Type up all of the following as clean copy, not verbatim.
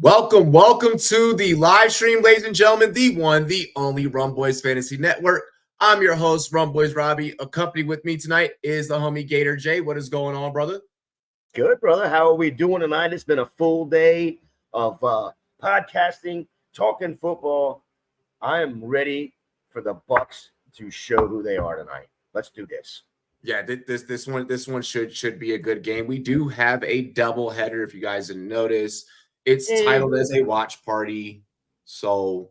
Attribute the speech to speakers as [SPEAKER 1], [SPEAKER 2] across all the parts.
[SPEAKER 1] Welcome to the live stream, ladies and gentlemen, the one, the only Rum Boys Fantasy Network. I'm your host, Rum Boys Robbie. Accompanied with me tonight is the homie Gator J. What is going on, brother?
[SPEAKER 2] Good, brother. How are we doing tonight? It's been a full day of podcasting, talking football. I am ready for the Bucks to show who they are tonight. Let's do this.
[SPEAKER 1] Yeah, this one should be a good game. We do have a doubleheader, if you guys didn't notice. It's titled as a watch party, so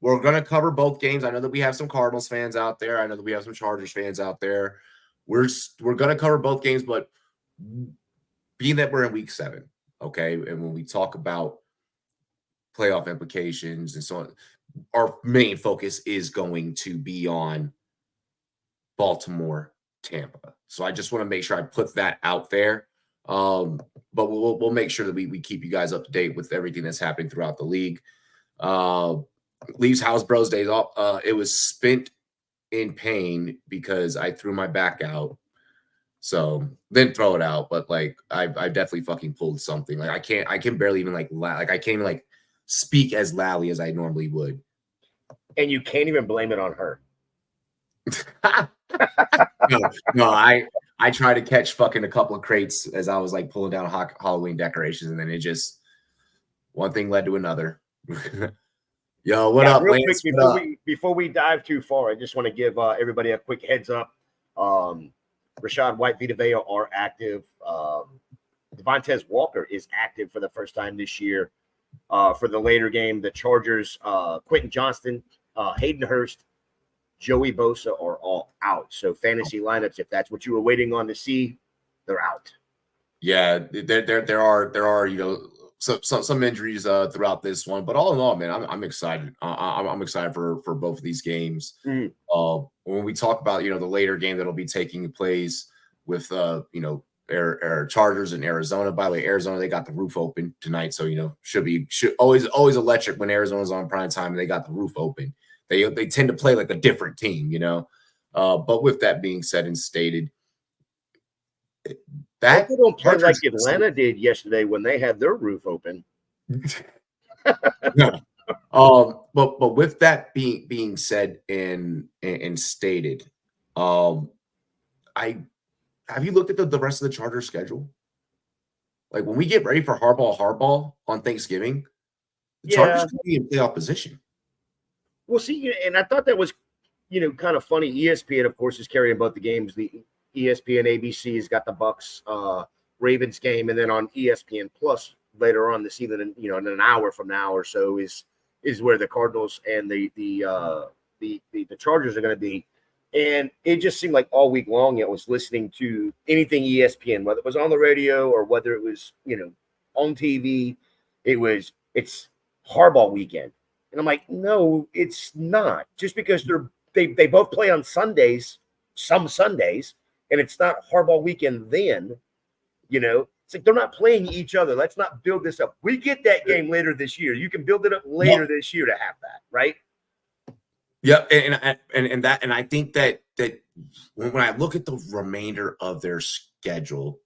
[SPEAKER 1] we're going to cover both games. I know that we have some Cardinals fans out there. I know that we have some Chargers fans out there. We're going to cover both games, but being that we're in week 7, okay, and when we talk about playoff implications and so on, our main focus is going to be on Baltimore, Tampa. So I just want to make sure I put that out there. But we'll make sure that we keep you guys up to date with everything that's happening throughout the league. Leaves House Bros days off. It was spent in pain because I threw my back out. So didn't throw it out, but like I definitely fucking pulled something. Like I can barely even I can't even like speak as loudly as I normally would.
[SPEAKER 2] And you can't even blame it on her.
[SPEAKER 1] No, I tried to catch fucking a couple of crates as I was like pulling down Halloween decorations, and then it just one thing led to another. Yo, what up,
[SPEAKER 2] real
[SPEAKER 1] Lance?
[SPEAKER 2] quick, before we dive too far, I just want to give everybody a quick heads up. Rashad White, Vita Vea are active. Devontae Walker is active for the first time this year. For the later game, the Chargers, Quentin Johnston, Hayden Hurst, Joey Bosa are all out. So fantasy lineups, if that's what you were waiting on to see, they're out.
[SPEAKER 1] Yeah, there are some injuries throughout this one, but all in all, man, I'm excited. I'm excited for both of these games.
[SPEAKER 2] Mm.
[SPEAKER 1] When we talk about the later game that'll be taking place with Chargers in Arizona. By the way, Arizona, they got the roof open tonight, so should always electric when Arizona's on prime time and they got the roof open. They tend to play like a different team, But with that being said and stated,
[SPEAKER 2] that they don't play like Atlanta did yesterday when they had their roof open.
[SPEAKER 1] No. But with that being said and stated, have you looked at the rest of the Chargers schedule? Like when we get ready for hardball on Thanksgiving, the Chargers could be in playoff position.
[SPEAKER 2] Well, see, and I thought that was, kind of funny. ESPN, of course, is carrying both the games. The ESPN ABC has got the Bucks Ravens game, and then on ESPN Plus later on this evening, in an hour from now or so is where the Cardinals and the Chargers are going to be. And it just seemed like all week long it was listening to anything ESPN, whether it was on the radio or whether it was on TV. It's hardball weekend. And I'm like, no, it's not. Just because they both play on Sundays, some Sundays, and it's not hardball weekend then, it's like they're not playing each other. Let's not build this up. We get that game later this year. You can build it up later this year to have that, right?
[SPEAKER 1] Yep, and I think that when I look at the remainder of their schedule,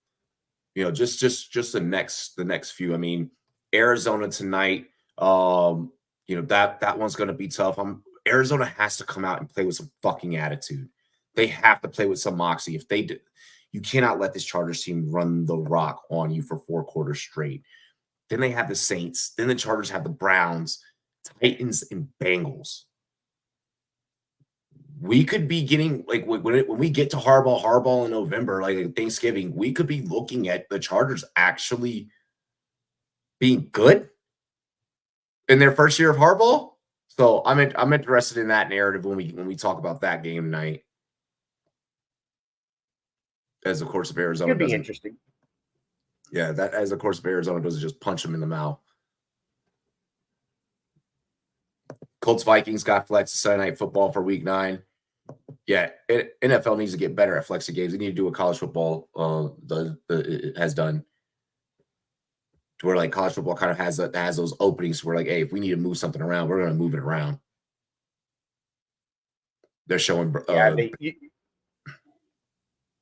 [SPEAKER 1] just the next few. I mean, Arizona tonight. That one's going to be tough. Arizona has to come out and play with some fucking attitude. They have to play with some moxie. If they do, you cannot let this Chargers team run the rock on you for 4 quarters straight. Then they have the Saints. Then the Chargers have the Browns, Titans, and Bengals. We could be getting when we get to hardball in November, like Thanksgiving, we could be looking at the Chargers actually being good in their first year of hardball. So I'm interested in that narrative when we talk about that game tonight. As of course, if Arizona
[SPEAKER 2] could be interesting.
[SPEAKER 1] Yeah, that as of course if Arizona doesn't just punch them in the mouth. Colts Vikings got flex Sunday Night Football for Week 9. Yeah, NFL needs to get better at flexing games. They need to do what college football has done. To where like college football kind of has those openings where like, hey, if we need to move something around, we're going to move it around. They're showing.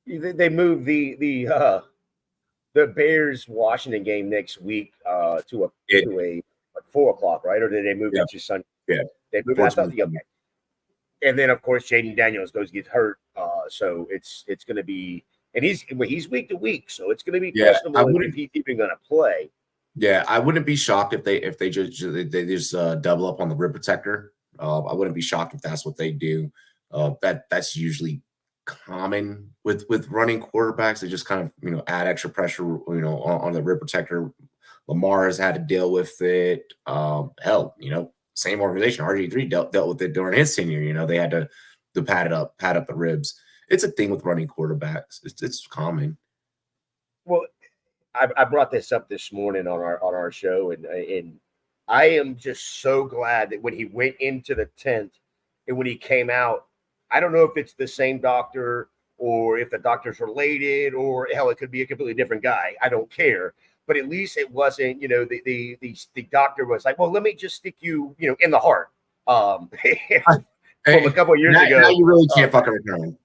[SPEAKER 2] They moved the the Bears Washington game next week to a 4 o'clock, right? Or did they move it to Sunday?
[SPEAKER 1] Yeah,
[SPEAKER 2] they moved it. I thought okay. And then of course Jaden Daniels gets hurt, so it's going to be, and he's week to week, so it's going to be questionable if he's even going to play.
[SPEAKER 1] Yeah, I wouldn't be shocked if they just double up on the rim protector. I wouldn't be shocked if that's what they do. That's usually common with running quarterbacks. They just kind of add extra pressure on the rim protector. Lamar has had to deal with it. Hell, same organization. RG3 dealt with it during his tenure. They had to pad up the ribs. It's a thing with running quarterbacks. It's common.
[SPEAKER 2] Well, I brought this up this morning on our show, and I am just so glad that when he went into the tent and when he came out, I don't know if it's the same doctor or if the doctor's related, or hell, it could be a completely different guy. I don't care. But at least it wasn't, the doctor was like, well, let me just stick you, in the heart. From a couple of years ago.
[SPEAKER 1] Now you really can't fucking return.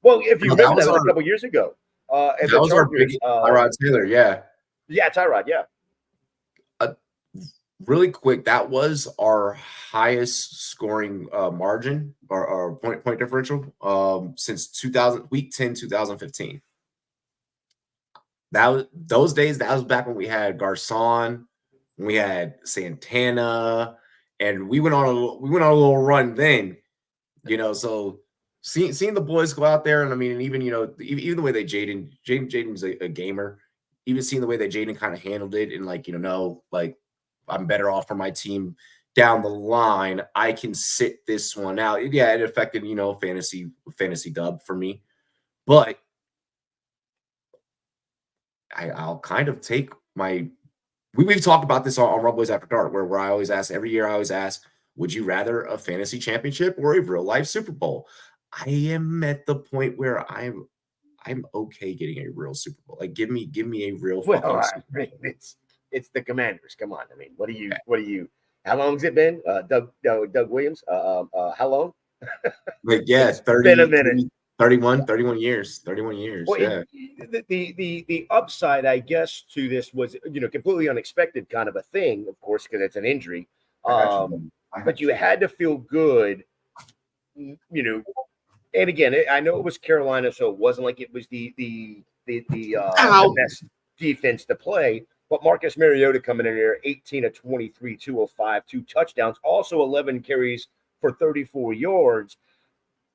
[SPEAKER 2] Well, if you remember, that was a couple of years ago. And
[SPEAKER 1] that was Chargers, our Tyrod Taylor, yeah.
[SPEAKER 2] Yeah, Tyrod, yeah.
[SPEAKER 1] Really quick, that was our highest scoring margin or point differential since week 10, 2015. Those days, that was back when we had Garcon, when we had Santana, and we went on a little run then, so seeing the boys go out there, and I mean, even the way that Jaden's a gamer, even seeing the way that Jaden kind of handled it, and I'm better off for my team down the line. I can sit this one out. Yeah, it affected fantasy dub for me, but I'll kind of take my. We've talked about this on Rumble Boys After Dark, where I always ask every year. I always ask, would you rather a fantasy championship or a real life Super Bowl? I am at the point where I'm okay getting a real Super Bowl. Like, give me a real.
[SPEAKER 2] It's the Commanders. Come on. I mean, what do you? How long has it been? Doug Williams. How long?
[SPEAKER 1] Yeah, it's 30, been a minute. 31 years. 31 years. Well, yeah.
[SPEAKER 2] The upside, I guess, to this was completely unexpected kind of a thing, of course, because it's an injury. But you had to feel good, And again, I know it was Carolina, so it wasn't like it was the best defense to play. But Marcus Mariota coming in there, 18 of 23, 205, 2 touchdowns, also 11 carries for 34 yards.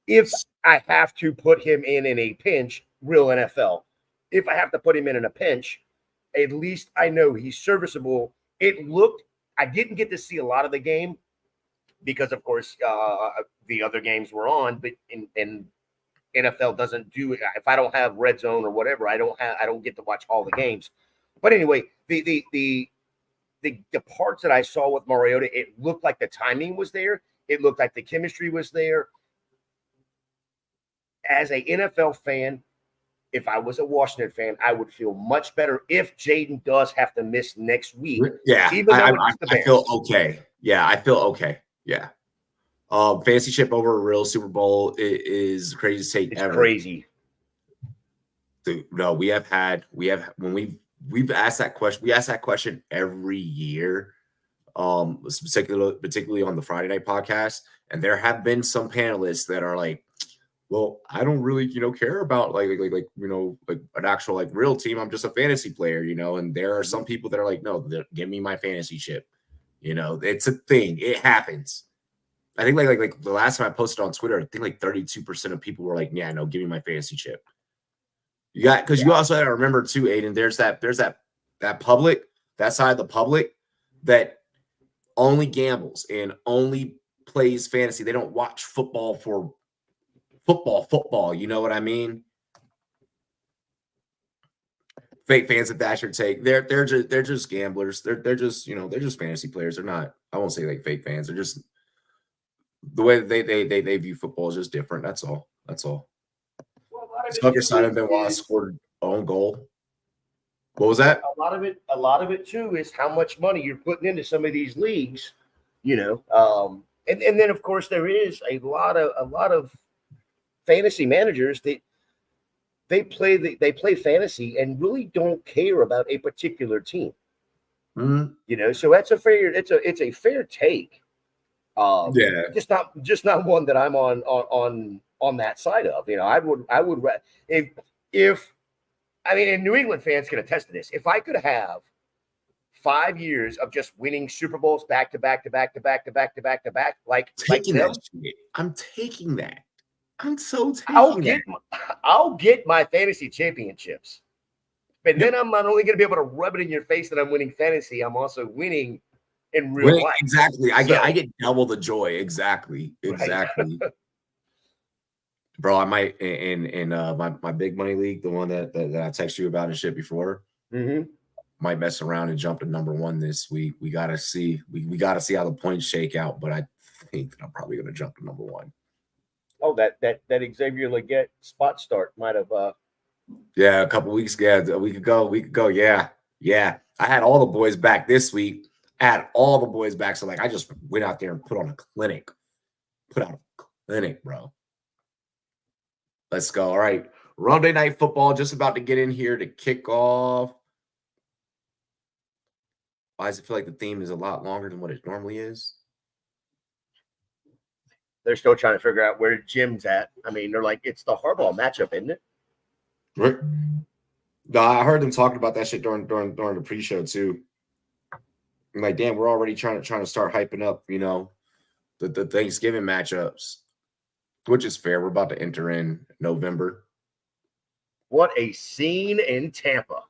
[SPEAKER 2] If I have to put him in a pinch, real NFL, if I have to put him in a pinch, at least I know he's serviceable. I didn't get to see a lot of the game because, of course, the other games were on, but in NFL doesn't do it. If I don't have red zone or whatever, I don't get to watch all the games. But anyway, the parts that I saw with Mariota, it looked like the timing was there. It looked like the chemistry was there. As an NFL fan, if I was a Washington fan, I would feel much better if Jaden does have to miss next week.
[SPEAKER 1] Yeah, I feel okay. Yeah, I feel okay. Yeah. Fantasy chip over a real Super Bowl is the craziest take ever. Crazy. Dude, no, we've asked that question. We ask that question every year, particularly on the Friday night podcast. And there have been some panelists that are like, well, I don't really, care about like an actual real team. I'm just a fantasy player, and there are some people that are like, no, give me my fantasy chip. It's a thing. It happens. I think like the last time I posted on Twitter, I think 32% of people were like, yeah, no, give me my fantasy chip. You also have to remember too, Aiden, there's that public, that side of the public that only gambles and only plays fantasy. They don't watch football for football. You know what I mean? Fake fans, if that's your take, they're just gamblers. They're just fantasy players. They're not. I won't say fake fans. They're just the way they view football is just different. That's all. Sucker side of Benoit scored own goal. What was that?
[SPEAKER 2] A lot of it too is how much money you're putting into some of these leagues, and then of course there is a lot of fantasy managers that they play fantasy and really don't care about a particular team.
[SPEAKER 1] Mm-hmm.
[SPEAKER 2] You know, so that's a fair it's a fair take.
[SPEAKER 1] Yeah.
[SPEAKER 2] Just not one that I'm on that side of. You know, I would if I mean, and New England fans can attest to this. If I could have 5 years of just winning Super Bowls back to back to back to back to back to back to back, like
[SPEAKER 1] Taking
[SPEAKER 2] them,
[SPEAKER 1] that shit. I'm taking that. I'm so
[SPEAKER 2] I'll
[SPEAKER 1] taking that.
[SPEAKER 2] get I'll get my fantasy championships. But then I'm not only going to be able to rub it in your face that I'm winning fantasy, I'm also winning in real life.
[SPEAKER 1] Exactly. I get double the joy. Exactly.
[SPEAKER 2] Right.
[SPEAKER 1] Bro, I might in my big money league, the one that I texted you about and shit before.
[SPEAKER 2] Mm-hmm.
[SPEAKER 1] Might mess around and jump to #1 this week. We gotta see. We gotta see how the points shake out. But I think that I'm probably gonna jump to #1.
[SPEAKER 2] Oh, that Xavier Legette spot start might have
[SPEAKER 1] Yeah, a couple weeks. Yeah, a week ago. Yeah. I had all the boys back this week. So like, I just went out there and put out a clinic, bro. Let's go. All right, Monday Night Football just about to get in here to kick off. Why does it feel like the theme is a lot longer than what it normally is?
[SPEAKER 2] They're still trying to figure out where Jim's at. I mean, they're like, it's the Harbaugh matchup, isn't it?
[SPEAKER 1] Right. No, I heard them talking about that shit during the pre-show too. I'm like, damn, we're already trying to start hyping up, you know, the Thanksgiving matchups, which is fair. We're about to enter in November.
[SPEAKER 2] What a scene in Tampa.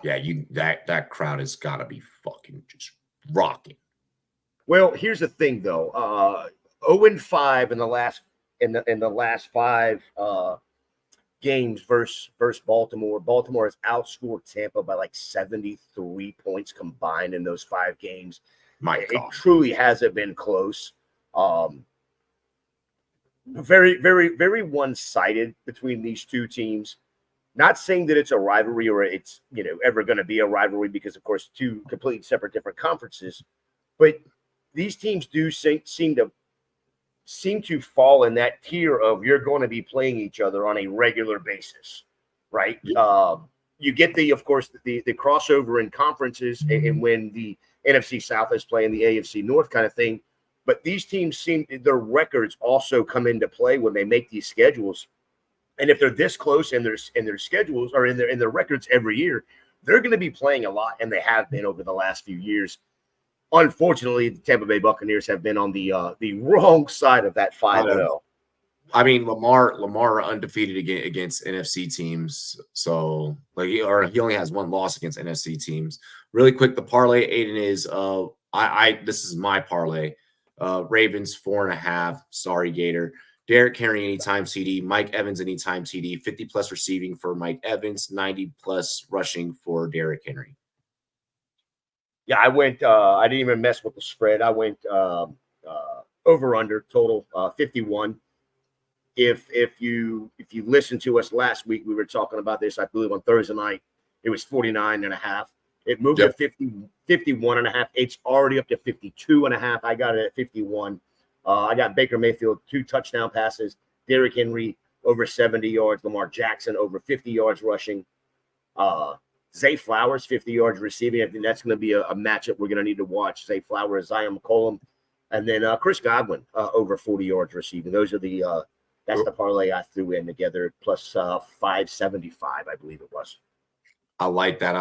[SPEAKER 1] Yeah, that crowd has got to be fucking just rocking.
[SPEAKER 2] Well, here's the thing though. 0-5 in the last 5 games versus Baltimore. Baltimore has outscored Tampa by like 73 points combined in those 5 games. It truly hasn't been close. Very, very, very one-sided between these two teams. Not saying that it's a rivalry or it's, you know, ever going to be a rivalry because, of course, 2 completely separate different conferences. But these teams do seem to fall in that tier of you're going to be playing each other on a regular basis, right?
[SPEAKER 1] Yeah.
[SPEAKER 2] You get of course, the crossover in conferences and when the NFC South is playing the AFC North kind of thing. But these teams their records also come into play when they make these schedules. And if they're this close in their schedules or in their records every year, they're going to be playing a lot, and they have been over the last few years. Unfortunately, the Tampa Bay Buccaneers have been on the wrong side of that 5-0.
[SPEAKER 1] I mean, Lamar undefeated against NFC teams, so like he only has 1 loss against NFC teams. Really quick, the parlay, Aiden, is this is my parlay. Ravens 4.5. Sorry, Gator. Derrick Henry anytime TD. Mike Evans anytime TD. 50+ receiving for Mike Evans. 90+ rushing for Derrick Henry.
[SPEAKER 2] Yeah, I went. I didn't even mess with the spread. I went over under total 51. If you listened to us last week, we were talking about this. I believe on Thursday night, it was 49.5. It moved to 51.5. It's already up to 52.5. I got it at 51. I got Baker Mayfield 2 touchdown passes. Derrick Henry over 70 yards. Lamar Jackson over 50 yards rushing. Zay Flowers 50 yards receiving. I think that's going to be a matchup we're going to need to watch. Zay Flowers, Zion McCollum, and then Chris Godwin over 40 yards receiving. Those are that's the parlay I threw in together plus 575, I believe it was.
[SPEAKER 1] I like that.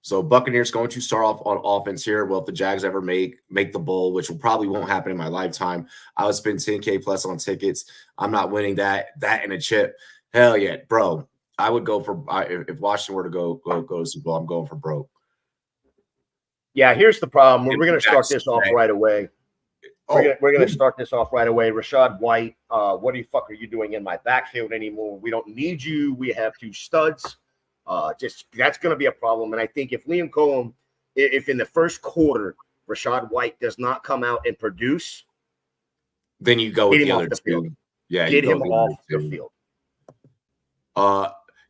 [SPEAKER 1] So Buccaneers going to start off on offense here. Well, if the Jags ever make the bowl, which probably won't happen in my lifetime, I would spend 10K plus on tickets. I'm not winning that in a chip. Hell yeah, bro. I would go for if Washington were to go to Super Bowl, I'm going for broke.
[SPEAKER 2] Yeah, here's the problem. We're going to start this off right away. We're going to start this off right away. Rachaad White, what the fuck are you doing in my backfield anymore? We don't need you. We have 2 studs. That's going to be a problem. And I think if Liam Cohen, if in the first quarter Rachaad White does not come out and produce,
[SPEAKER 1] then you go with the other 2. Yeah,
[SPEAKER 2] get him off the field.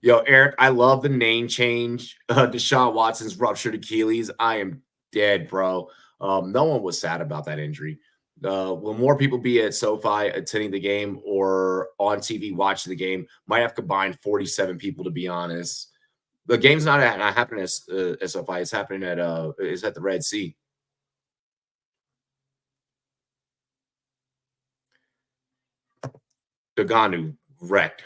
[SPEAKER 1] Yo, Eric, I love the name change. Deshaun Watson's ruptured Achilles. I am dead, bro. No one was sad about that injury. Will more people be at SoFi attending the game or on TV watching the game? Might have combined 47 people, to be honest. The game's not happening at SoFi. It's happening at it's at the Red Sea. Daganu wrecked.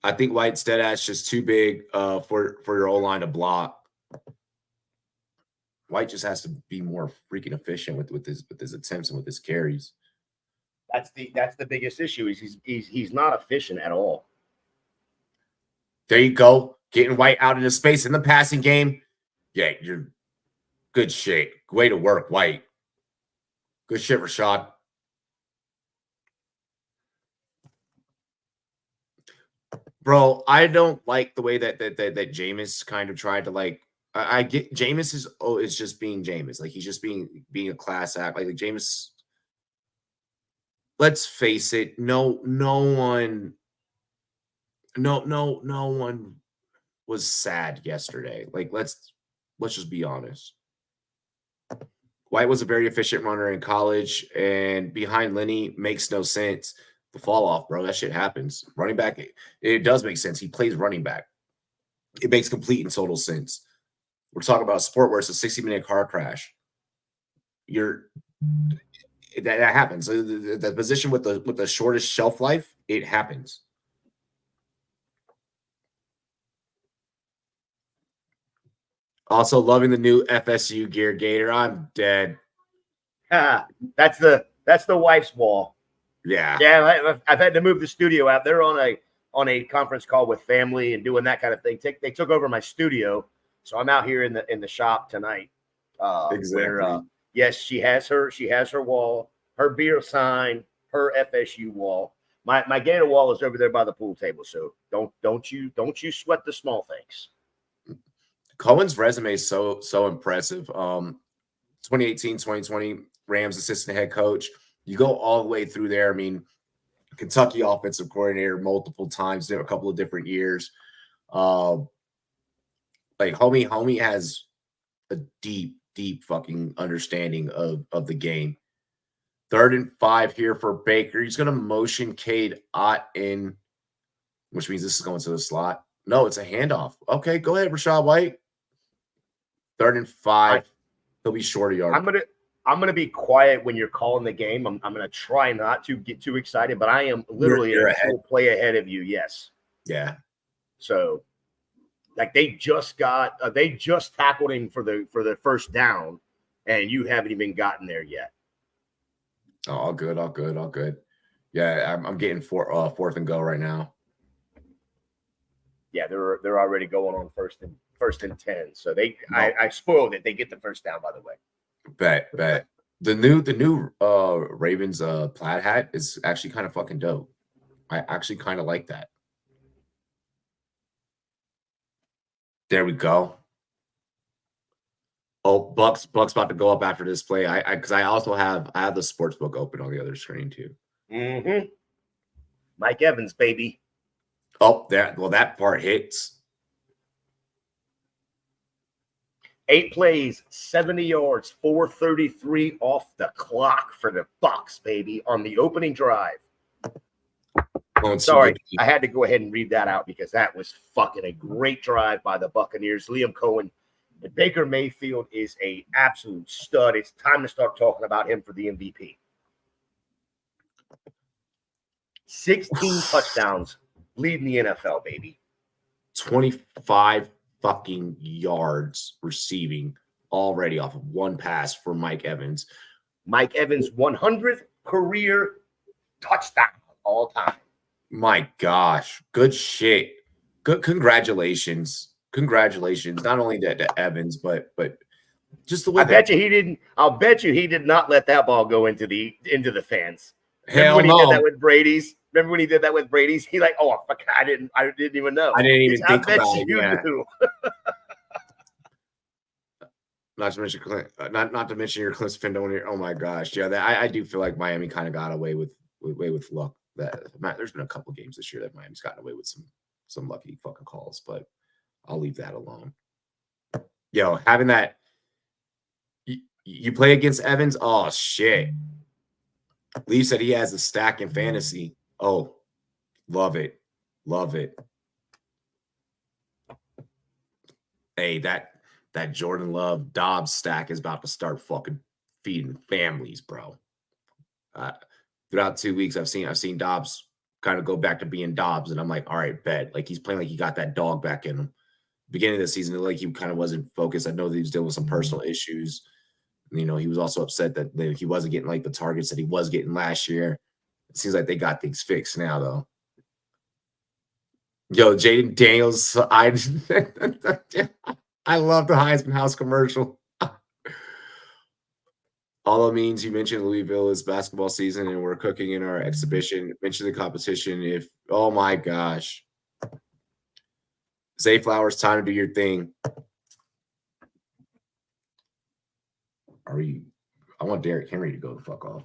[SPEAKER 1] I think White's dead ass just too big for your O line to block. White just has to be more freaking efficient with his attempts and with his carries.
[SPEAKER 2] That's the biggest issue. Is he's not efficient at all.
[SPEAKER 1] There you go, getting White out into space in the passing game. Yeah, you're good shit. Way to work, White. Good shit, Rashad. Bro, I don't like the way that Jameis kind of tried to like. I get Jameis is just being Jameis. Like he's just being a class act. Like Jameis. Let's face it. No one was sad yesterday. Like let's just be honest. White was a very efficient runner in college, and behind Lenny makes no sense. The fall off, bro. That shit happens. Running back, it does make sense. He plays running back. It makes complete and total sense. We're talking about a sport where it's a 60-minute car crash. That happens. The position with the shortest shelf life, it happens. Also loving the new FSU gear, Gator. I'm dead.
[SPEAKER 2] That's the wife's wall.
[SPEAKER 1] Yeah.
[SPEAKER 2] I've had to move the studio out. They're on a conference call with family and doing that kind of thing. They took over my studio, so I'm out here in the shop tonight.
[SPEAKER 1] Exactly.
[SPEAKER 2] Where yes, she has her wall, her beer sign, her FSU wall. My Gator wall is over there by the pool table. So don't you sweat the small things.
[SPEAKER 1] Cohen's resume is so impressive. 2018, 2020 Rams assistant head coach. You go all the way through there. I mean, Kentucky offensive coordinator multiple times, a couple of different years. Like homie has a deep fucking understanding of the game. 3rd and 5 here for Baker. He's going to motion Cade Ott in, which means this is going to the slot. No, it's a handoff. Okay, go ahead, Rachaad White. 3rd and 5. He'll be short a yard.
[SPEAKER 2] I'm gonna be quiet when you're calling the game. I'm gonna try not to get too excited, but I am literally
[SPEAKER 1] you're
[SPEAKER 2] a full play ahead of you. Yes.
[SPEAKER 1] Yeah.
[SPEAKER 2] So, like they just tackled him for the first down, and you haven't even gotten there yet.
[SPEAKER 1] Oh, all good. Yeah, I'm getting 4th and go right now.
[SPEAKER 2] Yeah, they're already going on first and 10. So I spoiled it. They get the first down, by the way.
[SPEAKER 1] Bet. The new Ravens plaid hat is actually kind of fucking dope. I actually kind of like that. There we go. Oh, Buck's about to go up after this play. Because I also have the sports book open on the other screen too.
[SPEAKER 2] Mm-hmm. Mike Evans, baby.
[SPEAKER 1] Oh, that part hits.
[SPEAKER 2] 8 plays, 70 yards, 4:33 off the clock for the Bucks, baby, on the opening drive. Sorry, I had to go ahead and read that out because that was fucking a great drive by the Buccaneers. Liam Cohen. Baker Mayfield is an absolute stud. It's time to start talking about him for the MVP. 16 touchdowns, leading the NFL, baby.
[SPEAKER 1] 25 fucking yards receiving already off of one pass for Mike Evans.
[SPEAKER 2] Mike Evans' 100th career touchdown all time.
[SPEAKER 1] My gosh, good shit. Good, congratulations. Not only to Evans, but just the way
[SPEAKER 2] I'll bet you he did not let that ball go into the fans.
[SPEAKER 1] Hell
[SPEAKER 2] Remember when
[SPEAKER 1] no.
[SPEAKER 2] he did that with Brady's? Remember when he did that with Brady's? He like, oh fuck, I didn't even know.
[SPEAKER 1] I didn't even think about it.
[SPEAKER 2] Yeah.
[SPEAKER 1] Not to mention your Cliff Findon. Oh my gosh, yeah. I do feel like Miami kind of got away with luck. There's been a couple of games this year that Miami's gotten away with some lucky fucking calls, but I'll leave that alone. Having that You play against Evans? Oh, shit. Lee said he has a stack in fantasy. Oh, love it. Love it. Hey, that Jordan Love Dobbs stack is about to start fucking feeding families, bro. Throughout 2 weeks, I've seen Dobbs kind of go back to being Dobbs, and I'm like, all right, bet. Like he's playing like he got that dog back in him. Beginning of the season, like he kind of wasn't focused. I know that he was dealing with some personal issues. You know, he was also upset that he wasn't getting like the targets that he was getting last year. It seems like they got things fixed now, though. Yo, Jaden Daniels, I love the Heisman House commercial. All it means you mentioned Louisville is basketball season and we're cooking in our exhibition. Mention the competition. If oh my gosh. Zay Flowers, time to do your thing. I want Derrick Henry to go the fuck off.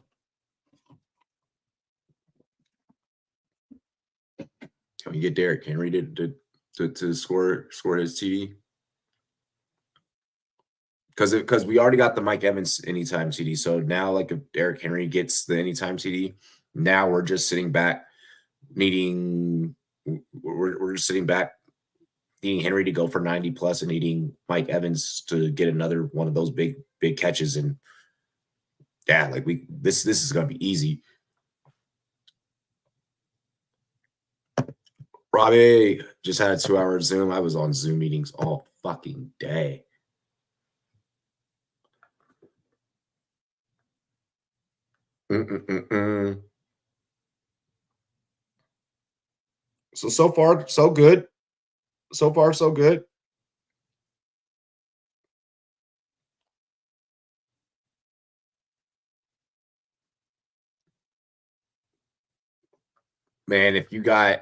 [SPEAKER 1] Can we get Derrick Henry to score his TD? Because we already got the Mike Evans anytime TD. So now, like, if Derrick Henry gets the anytime TD, now we're just sitting back needing Henry to go for 90 plus and needing Mike Evans to get another one of those big catches. And yeah, like this is gonna be easy. Robbie just had a 2-hour Zoom. I was on Zoom meetings all fucking day. So far, so good. So far, so good. Man, if you guys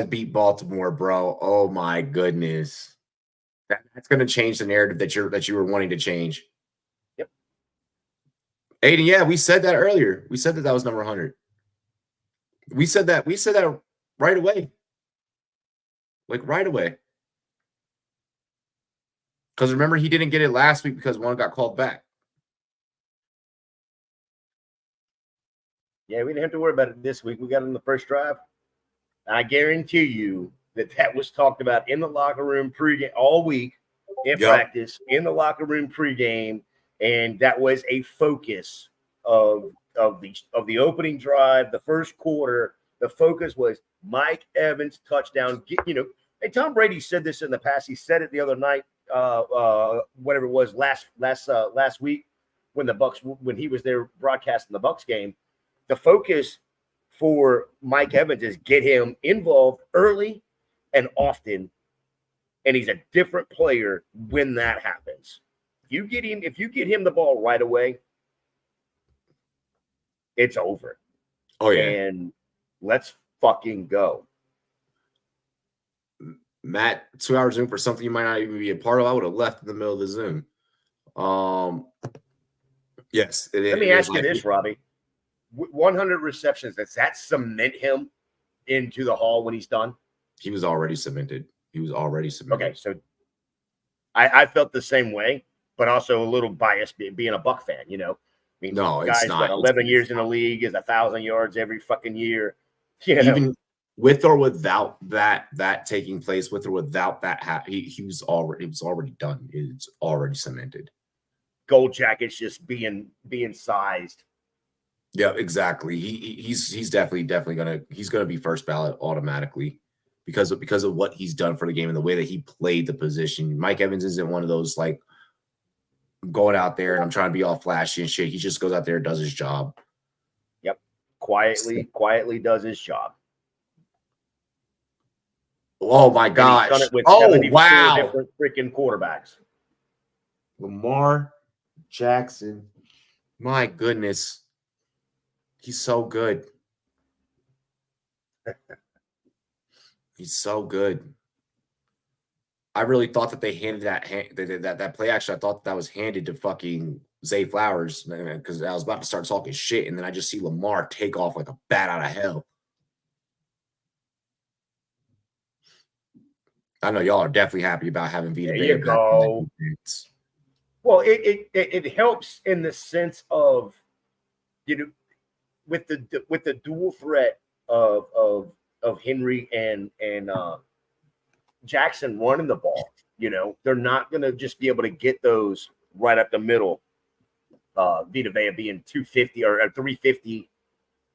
[SPEAKER 1] beat Baltimore, bro, oh my goodness. That's gonna change the narrative that you were wanting to change.
[SPEAKER 2] Yep.
[SPEAKER 1] Aiden, yeah, we said that earlier. We said that was number 100. We said that right away. Like right away. Because remember, he didn't get it last week because one got called back.
[SPEAKER 2] Yeah, we didn't have to worry about it this week. We got it in the first drive. I guarantee you that was talked about in the locker room pregame all week, in practice, in the locker room pregame, and that was a focus of the opening drive, the first quarter. The focus was Mike Evans touchdown. And Tom Brady said this in the past. He said it the other night, whatever it was last week when he was there broadcasting the Bucs game. The focus for Mike Evans is get him involved early and often, and he's a different player when that happens. If you get him the ball right away, it's over.
[SPEAKER 1] Oh yeah,
[SPEAKER 2] and let's fucking go.
[SPEAKER 1] Matt, 2-hour Zoom for something you might not even be a part of. I would have left in the middle of the Zoom. Yes.
[SPEAKER 2] Let me ask you this, Robbie. 100 receptions, does that cement him into the Hall when he's done?
[SPEAKER 1] He was already cemented.
[SPEAKER 2] Okay, so I felt the same way, but also a little biased being a Buck fan, I mean,
[SPEAKER 1] no,
[SPEAKER 2] guys,
[SPEAKER 1] it's not.
[SPEAKER 2] 11 years in the league is 1,000 yards every fucking year.
[SPEAKER 1] Even with or without that taking place, with or without that, he was already done. It's already cemented.
[SPEAKER 2] Gold Jackets just being sized.
[SPEAKER 1] Yeah, exactly. He's definitely gonna be first ballot automatically because of what he's done for the game and the way that he played the position. Mike Evans isn't one of those like going out there and I'm trying to be all flashy and shit. He just goes out there and does his job.
[SPEAKER 2] Yep, quietly does his job.
[SPEAKER 1] Oh my gosh!
[SPEAKER 2] He's done it with
[SPEAKER 1] 74
[SPEAKER 2] different freaking quarterbacks.
[SPEAKER 1] Lamar Jackson, my goodness. He's so good. He's so good. I really thought that they handed that play. Actually, I thought that was handed to fucking Zay Flowers because I was about to start talking shit, and then I just see Lamar take off like a bat out of hell. I know y'all are definitely happy about having Vita
[SPEAKER 2] There
[SPEAKER 1] Vea
[SPEAKER 2] you
[SPEAKER 1] back.
[SPEAKER 2] go. Well, it helps in the sense of, with the dual threat of Henry and Jackson running the ball. They're not going to just be able to get those right up the middle. Vita Vea being 250 or 350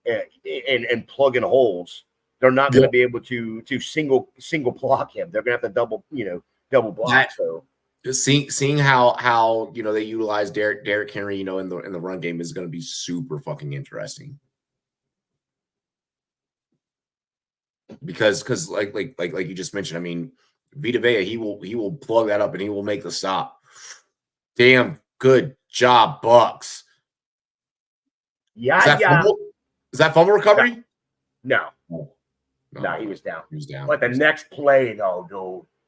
[SPEAKER 2] and plugging holes. They're not going to be able to single block him. They're going to have to double block. So
[SPEAKER 1] seeing how they utilize Derrick Henry, in the run game is going to be super fucking interesting. Because like you just mentioned, I mean, Vita Vea, he will plug that up and he will make the stop. Damn good job, Bucks.
[SPEAKER 2] Yeah,
[SPEAKER 1] Is that fumble recovery?
[SPEAKER 2] No, he was down.
[SPEAKER 1] He was down.
[SPEAKER 2] But the next play, though,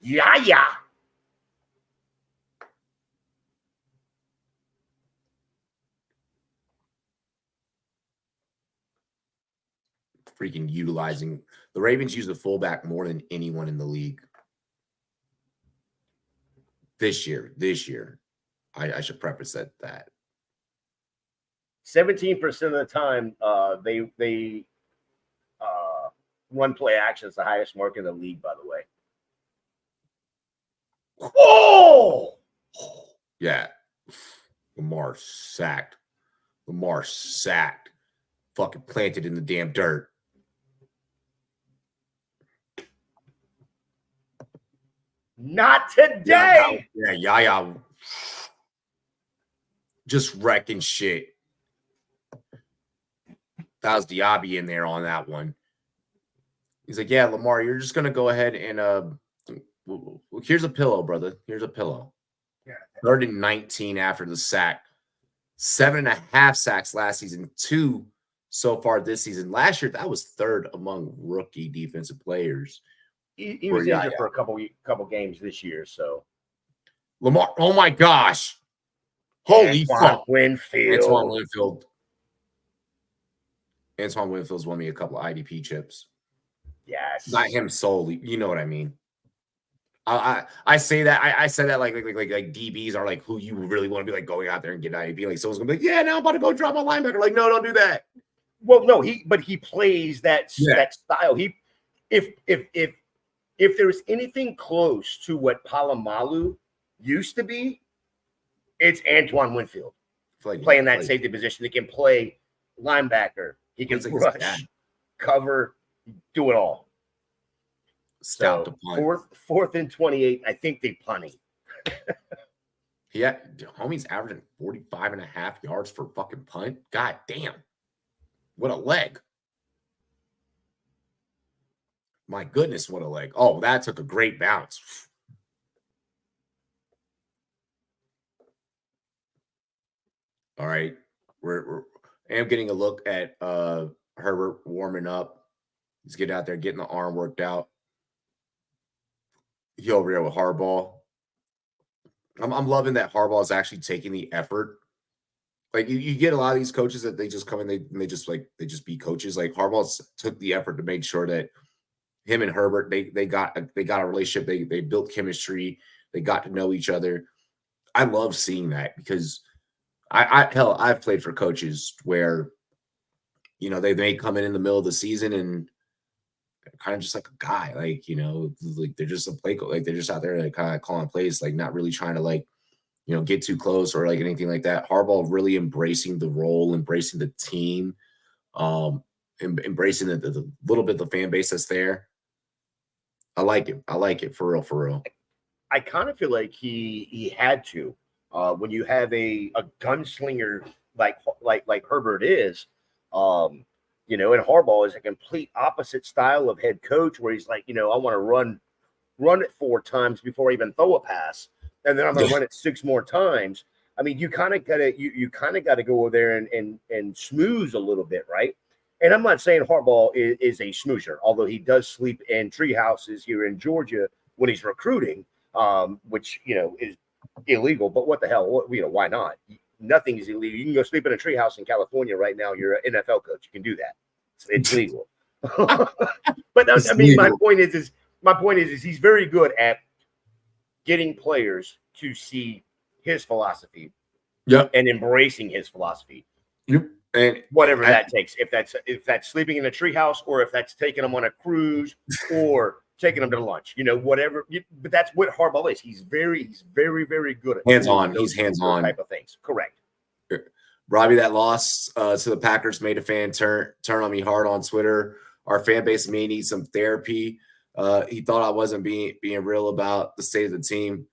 [SPEAKER 2] dude. Yeah.
[SPEAKER 1] Freaking utilizing the Ravens use the fullback more than anyone in the league this year. I should preface that
[SPEAKER 2] 17% of the time they run play action is the highest mark in the league, by the way. Oh
[SPEAKER 1] yeah, Lamar sacked, fucking planted in the damn dirt.
[SPEAKER 2] Not today.
[SPEAKER 1] Yeah. Just wrecking shit. That was Diaby in there on that one. He's like, yeah, Lamar, you're just gonna go ahead and here's a pillow, brother. Here's a pillow.
[SPEAKER 2] Yeah.
[SPEAKER 1] 3rd and 19 after the sack. 7.5 sacks last season, 2 so far this season. Last year, that was 3rd among rookie defensive players.
[SPEAKER 2] He was injured for a couple games this year, so
[SPEAKER 1] Lamar, oh my gosh. Holy fuck.
[SPEAKER 2] Antoine
[SPEAKER 1] Winfield's won me a couple of IDP chips.
[SPEAKER 2] Yes.
[SPEAKER 1] Not him solely. You know what I mean? I say that I said that like DBs are like who you really want to be like going out there and get IDP. Like someone's gonna be like, yeah, now I'm about to go drop my linebacker. Like, no, don't do that.
[SPEAKER 2] Well, no, he plays that style. If there's anything close to what Palomalu used to be, it's Antoine Winfield playing that safety position. He can play linebacker. He can rush, cover, do it all.
[SPEAKER 1] Stout to punt.
[SPEAKER 2] 4th and 28. I think they punting.
[SPEAKER 1] Yeah, homie's averaging 45.5 yards for fucking punt. God damn. What a leg. My goodness, what a leg. Oh, that took a great bounce. All right. I'm getting a look at Herbert warming up. He's getting out there, getting the arm worked out. He over here with Harbaugh. I'm loving that Harbaugh is actually taking the effort. Like you get a lot of these coaches that they just come in, they just be coaches. Like Harbaugh took the effort to make sure that him and Herbert they got a relationship. They built chemistry. They got to know each other. I love seeing that because I've played for coaches where they may come in the middle of the season and kind of just like a guy, like like they're just a play coach, like they're just out there like kind of calling plays, like not really trying to like get too close or like anything like that. Harbaugh really embracing the role, embracing the team, embracing the little bit of the fan base that's there. I like it for real.
[SPEAKER 2] I kind of feel like he had to when you have a gunslinger like Herbert is. And Harbaugh is a complete opposite style of head coach where he's like, I want to run it 4 times before I even throw a pass, and then I'm going to run it 6 more times. I mean, you kind of gotta go over there and smooze a little bit, right? And I'm not saying Harbaugh is a smoozer, although he does sleep in tree houses here in Georgia when he's recruiting, which is illegal. But what the hell? Why not? Nothing is illegal. You can go sleep in a treehouse in California right now. You're an NFL coach. You can do that. It's legal. But I mean, my point is my point is he's very good at getting players to see his philosophy, and embracing his philosophy,
[SPEAKER 1] and
[SPEAKER 2] whatever that takes. If that's sleeping in a treehouse, or if that's taking them on a cruise, or taking them to lunch, whatever. But that's what Harbaugh is. He's very, very good at
[SPEAKER 1] hands-on. He's hands-on
[SPEAKER 2] type of things. Correct.
[SPEAKER 1] Robbie, that loss to the Packers made a fan turn on me hard on Twitter. Our fan base may need some therapy. He thought I wasn't being real about the state of the team.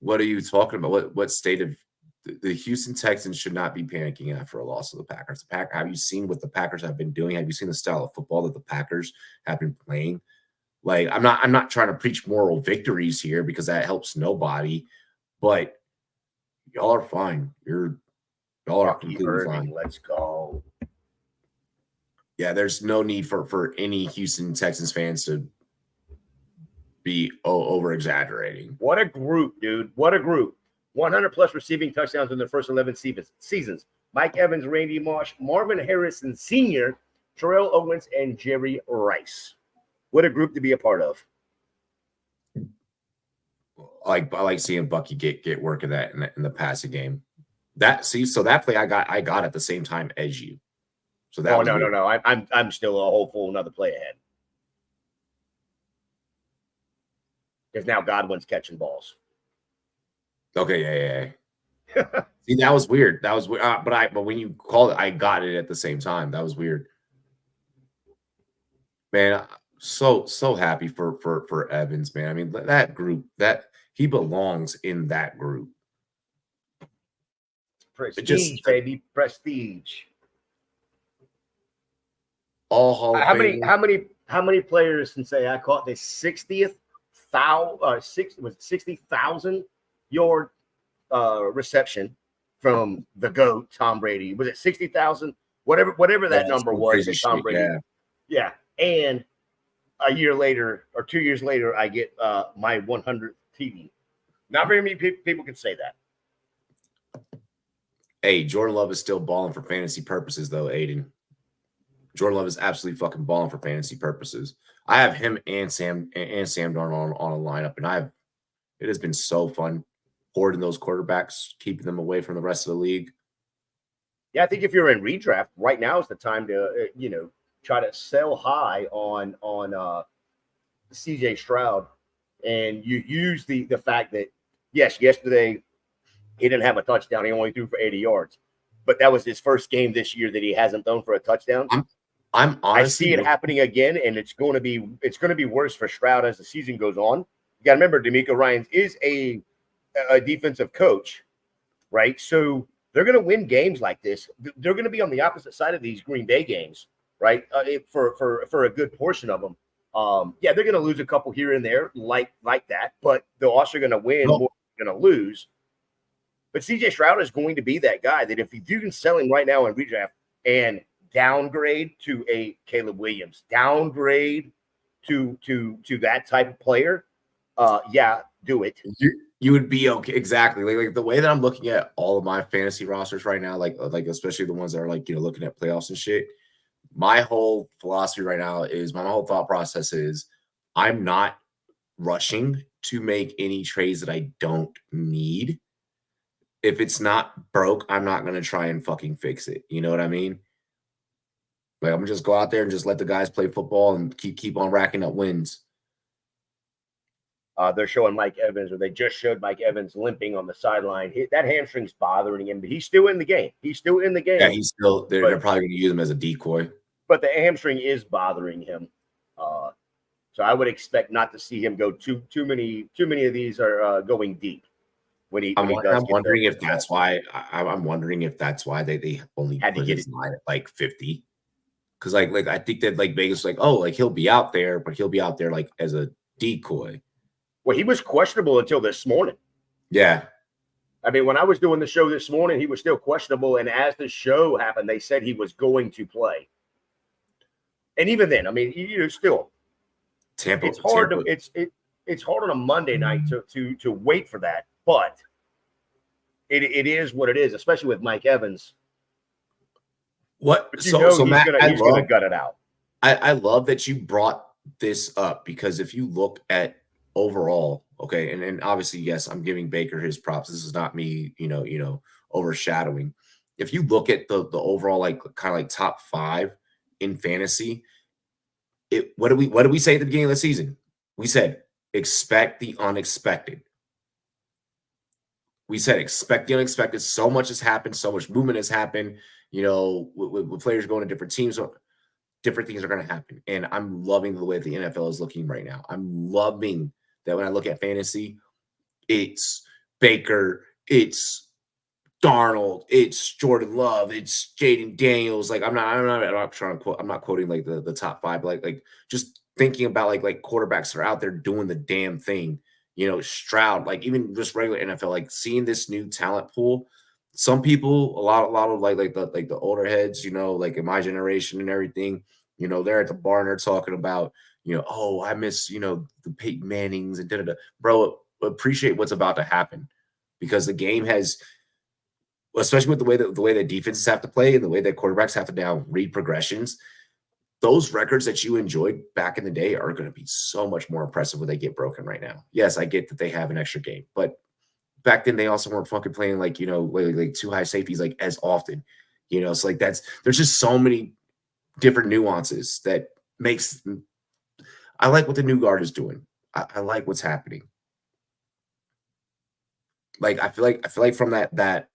[SPEAKER 1] What are you talking about? What state of the Houston Texans should not be panicking after a loss to the Packers? Have you seen what the Packers have been doing? Have you seen the style of football that the Packers have been playing? Like, I'm not trying to preach moral victories here because that helps nobody, but y'all are fine. Y'all are completely fine.
[SPEAKER 2] Let's go.
[SPEAKER 1] Yeah, there's no need for any Houston Texans fans to be over exaggerating.
[SPEAKER 2] What a group, dude. What a group. 100 plus receiving touchdowns in their first 11 seasons. Mike Evans, Randy Moss, Marvin Harrison Sr., Terrell Owens, and Jerry Rice. What a group to be a part of.
[SPEAKER 1] I like seeing Bucky get work of that in the passing game. So that play I got at the same time as you. So that
[SPEAKER 2] no. I'm still a whole full another play ahead. Because now Godwin's catching balls.
[SPEAKER 1] Okay, yeah. See, that was weird. That was weird. But when you called it, I got it at the same time. That was weird. Man, so happy for Evans, man. I mean, that group, that he belongs in that group.
[SPEAKER 2] Prestige, baby, prestige.
[SPEAKER 1] All Hall of Fame.
[SPEAKER 2] How many players can say I caught the 60,000 yard reception from the GOAT Tom Brady? Was it 60,000? Whatever that number was for Tom Brady. Yeah. And a year later or 2 years later, I get my 100th TD. Not very many people can say that.
[SPEAKER 1] Hey, Jordan Love is still balling for fantasy purposes, though, Aiden. Jordan Love is absolutely fucking balling for fantasy purposes. I have him and Sam Darnold on a lineup, and it has been so fun hoarding those quarterbacks, keeping them away from the rest of the league.
[SPEAKER 2] Yeah, I think if you're in redraft, right now is the time to try to sell high on CJ Stroud, and you use the fact that yes, yesterday he didn't have a touchdown. He only threw for 80 yards, but that was his first game this year that he hasn't thrown for a touchdown.
[SPEAKER 1] I'm honestly,
[SPEAKER 2] I see it happening again, and it's going to be worse for Stroud as the season goes on. You got to remember, DeMeco Ryans is a defensive coach, right? So they're going to win games like this. They're going to be on the opposite side of these Green Bay games, right? For a good portion of them. Yeah, they're going to lose a couple here and there, like that, but they're also going to win more than going to lose. But CJ Stroud is going to be that guy that if you can sell him right now in redraft and downgrade to a Caleb Williams, downgrade to that type of player, yeah, do it.
[SPEAKER 1] You would be okay. Exactly. Like the way that I'm looking at all of my fantasy rosters right now, like especially the ones that are looking at playoffs and shit. My whole philosophy right now is my whole thought process is I'm not rushing to make any trades that I don't need. If it's not broke, I'm not going to try and fucking fix it. You know what I mean? Like, I'm going to just go out there and just let the guys play football and keep on racking up wins.
[SPEAKER 2] They're showing Mike Evans, or they just showed Mike Evans limping on the sideline. That hamstring's bothering him, but he's still in the game.
[SPEAKER 1] Yeah, they're probably going to use him as a decoy.
[SPEAKER 2] But the hamstring is bothering him. So I would expect not to see him go too many of these are going deep. I'm
[SPEAKER 1] wondering if that's why they only
[SPEAKER 2] had
[SPEAKER 1] put his line at like 50. Because like I think that like Vegas was like, oh, like he'll be out there, but he'll be out there like as a decoy.
[SPEAKER 2] Well, he was questionable until this morning.
[SPEAKER 1] Yeah.
[SPEAKER 2] I mean, when I was doing the show this morning, he was still questionable. And as the show happened, they said he was going to play. And even then, I mean, still
[SPEAKER 1] Tampa.
[SPEAKER 2] It's hard it's hard on a Monday night to wait for that, but it is what it is, especially with Mike Evans.
[SPEAKER 1] What?
[SPEAKER 2] But so Matt, he's gonna gut it out.
[SPEAKER 1] I love that you brought this up because if you look at overall, okay, and obviously, yes, I'm giving Baker his props. This is not me, overshadowing. If you look at the overall like kind of like top 5 in fantasy, what did we say at the beginning of the season? We said expect the unexpected. We said expect the unexpected. So much has happened, so much movement has happened. With players going to different teams, so different things are going to happen. And I'm loving the way the NFL is looking right now. I'm loving that when I look at fantasy, it's Baker, it's Darnold, it's Jordan Love, it's Jaden Daniels. Like I'm not trying to quote. I'm not quoting like the top 5, but like just thinking about like quarterbacks that are out there doing the damn thing. Stroud, like even just regular NFL, like seeing this new talent pool. Some people, a lot of like the older heads, like in my generation and everything, they're at the bar and they're talking about, oh, I miss, the Peyton Mannings and da. Bro, appreciate what's about to happen because the game has, especially with the way that defenses have to play and the way that quarterbacks have to now read progressions, those records that you enjoyed back in the day are going to be so much more impressive when they get broken right now. Yes, I get that they have an extra game, but back then they also weren't fucking playing like, like 2 high safeties like as often, so like there's just so many different nuances that makes, I like what the new guard is doing. I like what's happening. Like I feel like from that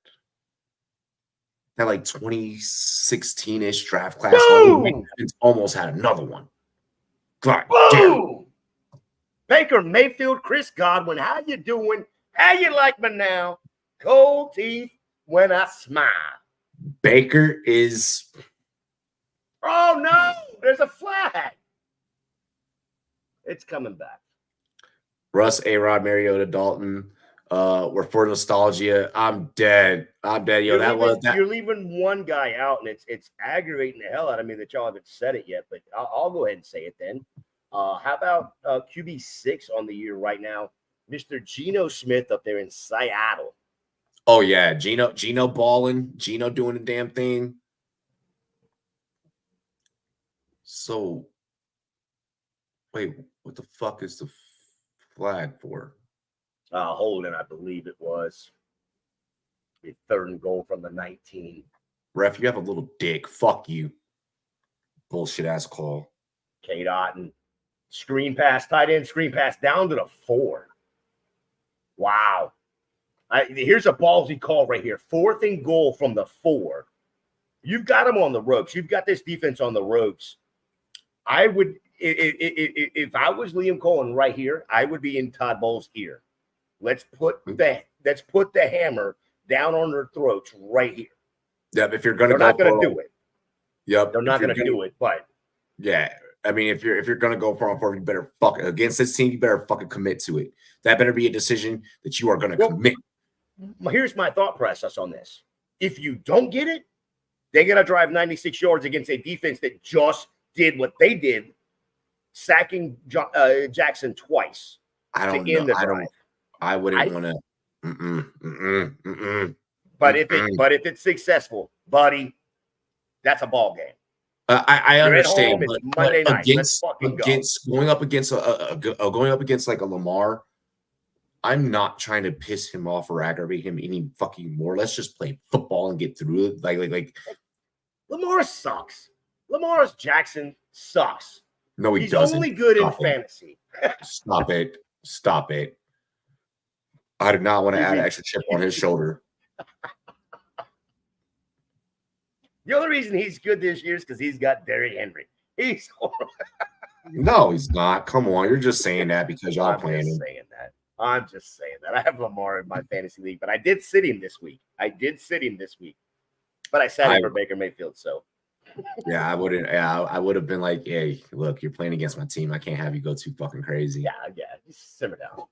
[SPEAKER 1] like 2016-ish draft class, it's almost had another one. God damn.
[SPEAKER 2] Baker Mayfield, Chris Godwin, how you doing? How you like me now? Cold teeth when I smile.
[SPEAKER 1] Baker is.
[SPEAKER 2] Oh no! There's a flag. It's coming back.
[SPEAKER 1] Russ, A-Rod, Mariota, Dalton. We're for nostalgia. I'm dead.
[SPEAKER 2] You're leaving one guy out, and it's aggravating the hell out of me that y'all haven't said it yet. But I'll go ahead and say it then. How about QB6 on the year right now, Mr. Geno Smith up there in Seattle?
[SPEAKER 1] Oh yeah, Geno balling, Geno doing the damn thing. So, wait, what the fuck is the flag for?
[SPEAKER 2] Holding, I believe it was. A 3rd and goal from the 19.
[SPEAKER 1] Ref, you have a little dick. Fuck you. Bullshit ass call.
[SPEAKER 2] Kate Otten. Screen pass, tight end screen pass down to the 4. Wow. Here's a ballsy call right here. 4th and goal from the 4. You've got them on the ropes. You've got this defense on the ropes. I would, if I was Liam Cohen right here, I would be in Todd Bowles' ear. Let's put the hammer down on their throats right here.
[SPEAKER 1] Yeah, if you're gonna,
[SPEAKER 2] they're not going to do it.
[SPEAKER 1] Yep,
[SPEAKER 2] they're not going to do it. But
[SPEAKER 1] yeah, I mean, if you're gonna go for you better fuck against this team. You better fucking commit to it. That better be a decision that you are going to commit.
[SPEAKER 2] Here's my thought process on this. If you don't get it, they're going to drive 96 yards against a defense that just did what they did, sacking Jackson twice.
[SPEAKER 1] I don't know. I wouldn't want to.
[SPEAKER 2] But if it's successful, buddy, that's a ball game.
[SPEAKER 1] I understand,
[SPEAKER 2] but Monday night.
[SPEAKER 1] Against going up against like a Lamar, I'm not trying to piss him off or aggravate him any fucking more. Let's just play football and get through it. Like
[SPEAKER 2] Lamar sucks. Lamar's Jackson sucks.
[SPEAKER 1] No, he's only
[SPEAKER 2] good in fantasy.
[SPEAKER 1] Stop it. I do not want to add an extra chip on his shoulder.
[SPEAKER 2] The only reason he's good this year is because he's got Derrick Henry. He's
[SPEAKER 1] no, he's not. Come on, you're just saying that because y'all playing him.
[SPEAKER 2] I'm just saying that. I have Lamar in my fantasy league, but I did sit him this week. But I sat him for Baker Mayfield. So
[SPEAKER 1] yeah, I wouldn't. Yeah, I would have been like, "Hey, look, you're playing against my team. I can't have you go too fucking crazy."
[SPEAKER 2] Yeah, just simmer down.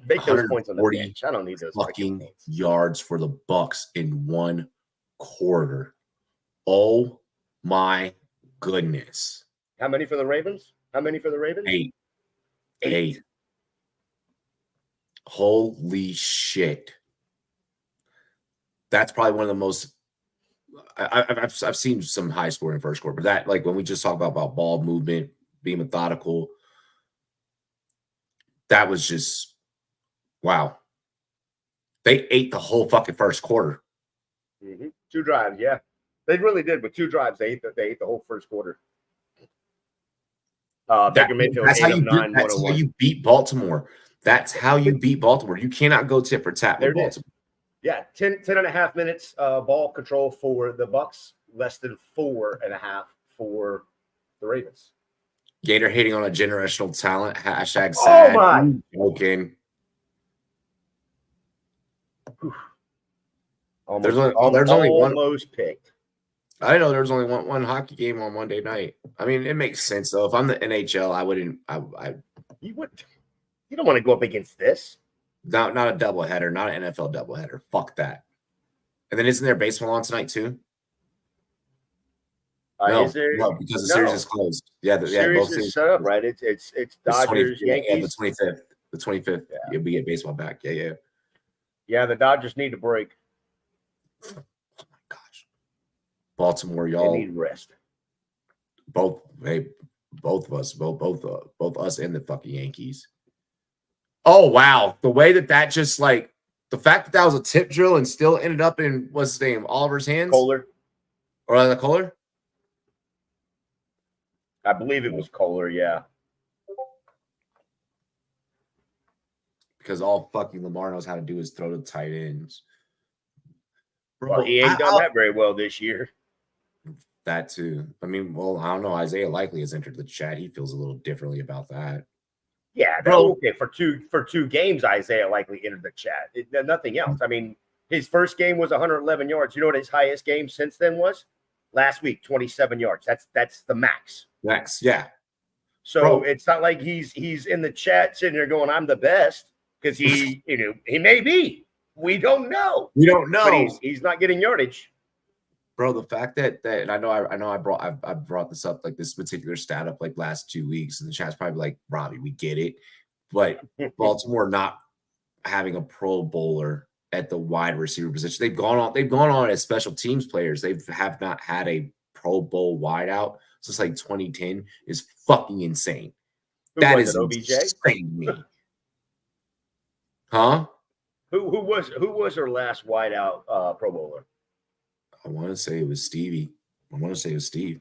[SPEAKER 2] Make those points on the bench. I don't need those
[SPEAKER 1] fucking yards for the Bucks in one quarter. Oh my goodness!
[SPEAKER 2] How many for the Ravens?
[SPEAKER 1] 8. Holy shit! That's probably one of the most. I've seen some high scoring first quarter, but that, like when we just talk about ball movement, being methodical, That was just wow. They ate the whole fucking first quarter.
[SPEAKER 2] Mm-hmm. 2 drives, yeah. They really did. With 2 drives, they ate the whole first quarter. Baker Mayfield,
[SPEAKER 1] That's how
[SPEAKER 2] 8 of
[SPEAKER 1] you
[SPEAKER 2] 9,
[SPEAKER 1] that's how
[SPEAKER 2] 101.
[SPEAKER 1] you beat Baltimore. That's how you beat Baltimore. You cannot go tit for tat with
[SPEAKER 2] There it is.
[SPEAKER 1] Baltimore.
[SPEAKER 2] Yeah, 10 and a half minutes ball control for the Bucks, less than 4.5 for the Ravens.
[SPEAKER 1] Gator hating on a generational talent. Hashtag
[SPEAKER 2] Oh
[SPEAKER 1] sad.
[SPEAKER 2] my!
[SPEAKER 1] Joking.
[SPEAKER 2] Almost,
[SPEAKER 1] only one.
[SPEAKER 2] almost picked.
[SPEAKER 1] I know there's only one hockey game on Monday night. I mean, it makes sense though. If I'm the NHL, I wouldn't.
[SPEAKER 2] You don't want to go up against this.
[SPEAKER 1] Not a doubleheader, not an NFL doubleheader. Fuck that. And then isn't there baseball on tonight too? No,
[SPEAKER 2] Is there?
[SPEAKER 1] no, because the series is closed. Yeah,
[SPEAKER 2] series
[SPEAKER 1] both
[SPEAKER 2] is set up, right? It's Dodgers, Yankees.
[SPEAKER 1] The 25th. The 25th.
[SPEAKER 2] Yeah.
[SPEAKER 1] We get baseball back. Yeah.
[SPEAKER 2] Yeah, the Dodgers need a break.
[SPEAKER 1] Oh my gosh. Baltimore, y'all.
[SPEAKER 2] They need rest.
[SPEAKER 1] Both of us, both us and the fucking Yankees. Oh wow. The way that just like the fact that was a tip drill and still ended up in what's his name? Oliver's hands?
[SPEAKER 2] Kohler.
[SPEAKER 1] Or the Kohler?
[SPEAKER 2] I believe it was Kohler, yeah.
[SPEAKER 1] Because all fucking Lamar knows how to do is throw to tight ends.
[SPEAKER 2] Bro, well, he ain't done that very well this year.
[SPEAKER 1] That too. I mean, well, I don't know. Isaiah Likely has entered the chat. He feels a little differently about that.
[SPEAKER 2] Yeah, bro. Okay. For two games, Isaiah Likely entered the chat. Nothing else. I mean, his first game was 111 yards. You know what his highest game since then was? Last week, 27 yards. That's the max.
[SPEAKER 1] Max, yeah.
[SPEAKER 2] So it's not like he's in the chat sitting there going, "I'm the best," because he may be. We don't know.
[SPEAKER 1] We don't know.
[SPEAKER 2] But he's not getting yardage.
[SPEAKER 1] Bro, the fact that and I brought this up, like this particular stat up like last 2 weeks, and the chat's probably like, Robbie, we get it. But Baltimore not having a Pro Bowler at the wide receiver position. They've gone on as special teams players. They have not had a Pro Bowl wideout since like 2010 is fucking insane. That is insane to me. Huh?
[SPEAKER 2] Who was her last wideout Pro Bowler?
[SPEAKER 1] I want to say it was Stevie. I want to say it was Steve.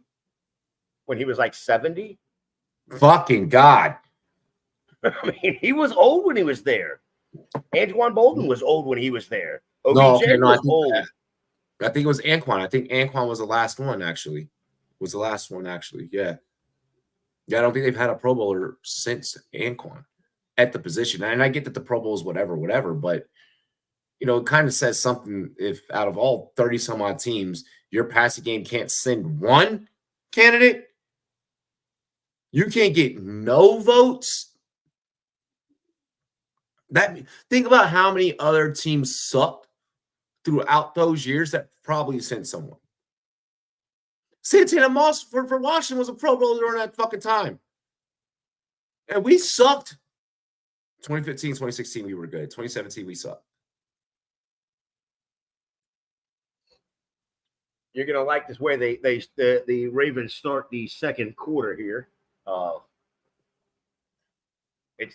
[SPEAKER 2] When he was like 70?
[SPEAKER 1] Fucking God.
[SPEAKER 2] I mean, he was old when he was there. Antoine Bolden was old when he was there. OBJ was old.
[SPEAKER 1] I think it was Anquan. I think Anquan was the last one, actually. Yeah. Yeah, I don't think they've had a Pro Bowler since Anquan at the position. And I get that the Pro Bowl is whatever, but it kind of says something if out of all 30 some odd teams, your passing game can't send one candidate. You can't get no votes. Think about how many other teams sucked throughout those years that probably sent someone. Santana Moss for Washington was a Pro Bowler during that fucking time. And we sucked. 2015, 2016, we were good. 2017, we sucked.
[SPEAKER 2] You're gonna like this way the Ravens start the second quarter here. It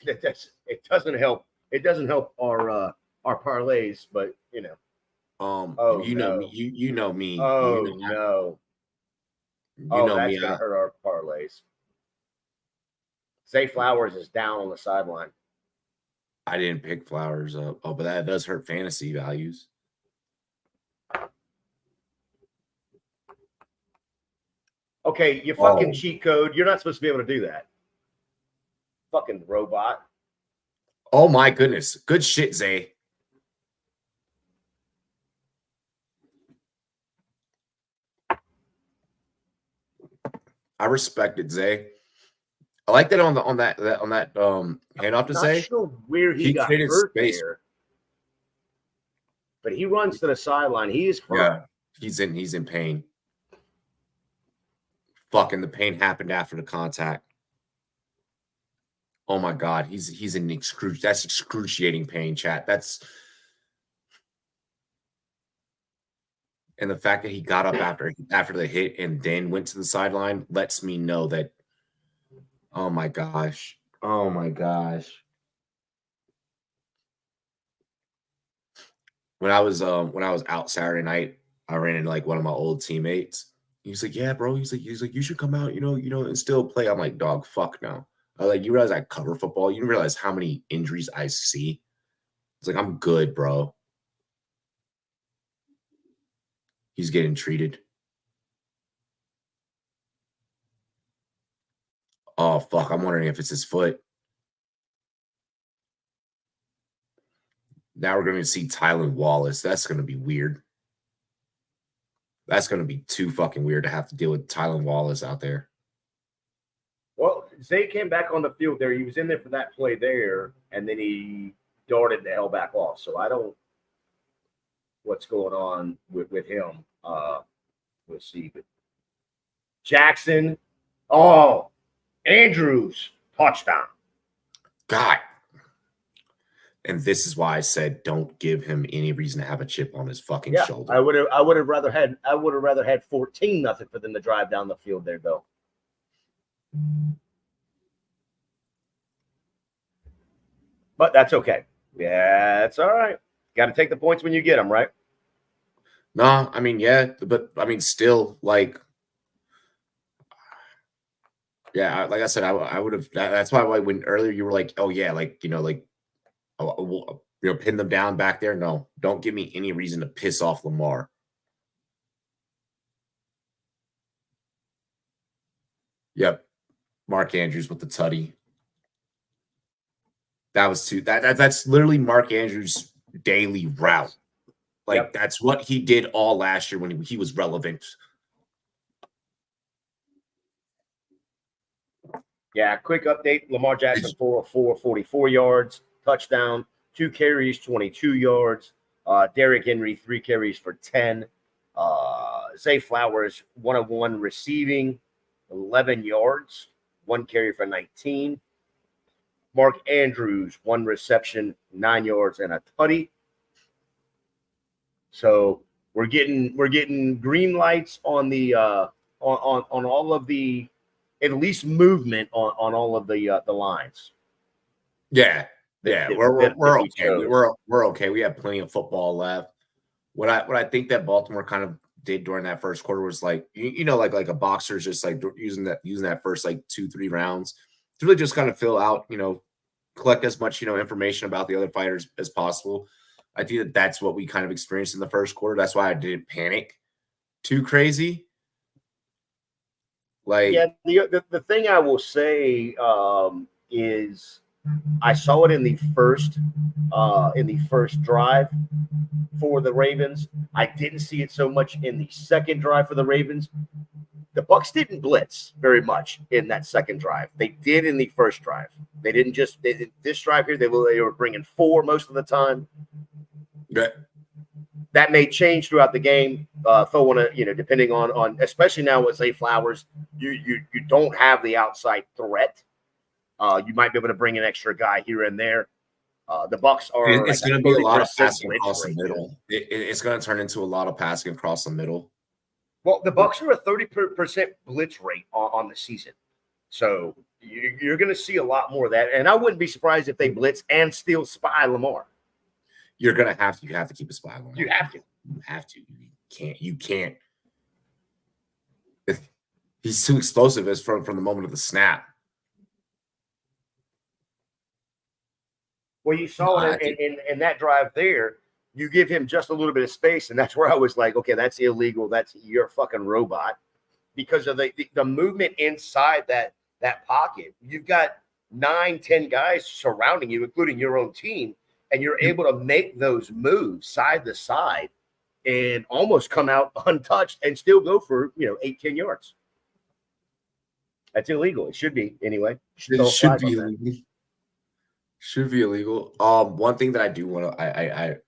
[SPEAKER 2] doesn't help. It doesn't help our parlays, but you know.
[SPEAKER 1] Know me. You know me.
[SPEAKER 2] Oh
[SPEAKER 1] you know
[SPEAKER 2] no. That's gonna hurt our parlays. Zay Flowers is down on the sideline.
[SPEAKER 1] I didn't pick Flowers up. Oh, but that does hurt fantasy values.
[SPEAKER 2] Okay, you fucking cheat code. You're not supposed to be able to do that. Fucking robot.
[SPEAKER 1] Oh my goodness. Good shit, Zay. I respect it, Zay. I like that on that handoff to Zay.
[SPEAKER 2] Not sure where he got hurt there. But he runs to the sideline. He is hurt.
[SPEAKER 1] Yeah, he's in pain. Fucking the pain happened after the contact. Oh my God, he's in that's excruciating pain, chat. And the fact that he got up after the hit and then went to the sideline lets me know that. Oh my gosh. when I was out Saturday night, I ran into like one of my old teammates. He's like, "Yeah, bro." He's like, "You should come out, and still play." I'm like, "Dog, fuck no." I was like, "You realize I cover football? You realize how many injuries I see?" It's like, "I'm good, bro." He's getting treated. Oh fuck! I'm wondering if it's his foot. Now we're going to see Tylan Wallace. That's going to be weird. That's going to be too fucking weird to have to deal with Tylan Wallace out there.
[SPEAKER 2] Well, Zay came back on the field there. He was in there for that play there, and then he darted the hell back off. So I don't what's going on with him. We'll see. But Jackson, Andrews, touchdown.
[SPEAKER 1] God. And this is why I said don't give him any reason to have a chip on his fucking shoulder.
[SPEAKER 2] I would have rather had 14-0 for them to drive down the field there, though. But that's okay. Yeah, it's all right. Got to take the points when you get them, right?
[SPEAKER 1] No, I mean, yeah, but I mean, still, like, yeah, like I said, I would have. That's why when earlier you were like, oh yeah, like pin them down back there. No, don't give me any reason to piss off Lamar. Yep, Mark Andrews with the tutty. That was too. That's literally Mark Andrews' daily route. Like that's what he did all last year when he was relevant.
[SPEAKER 2] Yeah, quick update. Lamar Jackson, 404, 44 yards, touchdown, 2 carries, 22 yards. Derrick Henry, 3 carries for 10. Zay Flowers, 101 receiving, 11 yards, 1 carry for 19. Mark Andrews, 1 reception, 9 yards, and a tutty. So we're getting green lights on the on all of the at least movement on all of the lines.
[SPEAKER 1] Yeah, we're okay. We're okay. We have plenty of football left. What I think that Baltimore kind of did during that first quarter was like like a boxer's just like using that first like 2-3 rounds to really just kind of fill out, collect as much information about the other fighters as possible. I think that's what we kind of experienced in the first quarter. That's why I didn't panic too crazy. Like,
[SPEAKER 2] yeah, the thing I will say is I saw it in the first drive for the Ravens. I didn't see it so much in the second drive for the Ravens. The Bucs didn't blitz very much in that second drive. They did in the first drive. They didn't just this drive here. They were bringing 4 most of the time.
[SPEAKER 1] yeah.
[SPEAKER 2] That may change throughout the game. Throwing depending on especially now with Zay Flowers, you don't have the outside threat. You might be able to bring an extra guy here and there. The Bucs are.
[SPEAKER 1] It's going to be a lot of passing across the middle. It's going to turn into a lot of passing across the middle.
[SPEAKER 2] Well, the Bucs are a 30% blitz rate on the season, so you're going to see a lot more of that. And I wouldn't be surprised if they blitz and still spy Lamar.
[SPEAKER 1] You're going to have to. You have to keep a spy on Lamar.
[SPEAKER 2] You have to.
[SPEAKER 1] You have to. You can't. He's too explosive as from the moment of the snap.
[SPEAKER 2] Well, you saw it in that drive there. You give him just a little bit of space, and that's where I was like, okay, that's illegal. You're a fucking robot because of the movement inside that pocket. You've got 9-10 guys surrounding you, including your own team, and you're able to make those moves side to side and almost come out untouched and still go for 8-10 yards. That's illegal. It should be anyway.
[SPEAKER 1] It should be illegal. Should be illegal. One thing that I do want to, I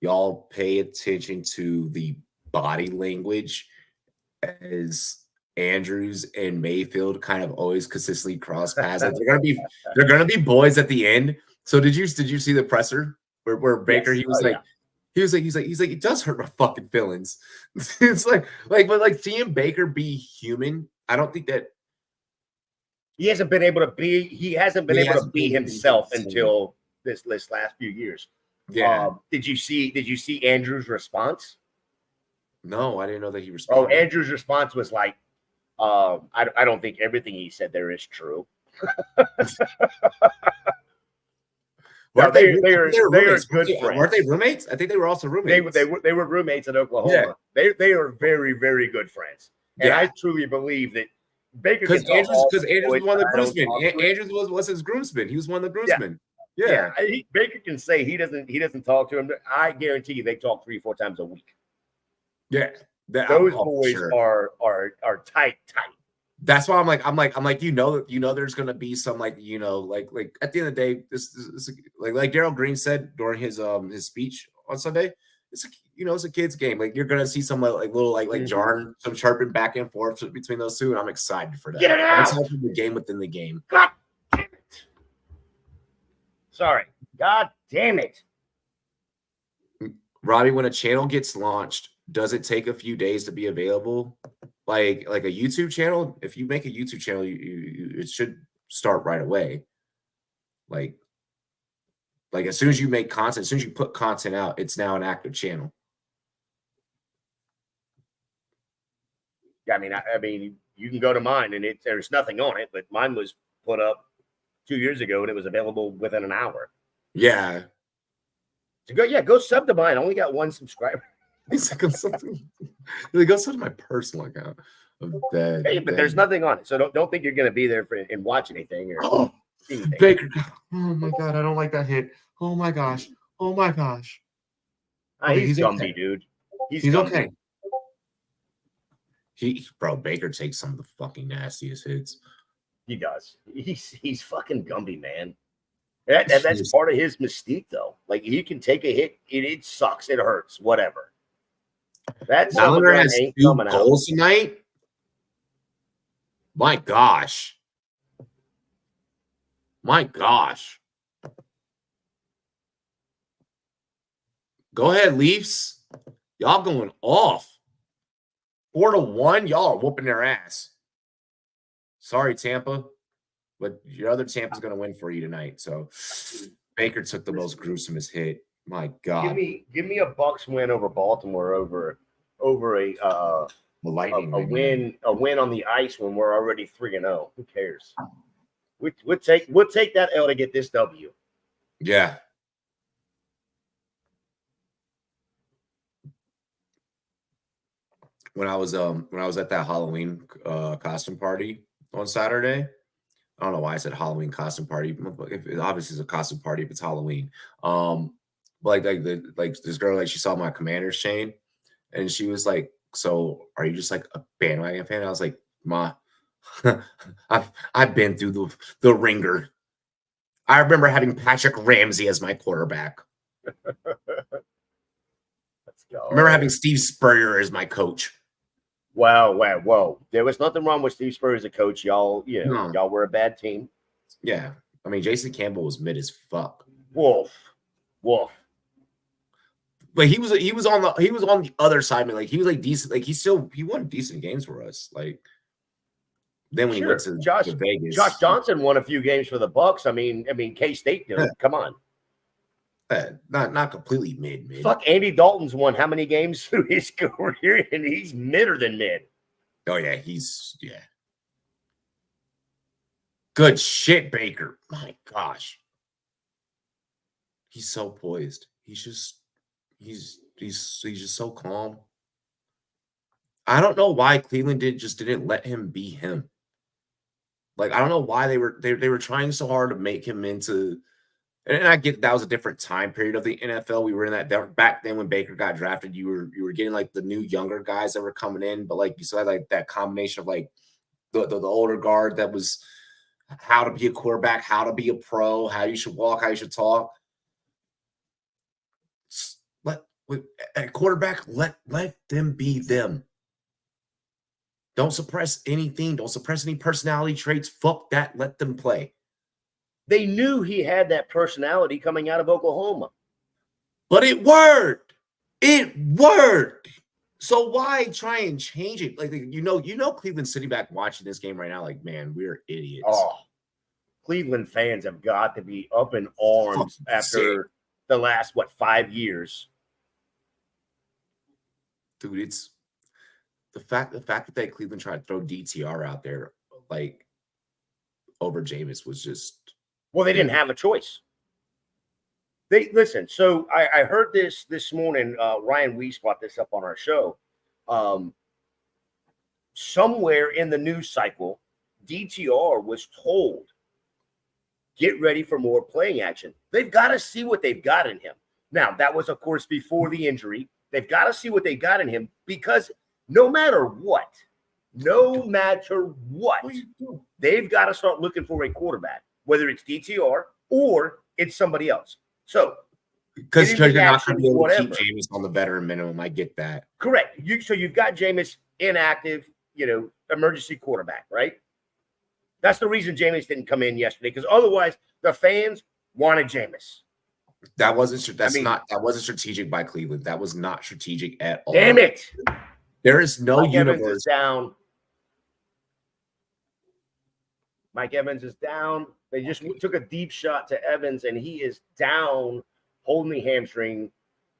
[SPEAKER 1] y'all pay attention to the body language as Andrews and Mayfield kind of always consistently cross paths. They're gonna be boys at the end. So did you see the presser where Baker he was he's like it does hurt my fucking feelings. It's but seeing Baker be human, I don't think that
[SPEAKER 2] he hasn't been able to be himself until this last few years.
[SPEAKER 1] Yeah.
[SPEAKER 2] Did you see Andrew's response?
[SPEAKER 1] No, I didn't know that he
[SPEAKER 2] Oh,
[SPEAKER 1] responded.
[SPEAKER 2] Andrew's response was like, I don't think everything he said there is true.
[SPEAKER 1] Weren't
[SPEAKER 2] No,
[SPEAKER 1] they
[SPEAKER 2] are
[SPEAKER 1] roommates?
[SPEAKER 2] good
[SPEAKER 1] Weren't they
[SPEAKER 2] friends.
[SPEAKER 1] roommates? I think they were also roommates.
[SPEAKER 2] They were roommates in Oklahoma. They are very, very good friends. And I
[SPEAKER 1] Yeah.
[SPEAKER 2] truly believe that Baker
[SPEAKER 1] Because
[SPEAKER 2] can talk
[SPEAKER 1] Andrews,
[SPEAKER 2] all
[SPEAKER 1] because
[SPEAKER 2] the
[SPEAKER 1] Andrews was
[SPEAKER 2] boys,
[SPEAKER 1] one of
[SPEAKER 2] but
[SPEAKER 1] the
[SPEAKER 2] I don't
[SPEAKER 1] groomsmen.
[SPEAKER 2] talk to him.
[SPEAKER 1] Andrews was his groomsman. He was one of the
[SPEAKER 2] Yeah.
[SPEAKER 1] groomsmen.
[SPEAKER 2] Yeah, Baker can say he doesn't talk to him. I guarantee you they talk 3-4 times a week.
[SPEAKER 1] Yeah.
[SPEAKER 2] Those
[SPEAKER 1] For
[SPEAKER 2] boys
[SPEAKER 1] sure.
[SPEAKER 2] are tight.
[SPEAKER 1] That's why I'm like, there's gonna be some like at the end of the day, this like Daryl Green said during his speech on Sunday, it's a kid's game. Like you're gonna see some like little like jarring, some chirping back and forth between those two, and I'm excited for that.
[SPEAKER 2] Get it out!
[SPEAKER 1] That's the game within the game.
[SPEAKER 2] God damn it! Sorry, God damn it!
[SPEAKER 1] Robbie, when a channel gets launched, does it take a few days to be available? Like a YouTube channel, if you make a YouTube channel, it should start right away. Like as soon as you make content, as soon as you put content out, it's now an active channel.
[SPEAKER 2] I mean, you can go to mine and there's nothing on it, but mine was put up 2 years ago and it was available within an hour.
[SPEAKER 1] Yeah.
[SPEAKER 2] So go sub to mine. I only got 1 subscriber.
[SPEAKER 1] Go sub to my personal account.
[SPEAKER 2] Hey, but there's nothing on it, so don't think you're going to be there and watch anything or anything.
[SPEAKER 1] Baker. Oh my god, I don't like that hit. Oh my gosh.
[SPEAKER 2] Okay, he's Gumby, okay. Dude. He's
[SPEAKER 1] Gumby. Okay. Bro, Baker takes some of the fucking nastiest hits.
[SPEAKER 2] He does. He's fucking Gumby, man. That's part of his mystique, though. Like he can take a hit, it sucks, it hurts, whatever. That's
[SPEAKER 1] Nylander has 2 goals tonight. My gosh. Go ahead, Leafs. Y'all going off. 4-1. Y'all are whooping their ass. Sorry, Tampa. But your other Tampa's going to win for you tonight. So Baker took the most gruesomest hit. My God.
[SPEAKER 2] Give me a Bucks win over Baltimore over a win on the ice when we're already 3-0. Who cares? We'll take that L to get this W.
[SPEAKER 1] Yeah. When I was at that Halloween costume party on Saturday, I don't know why I said Halloween costume party. It obviously is a costume party if it's Halloween. But like this girl, like she saw my Commander's chain, and she was like, "So are you just like a bandwagon fan?" I was like, "Ma, I've been through the ringer. I remember having Patrick Ramsey as my quarterback.
[SPEAKER 2] Let's go.
[SPEAKER 1] I remember having Steve Spurrier as my coach."
[SPEAKER 2] Whoa. There was nothing wrong with Steve Spurrier as a coach. Y'all were a bad team.
[SPEAKER 1] Yeah. I mean, Jason Campbell was mid as fuck.
[SPEAKER 2] Wolf.
[SPEAKER 1] But he was on the other side. I mean, like he was like decent. Like he won decent games for us. Like then when he went to Vegas,
[SPEAKER 2] Josh Johnson won a few games for the Bucks. I mean, K-State did. Come on.
[SPEAKER 1] Not completely mid.
[SPEAKER 2] Fuck, Andy Dalton's won how many games through his career, and he's midder than mid.
[SPEAKER 1] Oh yeah, good shit, Baker. My gosh, he's so poised. He's just so calm. I don't know why Cleveland didn't let him be him. Like I don't know why they were trying so hard to make him into. And I get that was a different time period of the NFL. We were in that back then when Baker got drafted. You were getting like the new younger guys that were coming in, but like you said, like that combination of like the older guard that was how to be a quarterback, how to be a pro, how you should walk, how you should talk. At quarterback, let them be them. Don't suppress anything. Don't suppress any personality traits. Fuck that. Let them play.
[SPEAKER 2] They knew he had that personality coming out of Oklahoma.
[SPEAKER 1] But it worked. So why try and change it? Like Cleveland's sitting back watching this game right now, like, man, we're idiots.
[SPEAKER 2] Oh, Cleveland fans have got to be up in arms after the last 5 years.
[SPEAKER 1] Dude, it's the fact that Cleveland tried to throw DTR out there like over Jameis was just
[SPEAKER 2] Well, they didn't have a choice. They listen. So I heard this morning. Ryan Weiss brought this up on our show. Somewhere in the news cycle, DTR was told, get ready for more playing action. They've got to see what they've got in him. Now, that was, of course, before the injury. They've got to see what they got in him because no matter what, they've got to start looking for a quarterback, whether it's DTR or it's somebody else. So,
[SPEAKER 1] because you're not going to be able to keep Jameis on the veteran minimum. I get that.
[SPEAKER 2] Correct. So you've got Jameis inactive, emergency quarterback, right? That's the reason Jameis didn't come in yesterday, because otherwise the fans wanted Jameis.
[SPEAKER 1] That wasn't strategic by Cleveland. That was not strategic at all.
[SPEAKER 2] Damn it.
[SPEAKER 1] There is no
[SPEAKER 2] Mike
[SPEAKER 1] universe.
[SPEAKER 2] Evans is down. Mike Evans is down. They just took a deep shot to Evans, and he is down, holding the hamstring.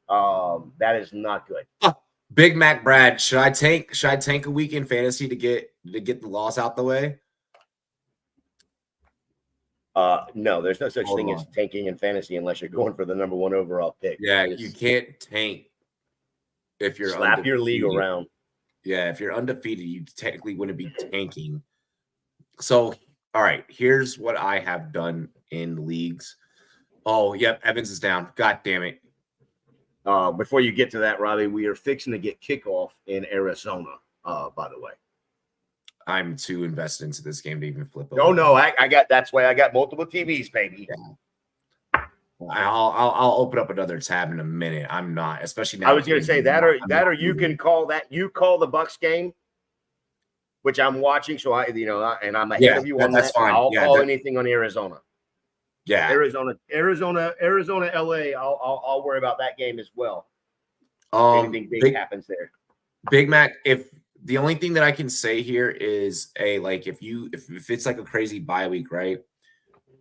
[SPEAKER 2] That is not good.
[SPEAKER 1] Big Mac Brad, should I tank a week in fantasy to get the loss out the way?
[SPEAKER 2] No, there's no such thing as tanking in fantasy unless you're going for the number 1 overall pick.
[SPEAKER 1] Yeah, you can't tank if you're
[SPEAKER 2] slap your league around.
[SPEAKER 1] Yeah, if you're undefeated, you technically wouldn't be tanking. So, all right, here's what I have done in leagues. Oh, yep, Evans is down. God damn it.
[SPEAKER 2] Before you get to that, Robbie, we are fixing to get kickoff in Arizona, by the way.
[SPEAKER 1] I'm too invested into this game to even flip over.
[SPEAKER 2] Oh, no, that's why I got multiple TVs, baby.
[SPEAKER 1] Yeah. I'll open up another tab in a minute. I'm not, especially now.
[SPEAKER 2] I was going to say that, you can call that. You call the Bucks game, which I'm watching. So and I'm ahead of you on
[SPEAKER 1] that's
[SPEAKER 2] that.
[SPEAKER 1] Fine.
[SPEAKER 2] I'll call anything on Arizona.
[SPEAKER 1] Yeah,
[SPEAKER 2] Arizona, LA. I'll worry about that game as well. Anything big happens there.
[SPEAKER 1] Big Mac, if the only thing that I can say here is if it's like a crazy bye week, right?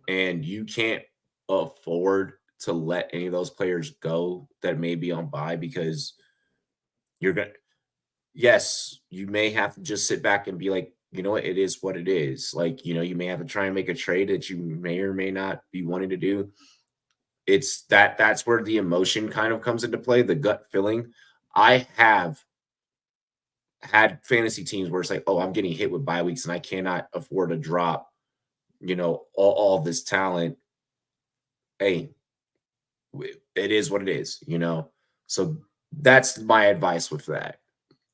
[SPEAKER 1] And you can't afford to let any of those players go that may be on bye because you may have to just sit back and be like, you know what, it is what it is. Like, you may have to try and make a trade that you may or may not be wanting to do. It's that's where the emotion kind of comes into play, the gut feeling. I have had fantasy teams where it's like, oh, I'm getting hit with bye weeks and I cannot afford to drop, all this talent. Hey, it is what it is, So that's my advice with that.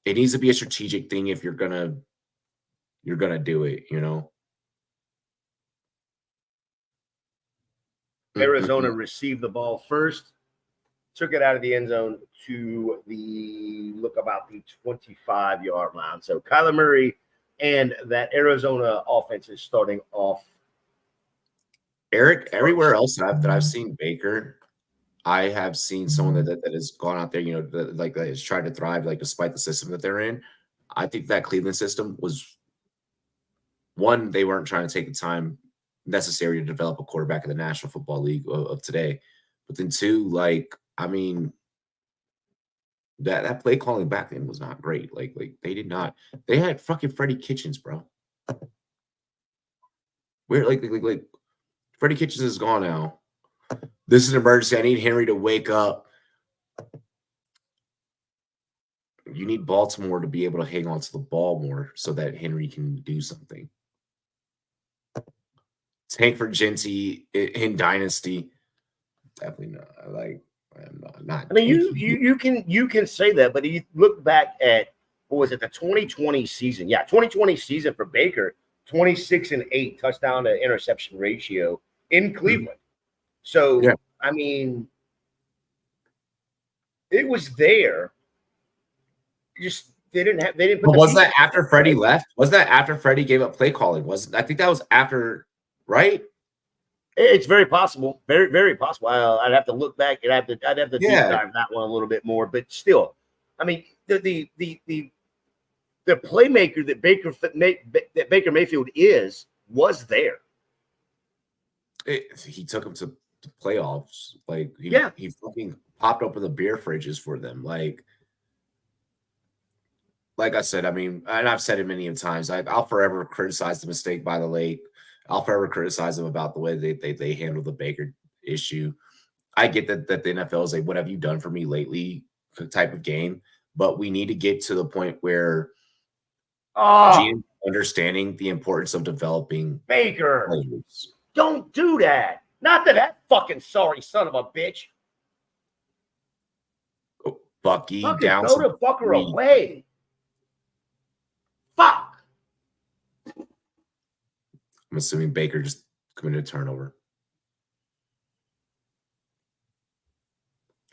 [SPEAKER 1] It needs to be a strategic thing if you're gonna do it,
[SPEAKER 2] Arizona received the ball first, took it out of the end zone to the 25-yard line. So Kyler Murray and that Arizona offense is starting off.
[SPEAKER 1] Eric, everywhere else that I've seen Baker, I have seen someone that has gone out there, that has tried to thrive, despite the system that they're in. I think that Cleveland system was one, they weren't trying to take the time necessary to develop a quarterback in the National Football League of today. But then two, that play calling back then was not great. They did not. They had fucking Freddie Kitchens, bro. We're like Freddie Kitchens is gone now. This is an emergency. I need Henry to wake up. You need Baltimore to be able to hang on to the ball more so that Henry can do something. Tank for Genty in Dynasty. Definitely not. I'm not.
[SPEAKER 2] I mean, you can say that, but you look back at what was it, the 2020 season? Yeah, 2020 season for Baker, 26-8 touchdown to interception ratio in Cleveland. So yeah. I mean, it was there. Just they didn't.
[SPEAKER 1] But was that after Freddie left? Was that after Freddie gave up play calling? I think that was after, right?
[SPEAKER 2] It's very possible, very very possible. I'd have to look back and I'd have to deep dive that one a little bit more. But still, I mean, the playmaker that Baker Mayfield was there.
[SPEAKER 1] He took him to playoffs. Like he fucking popped open the beer fridges for them. Like I said, I mean, and I've said it many times. I'll forever criticize the mistake by the lake. I'll forever criticize them about the way they handle the Baker issue. I get that the NFL is a "what have you done for me lately" type of game, but we need to get to the point where GM understanding the importance of developing
[SPEAKER 2] Baker.
[SPEAKER 1] players.
[SPEAKER 2] Don't do that. Not to that fucking sorry son of a bitch.
[SPEAKER 1] Bucky
[SPEAKER 2] fucking
[SPEAKER 1] down.
[SPEAKER 2] Throw the fucker away. Fuck.
[SPEAKER 1] I'm assuming Baker just committed a turnover.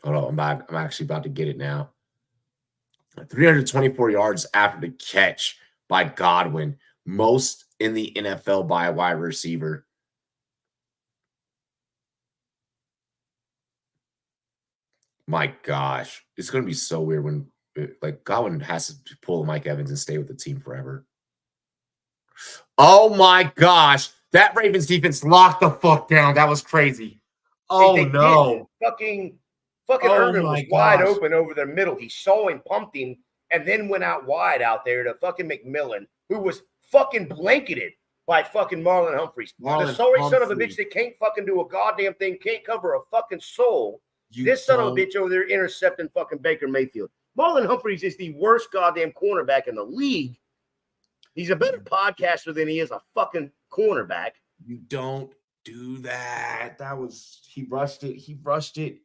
[SPEAKER 1] Hold on, I'm actually about to get it now. 324 yards after the catch by Godwin, most in the NFL by a wide receiver. My gosh, it's going to be so weird when like Godwin has to pull Mike Evans and stay with the team forever. Oh my gosh, that Ravens defense locked the fuck down. That was crazy. Oh no.
[SPEAKER 2] Fucking Irvin was wide open over the middle. He saw him, pumped him, and then went out wide out there to fucking McMillan, who was fucking blanketed by fucking Marlon Humphreys. The sorry son of a bitch that can't fucking do a goddamn thing, can't cover a fucking soul. This son of a bitch over there intercepting fucking Baker Mayfield. Marlon Humphreys is the worst goddamn cornerback in the league. He's a better podcaster than he is a fucking cornerback.
[SPEAKER 1] You don't do that. He rushed it.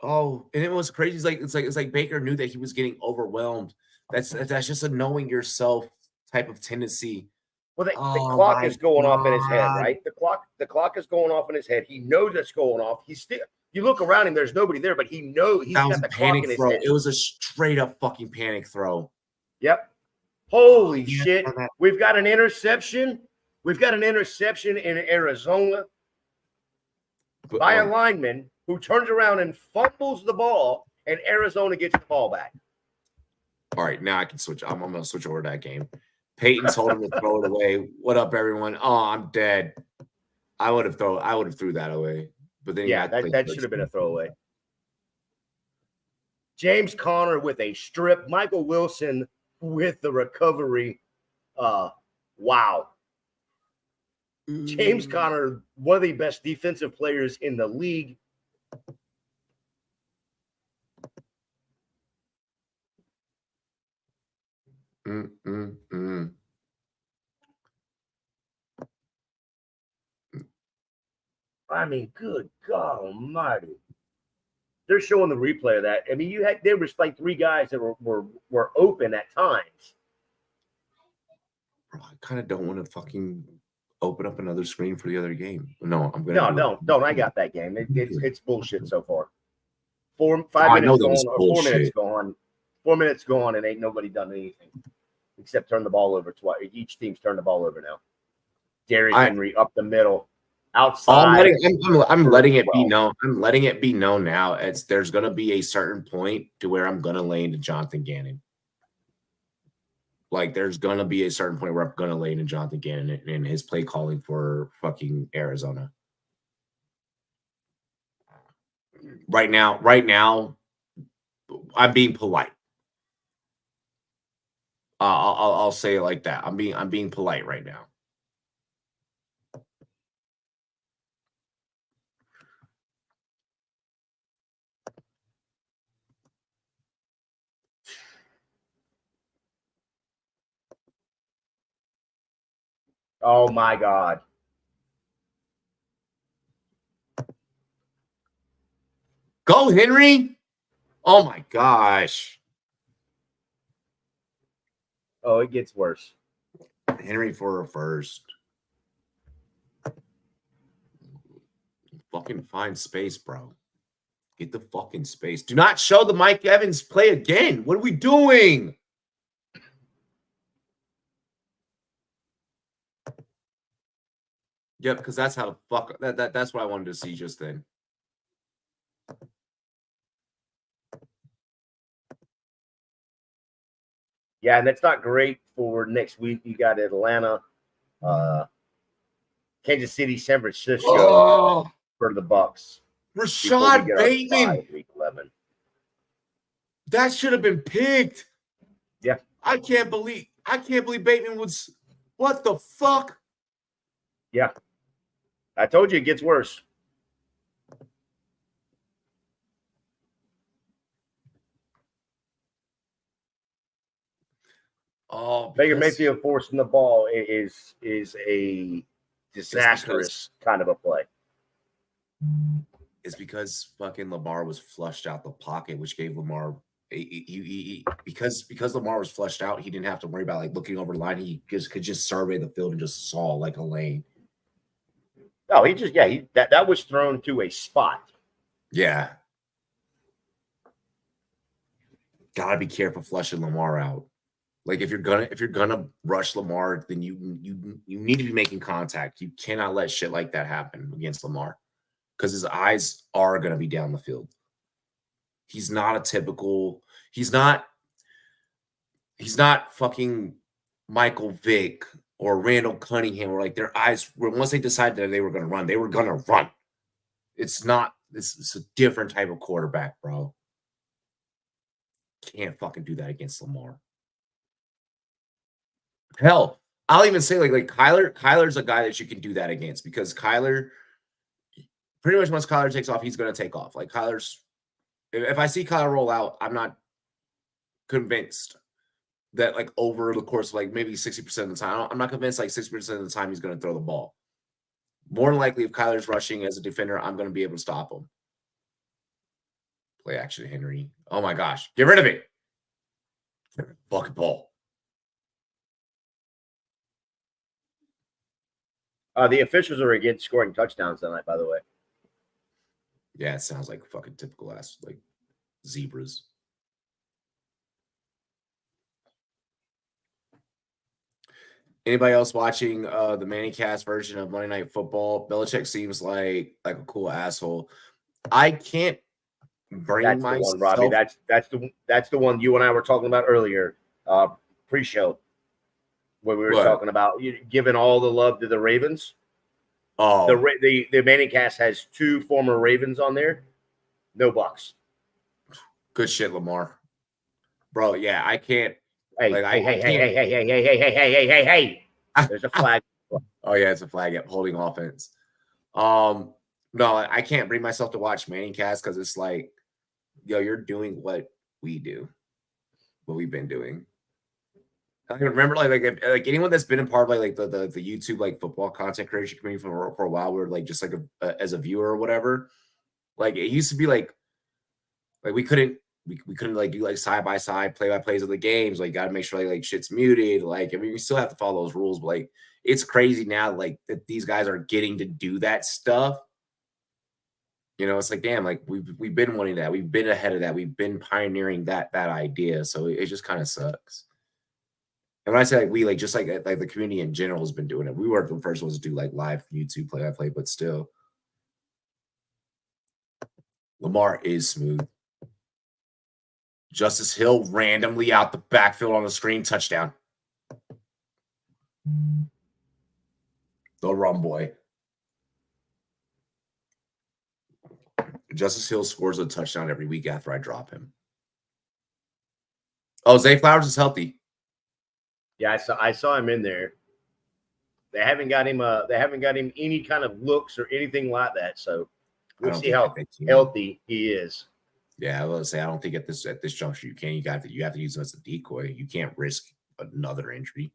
[SPEAKER 1] Oh, and it was crazy. It's like Baker knew that he was getting overwhelmed. That's just a knowing yourself type of tendency.
[SPEAKER 2] Well, the clock is going off in his head, right? The clock is going off in his head. He knows it's going off. You look around him, there's nobody there, but he knows he's got the clock in his head.
[SPEAKER 1] It was a straight up fucking panic throw.
[SPEAKER 2] Yep. Holy shit. We've got an interception. We've got an interception in Arizona by a lineman who turns around and fumbles the ball, and Arizona gets the ball back.
[SPEAKER 1] All right, now I can switch. I'm going to switch over to that game. Peyton told him to throw it away. What up, everyone? Oh, I'm dead. I would have threw that away. But then
[SPEAKER 2] that should have been a throwaway. James Conner with a strip. Michael Wilson with the recovery. Wow. James Conner, one of the best defensive players in the league. I mean, good God Almighty! They're showing the replay of that. I mean, there was like three guys that were open at times.
[SPEAKER 1] Bro, I kind of don't want to fucking open up another screen for the other game. No, I'm gonna.
[SPEAKER 2] No, don't. I got that game. It's bullshit so far. 5 minutes gone, or 4 minutes gone. 4 minutes gone, and ain't nobody done anything except turn the ball over twice. Each team's turned the ball over now. Derrick Henry up the middle. Outside,
[SPEAKER 1] I'm letting it be known. I'm letting it be known now. There's going to be a certain point to where I'm going to lay into Jonathan Gannon. Like there's going to be a certain point where I'm going to lay into Jonathan Gannon and his play calling for fucking Arizona. Right now, I'm being polite. I'll say it like that. I'm being polite right now.
[SPEAKER 2] Oh my God.
[SPEAKER 1] Go, Henry. Oh my gosh.
[SPEAKER 2] Oh, it gets worse.
[SPEAKER 1] Henry for a first. Fucking find space, bro. Get the fucking space. Do not show the Mike Evans play again. What are we doing? Yep, because that's how the fuck that's what I wanted to see just then.
[SPEAKER 2] Yeah, and that's not great for next week. You got Atlanta, Kansas City, San Francisco.
[SPEAKER 1] Oh.
[SPEAKER 2] for the Bucks.
[SPEAKER 1] Rashad Bateman.
[SPEAKER 2] Week 11.
[SPEAKER 1] That should have been picked.
[SPEAKER 2] Yeah.
[SPEAKER 1] I can't believe Bateman was. What the fuck?
[SPEAKER 2] Yeah. I told you it gets worse.
[SPEAKER 1] Oh,
[SPEAKER 2] Baker Mayfield forcing the ball is a disastrous kind of a play.
[SPEAKER 1] It's because fucking Lamar was flushed out the pocket, which gave Lamar because Lamar was flushed out, he didn't have to worry about like looking over the line. He could just survey the field and just saw like a lane.
[SPEAKER 2] Oh, that was thrown to a spot.
[SPEAKER 1] Yeah. Gotta be careful flushing Lamar out. Like if you're gonna rush Lamar, then you need to be making contact. You cannot let shit like that happen against Lamar because his eyes are gonna be down the field. He's not he's not fucking Michael Vick or Randall Cunningham, where like their eyes were once they decided that they were gonna run. It's a different type of quarterback, bro. Can't fucking do that against Lamar. Hell, I'll even say like Kyler. Kyler's a guy that you can do that against because Kyler, pretty much once Kyler takes off, he's going to take off. Like Kyler's, if I see Kyler roll out, I'm not convinced that like over the course of like maybe 60% of the time, I'm not convinced like 60% of the time he's going to throw the ball. More than likely, if Kyler's rushing as a defender, I'm going to be able to stop him. Play action, Henry. Oh my gosh, get rid of it. Fucking ball.
[SPEAKER 2] The officials are against scoring touchdowns tonight, by the way.
[SPEAKER 1] Yeah, it sounds like fucking typical ass like zebras. Anybody else watching the ManningCast version of Monday Night Football? Belichick seems like a cool asshole. I can't bring myself.
[SPEAKER 2] The one, Robbie. That's the one you and I were talking about earlier, pre-show. When we were talking about giving all the love to the Ravens.
[SPEAKER 1] Oh,
[SPEAKER 2] the ManningCast has 2 former Ravens on there. No Bucks.
[SPEAKER 1] Good shit, Lamar. Bro, yeah, I can't.
[SPEAKER 2] Hey, hey. There's a flag.
[SPEAKER 1] Oh yeah, it's a flag holding offense. No, I can't bring myself to watch ManningCast because it's like, yo, you're doing what we do, what we've been doing. I remember like anyone that's been a part of like the YouTube like football content creation community for a while, we're like just like as a viewer or whatever. Like it used to be like we couldn't like do like side by side play by plays of the games. Like got to make sure like shit's muted. Like I mean, we still have to follow those rules, but like it's crazy now like that these guys are getting to do that stuff. You know, it's like damn, like we've been wanting that. We've been ahead of that. We've been pioneering that idea. So it just kind of sucks. And when I say like we, like just like the community in general has been doing it. We weren't the first ones to do like live YouTube play-by-play, but still. Lamar is smooth. Justice Hill randomly out the backfield on the screen, touchdown. The run boy. Justice Hill scores a touchdown every week after I drop him. Oh, Zay Flowers is healthy.
[SPEAKER 2] Yeah, I saw him in there. They haven't got him any kind of looks or anything like that. So we'll see how healthy he is.
[SPEAKER 1] Yeah, I was say I don't think at this juncture you can. You have to use him as a decoy. You can't risk another injury.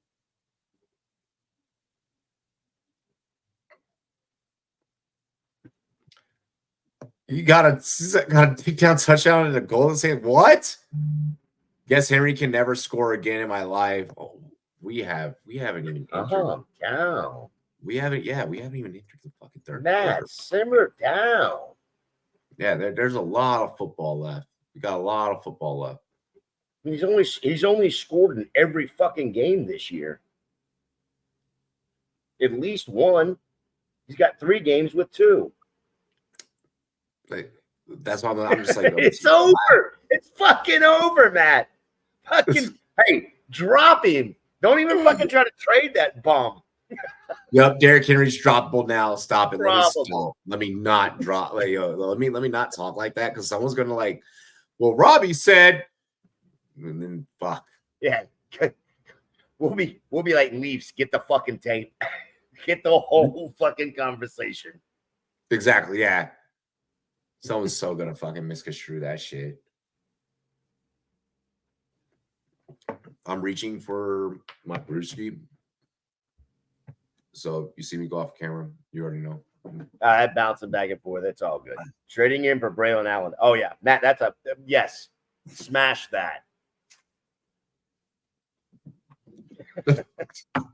[SPEAKER 1] You got a takedown touchdown and a goal and say what? Guess Henry can never score again in my life. Oh, we haven't even entered.
[SPEAKER 2] Down.
[SPEAKER 1] We haven't even entered the fucking third.
[SPEAKER 2] Matt, simmer down.
[SPEAKER 1] Yeah, there's a lot of football left. We got a lot of football left.
[SPEAKER 2] He's only scored in every fucking game this year. At least one. He's got 3 games with 2.
[SPEAKER 1] Like, that's why I'm just like
[SPEAKER 2] it's over. It's fucking over, Matt. Fucking hey, drop him. Don't even fucking try to trade that bum.
[SPEAKER 1] Yep, Derrick Henry's droppable now. Stop it. Let me
[SPEAKER 2] Droppable.
[SPEAKER 1] stop. Let me not drop. Like, let me not talk like that because someone's gonna like. Well, Robbie said, and then fuck.
[SPEAKER 2] Yeah, we'll be like Leafs. Get the fucking tape. Get the whole fucking conversation.
[SPEAKER 1] Exactly. Yeah. Someone's so gonna fucking misconstrue that shit. I'm reaching for my brewski. So you see me go off camera, you already know.
[SPEAKER 2] Bouncing back and forth. That's all good. Trading in for Braylon Allen. Oh yeah, Matt. That's a yes. Smash that.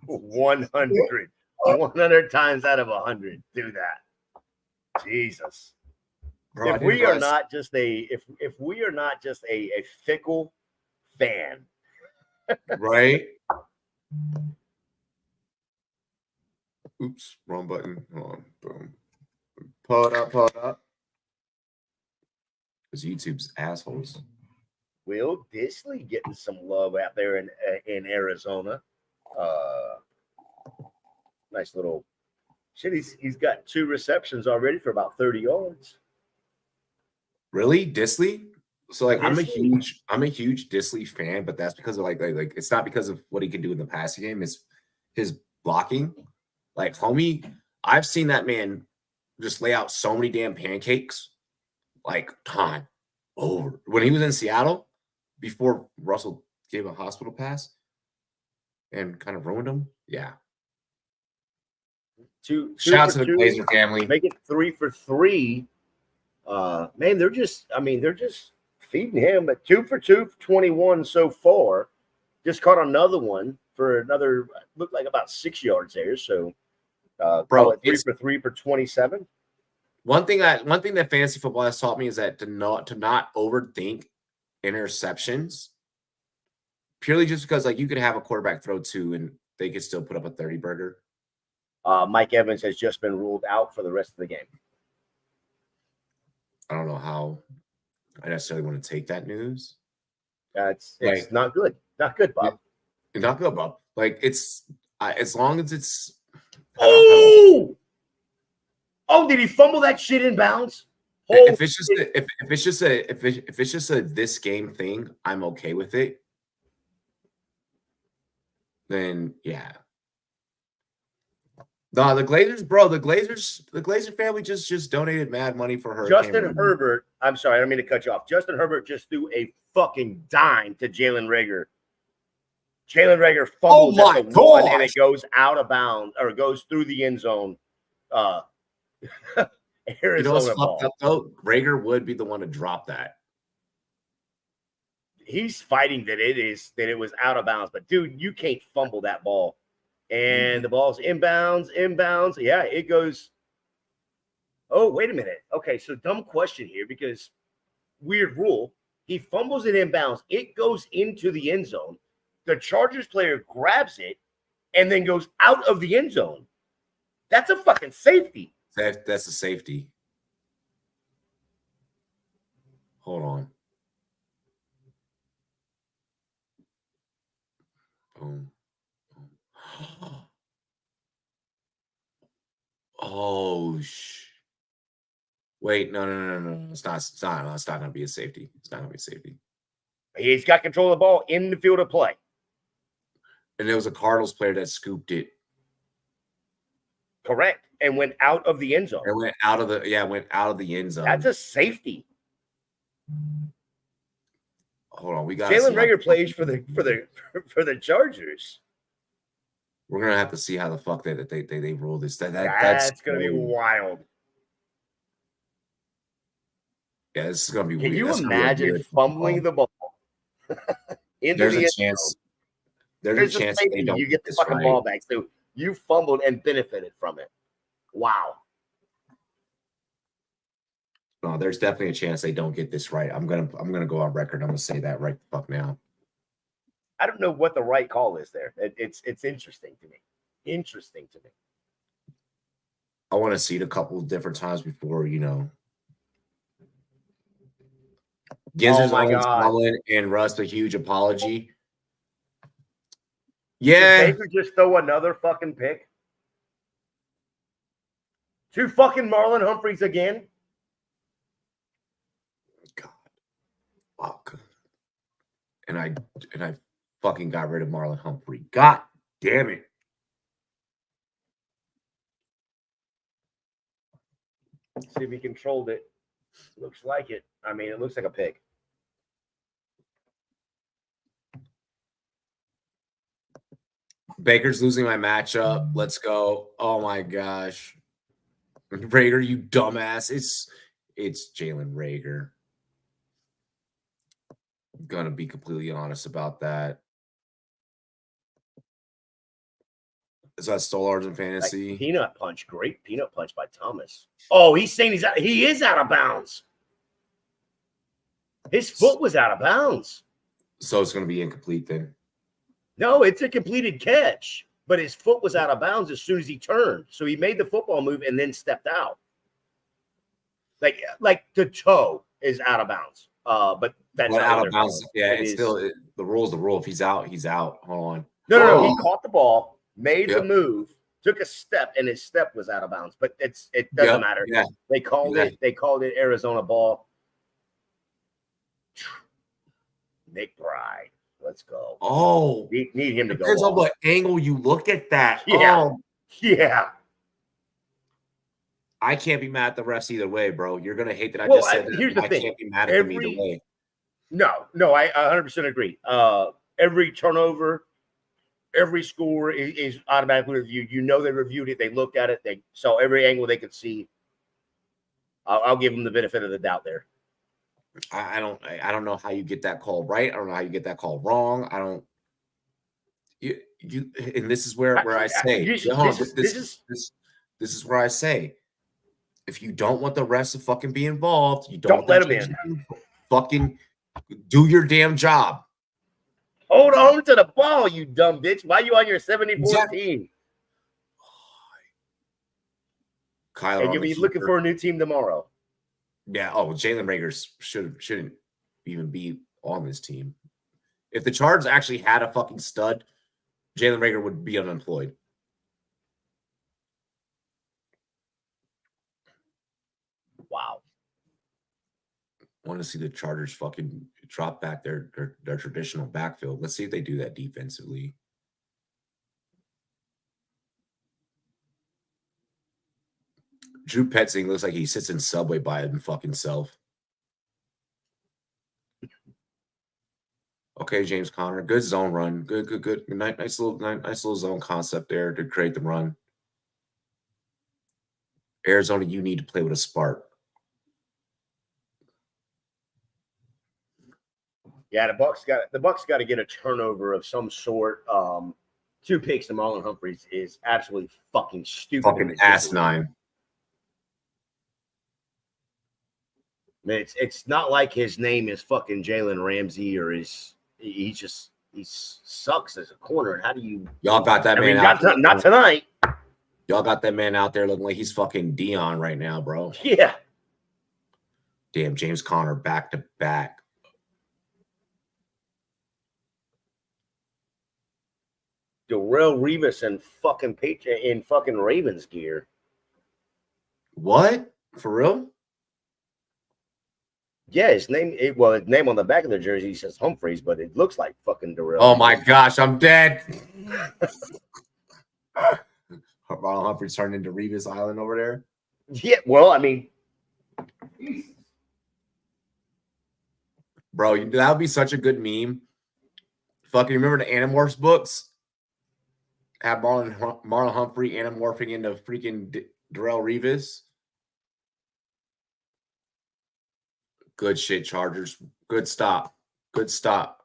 [SPEAKER 2] 100 times out of 100. Do that. Jesus.
[SPEAKER 1] Bro,
[SPEAKER 2] if we are not just a fickle fan,
[SPEAKER 1] right? Oops, wrong button. Hold on. Boom. Pull it up. Because YouTube's assholes.
[SPEAKER 2] Will Disley getting some love out there in Arizona. Nice little shit. He's got 2 receptions already for about 30 yards.
[SPEAKER 1] Really, Disley? So like,
[SPEAKER 2] Disley.
[SPEAKER 1] I'm a huge Disley fan, but that's because of like it's not because of what he can do in the passing game. It's his blocking. Like, homie, I've seen that man just lay out so many damn pancakes. Like, time over when he was in Seattle before Russell gave a hospital pass and kind of ruined him. Yeah. Shout out to the Glazer family.
[SPEAKER 2] Make it 3 for 3. Man, they're just feeding him. But 2 for 2 for 21 so far. Just caught another one for another, looked like about 6 yards there. So,
[SPEAKER 1] bro,
[SPEAKER 2] 3 for 3 for 27.
[SPEAKER 1] One thing that fantasy football has taught me is that to not overthink interceptions. Purely just because like you could have a quarterback throw 2 and they could still put up a 30 burger.
[SPEAKER 2] Mike Evans has just been ruled out for the rest of the game.
[SPEAKER 1] I don't know how I necessarily want to take that news.
[SPEAKER 2] It's like, not good. Not good, Bob.
[SPEAKER 1] Not good, Bob. Like it's as long as it's.
[SPEAKER 2] Oh, did he fumble that shit in bounds?
[SPEAKER 1] If it's just a this game thing, I'm okay with it. Then yeah. No, the Glazers, bro. The Glazer family just donated mad money for her.
[SPEAKER 2] Justin Herbert. I'm sorry, I don't mean to cut you off. Justin Herbert just threw a fucking dime to Jalen Reagor. Jalen Reagor fumbles at the 1 and it goes out of bounds or goes through the end zone. Arizona ball.
[SPEAKER 1] Up, though? Reagor would be the one to drop that.
[SPEAKER 2] He's fighting that it was out of bounds, but dude, you can't fumble that ball. And the ball's inbounds. Yeah, it goes. Oh, wait a minute. Okay, so dumb question here because weird rule. He fumbles it inbounds. It goes into the end zone. The Chargers player grabs it and then goes out of the end zone. That's a fucking safety.
[SPEAKER 1] That's a safety. Hold on. Boom. Oh wait, no. It's not gonna be a safety. It's not gonna be a safety.
[SPEAKER 2] He's got control of the ball in the field of play.
[SPEAKER 1] And there was a Cardinals player that scooped it.
[SPEAKER 2] Correct. And went out of the end zone.
[SPEAKER 1] It went out of the end zone.
[SPEAKER 2] That's a safety.
[SPEAKER 1] Hold on, we got
[SPEAKER 2] Jalen Reagor plays for the Chargers.
[SPEAKER 1] We're gonna have to see how the fuck they roll this.
[SPEAKER 2] That's gonna be wild.
[SPEAKER 1] Yeah, this is gonna be
[SPEAKER 2] weird. Can you
[SPEAKER 1] imagine
[SPEAKER 2] fumbling the ball?
[SPEAKER 1] There's a chance. There's a chance they don't
[SPEAKER 2] you get the fucking ball back. So you fumbled and benefited from it. Wow.
[SPEAKER 1] No, there's definitely a chance they don't get this right. I'm gonna go on record. I'm gonna say that right the fuck now.
[SPEAKER 2] I don't know what the right call is there. It's interesting to me.
[SPEAKER 1] I want to see it a couple of different times before, Gizer's Colin and Russ a huge apology. Yeah.
[SPEAKER 2] Did Baker just throw another fucking pick? To fucking Marlon Humphreys again.
[SPEAKER 1] God. Fuck. And I fucking got rid of Marlon Humphrey. God damn it.
[SPEAKER 2] See if he controlled it. Looks like it. I mean, it looks like a pick.
[SPEAKER 1] Baker's losing my matchup. Let's go. Oh my gosh. Rager, you dumbass. It's Jalen Rager. I'm gonna be completely honest about that. So I stole ours in fantasy.
[SPEAKER 2] Like peanut punch, great peanut punch by Thomas. Oh, he's saying he is out of bounds. His foot was out of bounds.
[SPEAKER 1] So it's gonna be incomplete then.
[SPEAKER 2] No, it's a completed catch, but his foot was out of bounds as soon as he turned. So he made the football move and then stepped out. Like the toe is out of bounds. But that's not
[SPEAKER 1] out of bounds. Yeah, it's still the rule's the rule. If he's out, he's out. Hold on.
[SPEAKER 2] No. He caught the ball, made the move, took a step, and his step was out of bounds. But it doesn't matter. Yeah. They called it Arizona ball. McBride. Let's go.
[SPEAKER 1] Oh,
[SPEAKER 2] need him to go.
[SPEAKER 1] Depends on what angle you look at that.
[SPEAKER 2] Yeah.
[SPEAKER 1] Oh.
[SPEAKER 2] Yeah.
[SPEAKER 1] I can't be mad at the refs either way, bro. You're gonna hate that I just said that.
[SPEAKER 2] Here's the thing.
[SPEAKER 1] I can't be mad at them either way.
[SPEAKER 2] No, I 100% agree. Every turnover, every score is automatically reviewed. You know they reviewed it. They looked at it. They saw every angle they could see. I'll give them the benefit of the doubt there.
[SPEAKER 1] I don't know how you get that call right. I don't know how you get that call wrong. I don't. You and this is where I say this is where I say if you don't want the refs to fucking be involved, you don't
[SPEAKER 2] let them in.
[SPEAKER 1] Fucking do your damn job.
[SPEAKER 2] Hold on to the ball, you dumb bitch. Why are you on your 74th team?
[SPEAKER 1] Kyler,
[SPEAKER 2] and you'll be looking for a new team tomorrow.
[SPEAKER 1] Yeah. Oh, Jalen Rager shouldn't even be on this team. If the Chargers actually had a fucking stud, Jalen Rager would be unemployed.
[SPEAKER 2] Wow.
[SPEAKER 1] I want to see the Chargers fucking drop back their traditional backfield. Let's see if they do that defensively. Drew Petzing looks like he sits in Subway by him fucking self. Okay, James Conner. Good zone run. Good. Nice little zone concept there to create the run. Arizona, you need to play with a spark.
[SPEAKER 2] Yeah, the Bucs got to get a turnover of some sort. 2 picks to Marlon Humphreys is absolutely fucking stupid.
[SPEAKER 1] Fucking asinine.
[SPEAKER 2] Man, it's not like his name is fucking Jalen Ramsey or he sucks as a corner. How do you?
[SPEAKER 1] Y'all got that man out?
[SPEAKER 2] Not tonight.
[SPEAKER 1] Y'all got that man out there looking like he's fucking Dion right now, bro.
[SPEAKER 2] Yeah.
[SPEAKER 1] Damn, James Conner back to back.
[SPEAKER 2] Darrelle Revis and fucking Ravens gear.
[SPEAKER 1] What? For real?
[SPEAKER 2] Yeah, his name on the back of the jersey says Humphreys, but it looks like fucking Darrelle.
[SPEAKER 1] Oh my gosh, I'm dead. Marlon Humphreys turned into Revis Island over there.
[SPEAKER 2] Yeah, well, I mean,
[SPEAKER 1] bro, that would be such a good meme. Fucking remember the Animorphs books? Have Marlon Humphrey anamorphing into freaking Darrelle Revis. Good shit, Chargers. Good stop. Good stop.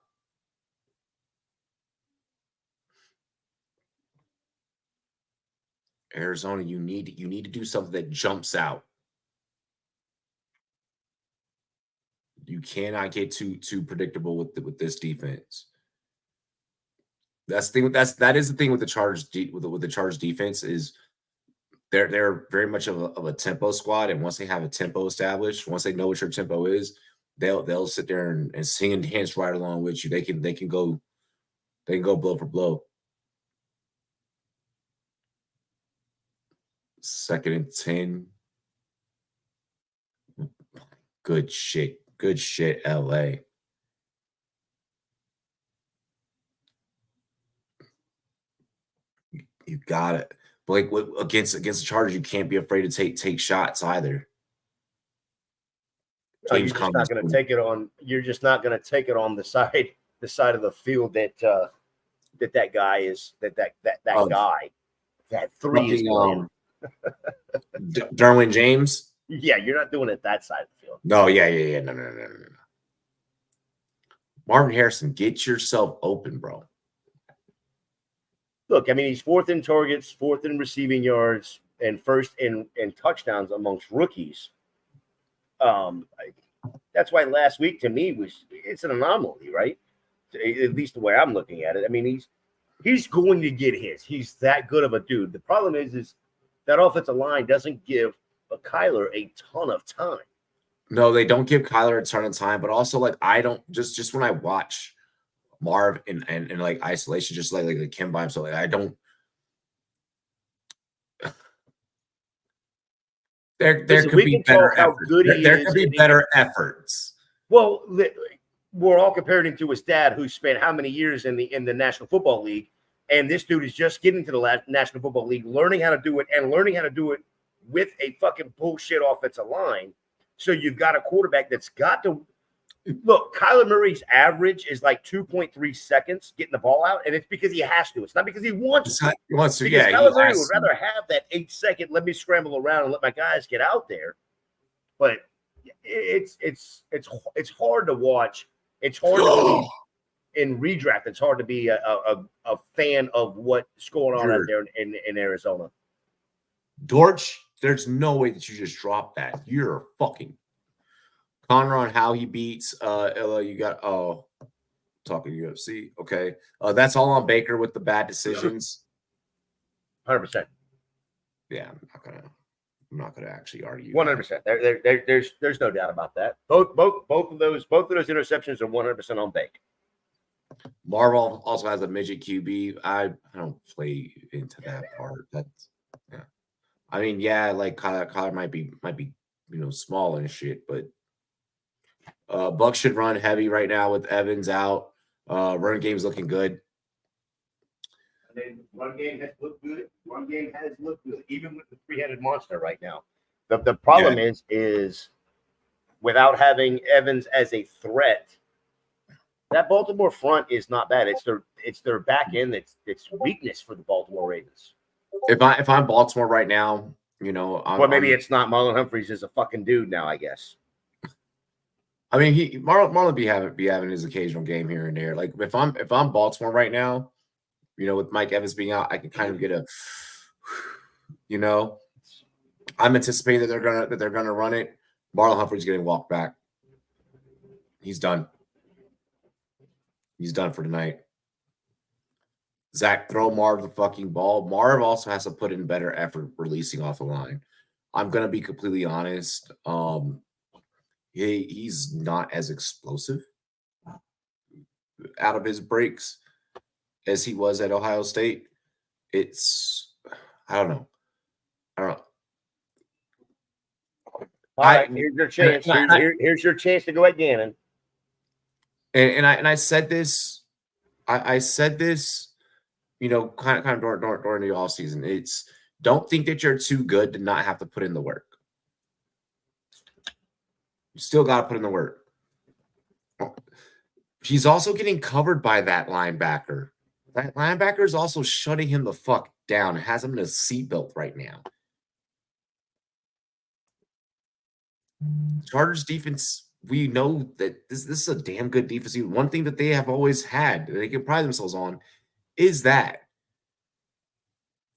[SPEAKER 1] Arizona, you need to do something that jumps out. You cannot get too predictable with this defense. That is the thing with the Chargers with the Chargers defense is they're very much of a tempo squad, and once they have a tempo established, once they know what your tempo is, they'll sit there and sing and dance right along with you. They can go blow for blow. 2nd and 10. Good shit. Good shit, LA. You got it. Blake, against the Chargers, you can't be afraid to take shots either.
[SPEAKER 2] No, you're just not going to take it on. You're just not going to take it on the side of the field that guy is that guy that 3 is playing.
[SPEAKER 1] Derwin James.
[SPEAKER 2] Yeah, you're not doing it that side of the field.
[SPEAKER 1] No, yeah. No. Marvin Harrison, get yourself open, bro.
[SPEAKER 2] Look, I mean, he's 4th in targets, 4th in receiving yards, and 1st in touchdowns amongst rookies. That's why last week to me it's an anomaly, right? At least the way I'm looking at it. I mean, he's going to get his. He's that good of a dude. The problem is that offensive line doesn't give Kyler a ton of time.
[SPEAKER 1] No, they don't give Kyler a ton of time, but also like I don't just when I watch Marv in like isolation, just like Kim by himself, like I don't. There could be better efforts. There could be better efforts.
[SPEAKER 2] Well, we're all comparing him to his dad, who spent how many years in the National Football League, and this dude is just getting to the National Football League, learning how to do it, and learning how to do it with a fucking bullshit offensive line. So you've got a quarterback that's got to look. Kyler Murray's average is like 2.3 seconds getting the ball out, and it's because he has to. It's not because he wants to.
[SPEAKER 1] He wants to.
[SPEAKER 2] Because
[SPEAKER 1] Yeah,
[SPEAKER 2] Kyler Murray would rather have that 8-second. Let me scramble around and let my guys get out there. But it's hard to watch. It's hard to be in redraft. It's hard to be a fan of what's going on out there in Arizona.
[SPEAKER 1] Dortch, there's no way that you just drop that. You're fucking Conor on how he beats you got talking UFC. Okay. That's all on Baker with the bad decisions.
[SPEAKER 2] 100%.
[SPEAKER 1] Yeah, I'm not gonna actually argue.
[SPEAKER 2] 100%. There's no doubt about that. Both of those interceptions are 100% on Baker.
[SPEAKER 1] Marvel also has a midget QB. I don't play into that part. That's yeah. I mean, yeah, like Kyler might be small and shit, but Bucks should run heavy right now with Evans out. Run game's looking good.
[SPEAKER 2] Run game has looked good. Run game has looked good, even with the 3-headed monster right now. The problem is without having Evans as a threat, that Baltimore front is not bad. It's their back end that's weakness for the Baltimore Ravens.
[SPEAKER 1] If I'm Baltimore right now,
[SPEAKER 2] maybe it's not. Marlon Humphreys is a fucking dude now, I guess.
[SPEAKER 1] I mean, Marlon be having his occasional game here and there. Like if I'm Baltimore right now, with Mike Evans being out, I can kind of get a, I'm anticipating that they're gonna run it. Marlon Humphrey's getting walked back. He's done. He's done for tonight. Zach, throw Marv the fucking ball. Marv also has to put in better effort releasing off the line. I'm gonna be completely honest. He's not as explosive out of his breaks as he was at Ohio State. I don't know.
[SPEAKER 2] All right, here's your chance. Here's your chance to go at Gannon.
[SPEAKER 1] And I said this. I said this. Kind of during the offseason. It's don't think that you're too good to not have to put in the work. You still got to put in the work. He's also getting covered by that linebacker. That linebacker is also shutting him the fuck down. It has him in a seatbelt right now. Chargers defense, we know that this is a damn good defense. One thing that they have always had, that they can pride themselves on, is that.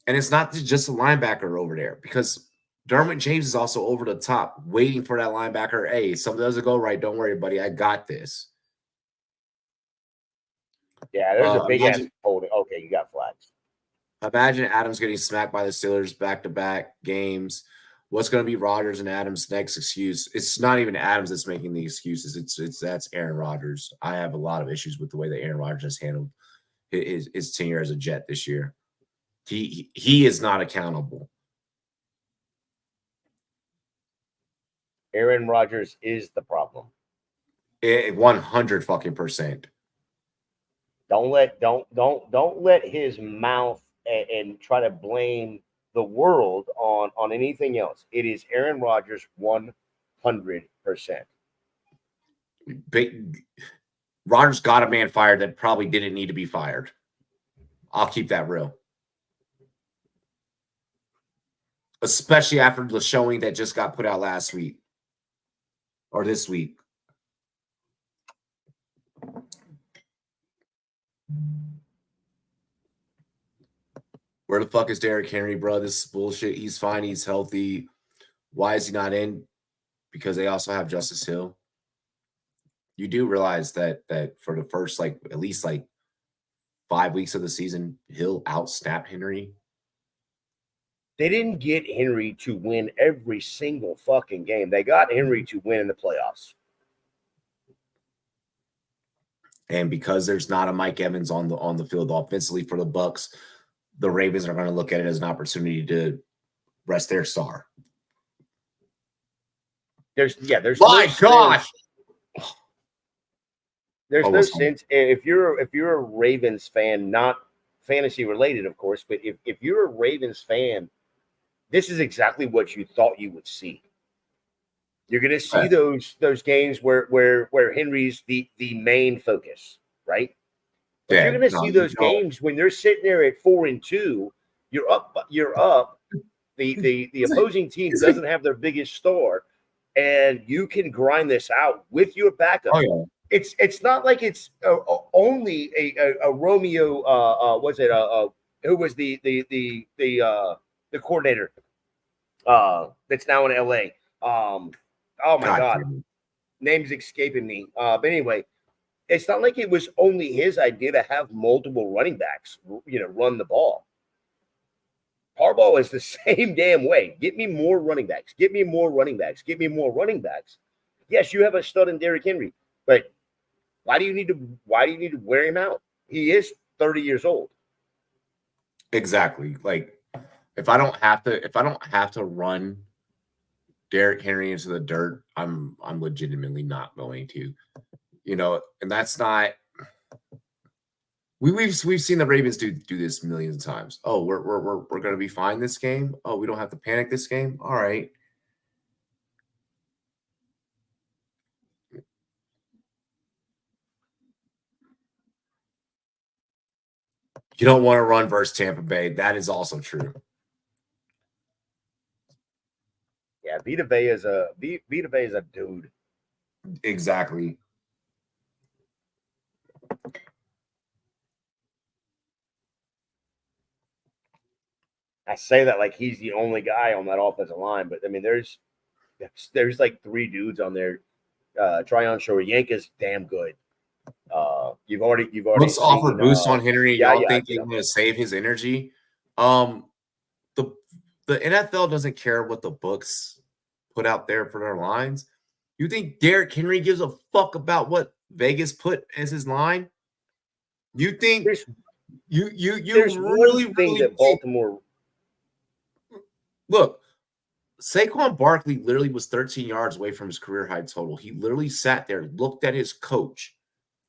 [SPEAKER 1] And it's not just a linebacker over there, because Derwin James is also over the top, waiting for that linebacker. Hey, something doesn't go right. Don't worry, buddy. I got this.
[SPEAKER 2] Yeah, there's a big ass holding. Okay, you got flags.
[SPEAKER 1] Imagine Adams getting smacked by the Steelers back-to-back games. What's going to be Rodgers and Adams' next excuse? It's not even Adams that's making the excuses. That's Aaron Rodgers. I have a lot of issues with the way that Aaron Rodgers has handled his tenure as a Jet this year. He is not accountable.
[SPEAKER 2] Aaron Rodgers is the problem.
[SPEAKER 1] 100%.
[SPEAKER 2] Don't let his mouth and try to blame the world on anything else. It is Aaron Rodgers 100%.
[SPEAKER 1] Rodgers got a man fired that probably didn't need to be fired. I'll keep that real. Especially after the showing that just got put out last week or this week. Where the fuck is Derrick Henry, bro? This is bullshit. He's fine. He's healthy. Why is he not in? Because they also have Justice Hill. You do realize that for the first, at least 5 weeks of the season, Hill outsnapped Henry.
[SPEAKER 2] They didn't get Henry to win every single fucking game. They got Henry to win in the playoffs.
[SPEAKER 1] And because there's not a Mike Evans on the field offensively for the Bucs, the Ravens are going to look at it as an opportunity to rest their star.
[SPEAKER 2] There's
[SPEAKER 1] my gosh.
[SPEAKER 2] There's no sense if you're a Ravens fan, not fantasy related, of course, but if you're a Ravens fan, this is exactly what you thought you would see. You're going to see those games where Henry's the main focus, right? But you're going to see those games when they're sitting there at 4-2. You're up. The opposing team doesn't have their biggest star, and you can grind this out with your backup.
[SPEAKER 1] Oh, yeah.
[SPEAKER 2] It's not like it's only a Romeo. Who was the coordinator? That's now in LA. Oh my God, name's escaping me. But anyway, it's not like it was only his idea to have multiple running backs, run the ball. Harbaugh is the same damn way. Get me more running backs. Get me more running backs. Get me more running backs. Yes, you have a stud in Derrick Henry, but why do you need to wear him out? He is 30 years old.
[SPEAKER 1] Exactly. If I don't have to run Derrick Henry into the dirt, I'm legitimately not going to. And that's not. We've seen the Ravens do this millions of times. Oh, we're going to be fine this game. Oh, we don't have to panic this game. All right. You don't want to run versus Tampa Bay. That is also true.
[SPEAKER 2] Yeah, Vita Vea is a dude.
[SPEAKER 1] Exactly.
[SPEAKER 2] I say that like he's the only guy on that offensive line, but I mean, there's like 3 dudes on there. Tryon Shoyinka's damn good. You've already
[SPEAKER 1] Let's offer boost on Henry. Y'all think they're going to save his energy? The NFL doesn't care what the books put out there for their lines. You think Derrick Henry gives a fuck about what Vegas put as his line? You think you really
[SPEAKER 2] that Baltimore.
[SPEAKER 1] Look, Saquon Barkley literally was 13 yards away from his career high total. He literally sat there, looked at his coach,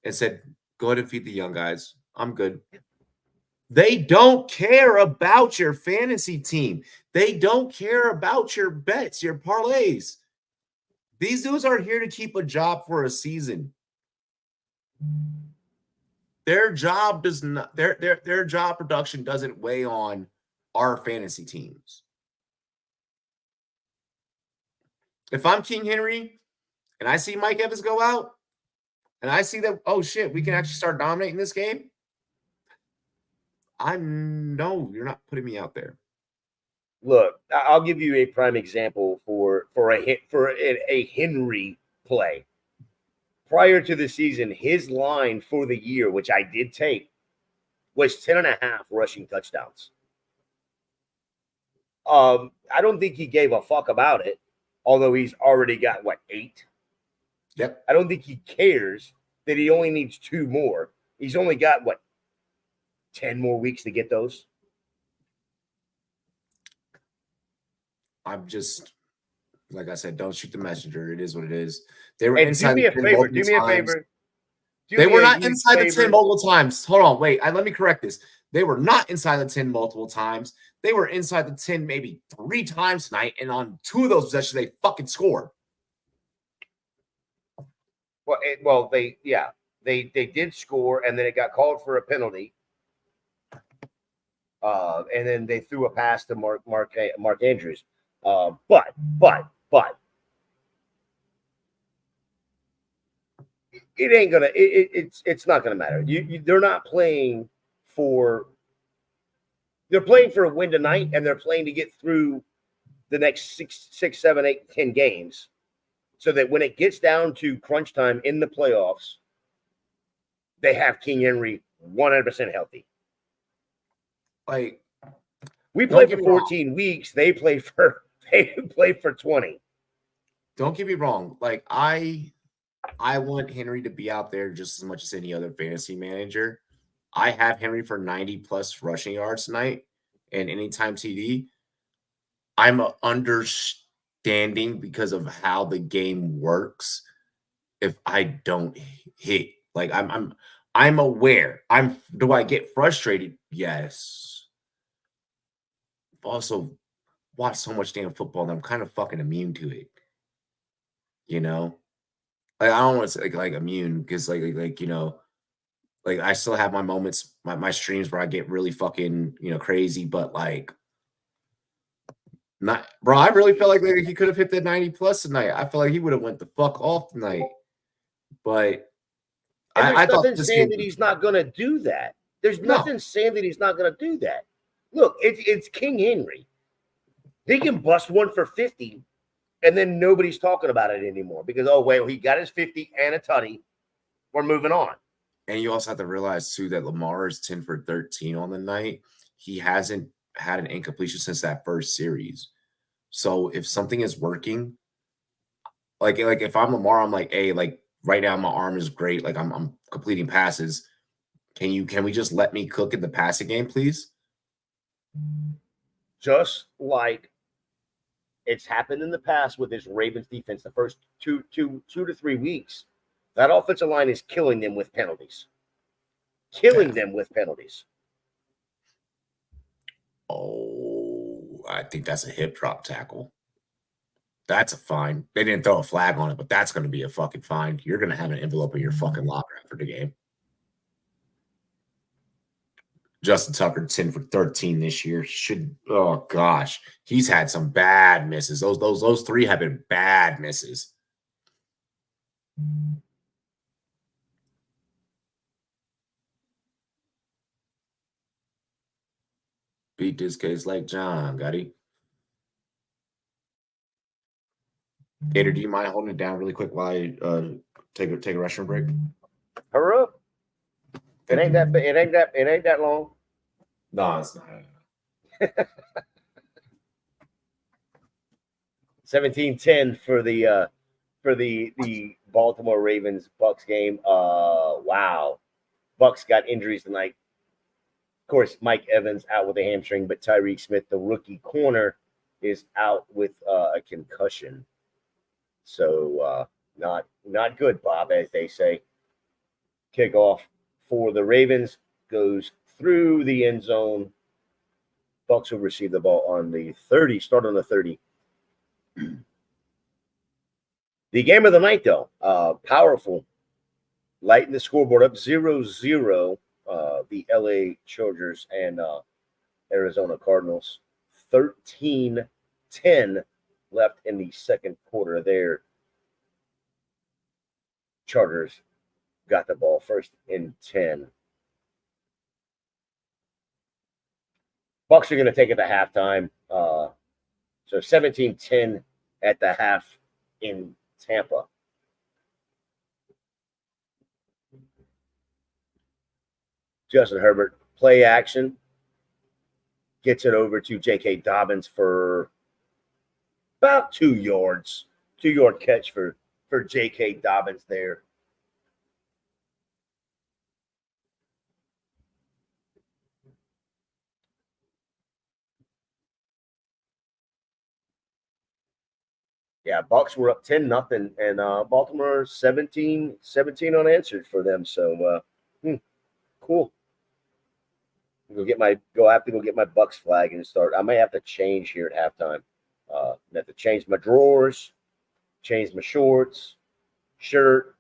[SPEAKER 1] and said, "Go ahead and feed the young guys. I'm good." They don't care about your fantasy team. They don't care about your bets, your parlays. These dudes are here to keep a job for a season. Their job does not. Their job production doesn't weigh on our fantasy teams. If I'm King Henry and I see Mike Evans go out and I see that, oh shit, we can actually start dominating this game, no, you're not putting me out there.
[SPEAKER 2] Look, I'll give you a prime example for a Henry play. Prior to the season, his line for the year, which I did take, was 10.5 rushing touchdowns. I don't think he gave a fuck about it, although he's already got 8.
[SPEAKER 1] Yep.
[SPEAKER 2] I don't think he cares that he only needs 2 more. He's only got 10 more weeks to get those.
[SPEAKER 1] Like I said, don't shoot the messenger. It is what it is. They were
[SPEAKER 2] And
[SPEAKER 1] inside
[SPEAKER 2] do me
[SPEAKER 1] the
[SPEAKER 2] a
[SPEAKER 1] 10
[SPEAKER 2] favor.
[SPEAKER 1] multiple
[SPEAKER 2] Do me a
[SPEAKER 1] times.
[SPEAKER 2] favor. Do
[SPEAKER 1] They
[SPEAKER 2] me
[SPEAKER 1] were
[SPEAKER 2] a
[SPEAKER 1] not
[SPEAKER 2] huge
[SPEAKER 1] inside the 10
[SPEAKER 2] favor.
[SPEAKER 1] multiple times. Hold on, wait. Let me correct this. They were not inside the 10 multiple times. They were inside the 10 maybe 3 times tonight, and on 2 of those possessions, they fucking scored.
[SPEAKER 2] Well, they did score, and then it got called for a penalty. And then they threw a pass to Mark Andrews. But it ain't gonna. It's not gonna matter. They're not playing for. They're playing for a win tonight, and they're playing to get through the next 6, 7, 8, 10 games, so that when it gets down to crunch time in the playoffs, they have King Henry 100% healthy.
[SPEAKER 1] Like,
[SPEAKER 2] we play for 14 weeks. They play for 20.
[SPEAKER 1] Don't get me wrong. Like, I want Henry to be out there just as much as any other fantasy manager. I have Henry for 90 plus rushing yards tonight and anytime TD. I'm understanding because of how the game works. If I don't hit, like I'm aware. Do I get frustrated? Yes. I've also watched so much damn football and I'm kind of fucking immune to it. You know? Like, I don't want to say like immune because like like I still have my moments, my streams where I get really fucking, crazy, but like not bro, I really felt like he could have hit the 90 plus tonight. I feel like he would have went the fuck off tonight. But
[SPEAKER 2] and there's
[SPEAKER 1] I thought
[SPEAKER 2] nothing
[SPEAKER 1] this
[SPEAKER 2] saying
[SPEAKER 1] game,
[SPEAKER 2] that he's not going to do that. There's
[SPEAKER 1] no.
[SPEAKER 2] nothing saying that he's not going to do that. Look, it's King Henry. He can bust one for 50, and then nobody's talking about it anymore because, oh, well, he got his 50 and a tutty. We're moving on.
[SPEAKER 1] And you also have to realize, too, that Lamar is 10 for 13 on the night. He hasn't had an incompletion since that first series. So if something is working, like if I'm Lamar, I'm like, hey, like right now my arm is great. Like I'm completing passes. Can we just let me cook in the passing game, please?
[SPEAKER 2] Just like it's happened in the past with this Ravens defense, the first two to 3 weeks, that offensive line is killing them with penalties. Them with penalties.
[SPEAKER 1] Oh, I think that's a hip drop tackle. That's a fine. They didn't throw a flag on it, but that's going to be a fucking fine. You're going to have an envelope in your fucking locker after the game. Justin Tucker, 10 for 13 this year. Oh gosh, he's had some bad misses. Those 3 have been bad misses. Beat this case like John, got he? Gator, do you mind holding it down really quick while I take a restroom break?
[SPEAKER 2] Hurry up. It ain't that long.
[SPEAKER 1] No, it's not.
[SPEAKER 2] 17-10 for the Baltimore Ravens Bucks game. Wow. Bucks got injuries tonight. Of course, Mike Evans out with a hamstring, but Tyreek Smith, the rookie corner, is out with a concussion. So not good, Bob, as they say. Kickoff for the Ravens goes through the end zone. Bucks will receive the ball on the 30, start on the 30. The game of the night, though, powerful. Lighting the scoreboard up 0-0. The LA Chargers and Arizona Cardinals. 13-10 left in the second quarter there. Chargers got the ball first in 10. Bucks are going to take it to halftime. So 17-10 at the half in Tampa. Justin Herbert, play action. Gets it over to J.K. Dobbins for about 2 yards. 2-yard catch for J.K. Dobbins there. Yeah, Bucks were up 10-0, and Baltimore 17 unanswered for them. So cool. I have to go get my Bucks flag and start. I may have to change here at halftime. I have to change my drawers, change my shorts, shirt.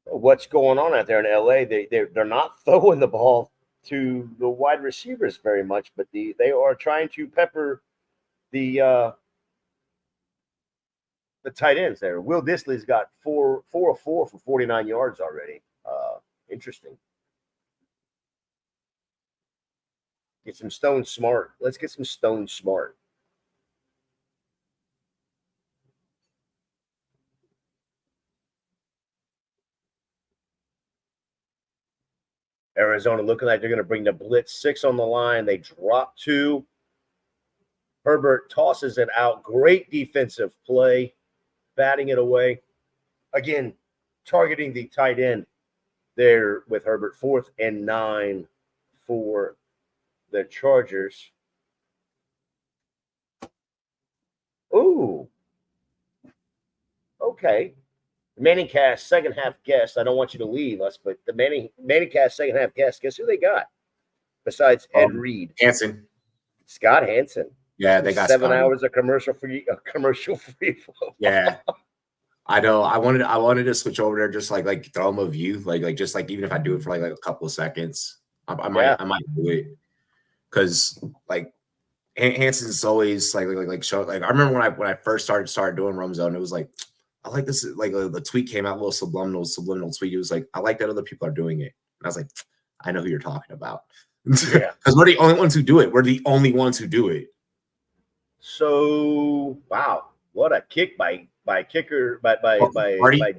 [SPEAKER 2] What's going on out there in LA? They're not throwing the ball to the wide receivers very much, but they are trying to pepper the tight ends there. Will Disley's got 4 of 4 for 49 yards already. Interesting. Get some Stone Smart. Let's get some Stone Smart. Arizona looking like they're going to bring the blitz 6 on the line. They drop 2. Herbert tosses it out. Great defensive play, batting it away. Again, targeting the tight end there with Herbert. 4th and 9 for the Chargers. Ooh. Okay. Manningcast second half guest. I don't want you to leave us, but the Manningcast second half guest. Guess who they got? Besides Ed Reed,
[SPEAKER 1] Hansen,
[SPEAKER 2] Scott Hansen.
[SPEAKER 1] Yeah, they got
[SPEAKER 2] 7
[SPEAKER 1] Scotty.
[SPEAKER 2] hours of commercial free flow.
[SPEAKER 1] Yeah, I know. I wanted to switch over there, just like throw them a view, just like even if I do it for like a couple of seconds, I might do it because like Hansen's always like show. Like I remember when I first started doing Roam Zone, it was like I like this. Like the tweet came out, a little subliminal tweet. It was like I like that other people are doing it, and I was like, I know who you're talking about.
[SPEAKER 2] Yeah,
[SPEAKER 1] because we're the only ones who do it. We're the only ones who do it.
[SPEAKER 2] So wow, what a kick by kicker by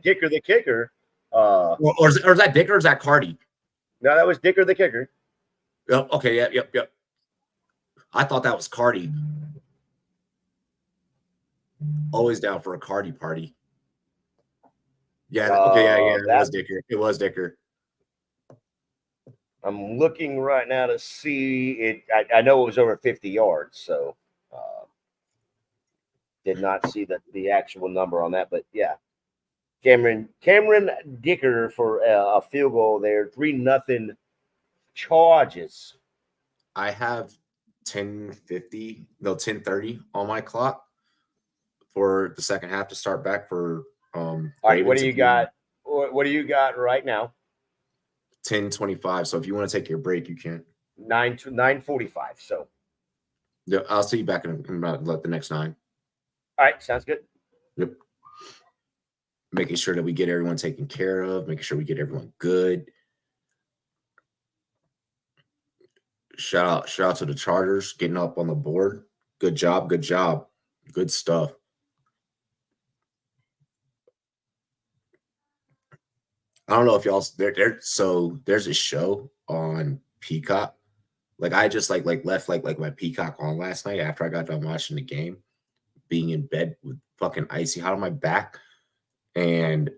[SPEAKER 2] Dicker the kicker.
[SPEAKER 1] Or is that Dicker or is that Cardi?
[SPEAKER 2] No, that was Dicker the kicker.
[SPEAKER 1] Yep. Okay. Yep. I thought that was Cardi. Always down for a Cardi party. Yeah. Okay. Yeah. It was Dicker. It was Dicker.
[SPEAKER 2] I'm looking right now to see it. I know it was over 50 yards, so did not see the actual number on that, but yeah. Cameron Dicker for a field goal there. 3-0 Charges.
[SPEAKER 1] I have 10:30 on my clock for the second half to start back for
[SPEAKER 2] all right, what do you got? What do you got right now?
[SPEAKER 1] 10:25. So if you want to take your break, you can.
[SPEAKER 2] 9:45. So
[SPEAKER 1] yeah, I'll see you back in about the next 9.
[SPEAKER 2] All right, sounds good.
[SPEAKER 1] Yep. Making sure that we get everyone taken care of, making sure we get everyone good. Shout out to the Chargers getting up on the board. Good job. Good stuff. I don't know if y'all so there's a show on Peacock. Like I just like left like my Peacock on last night after I got done watching the game, being in bed with fucking icy hot on my back. And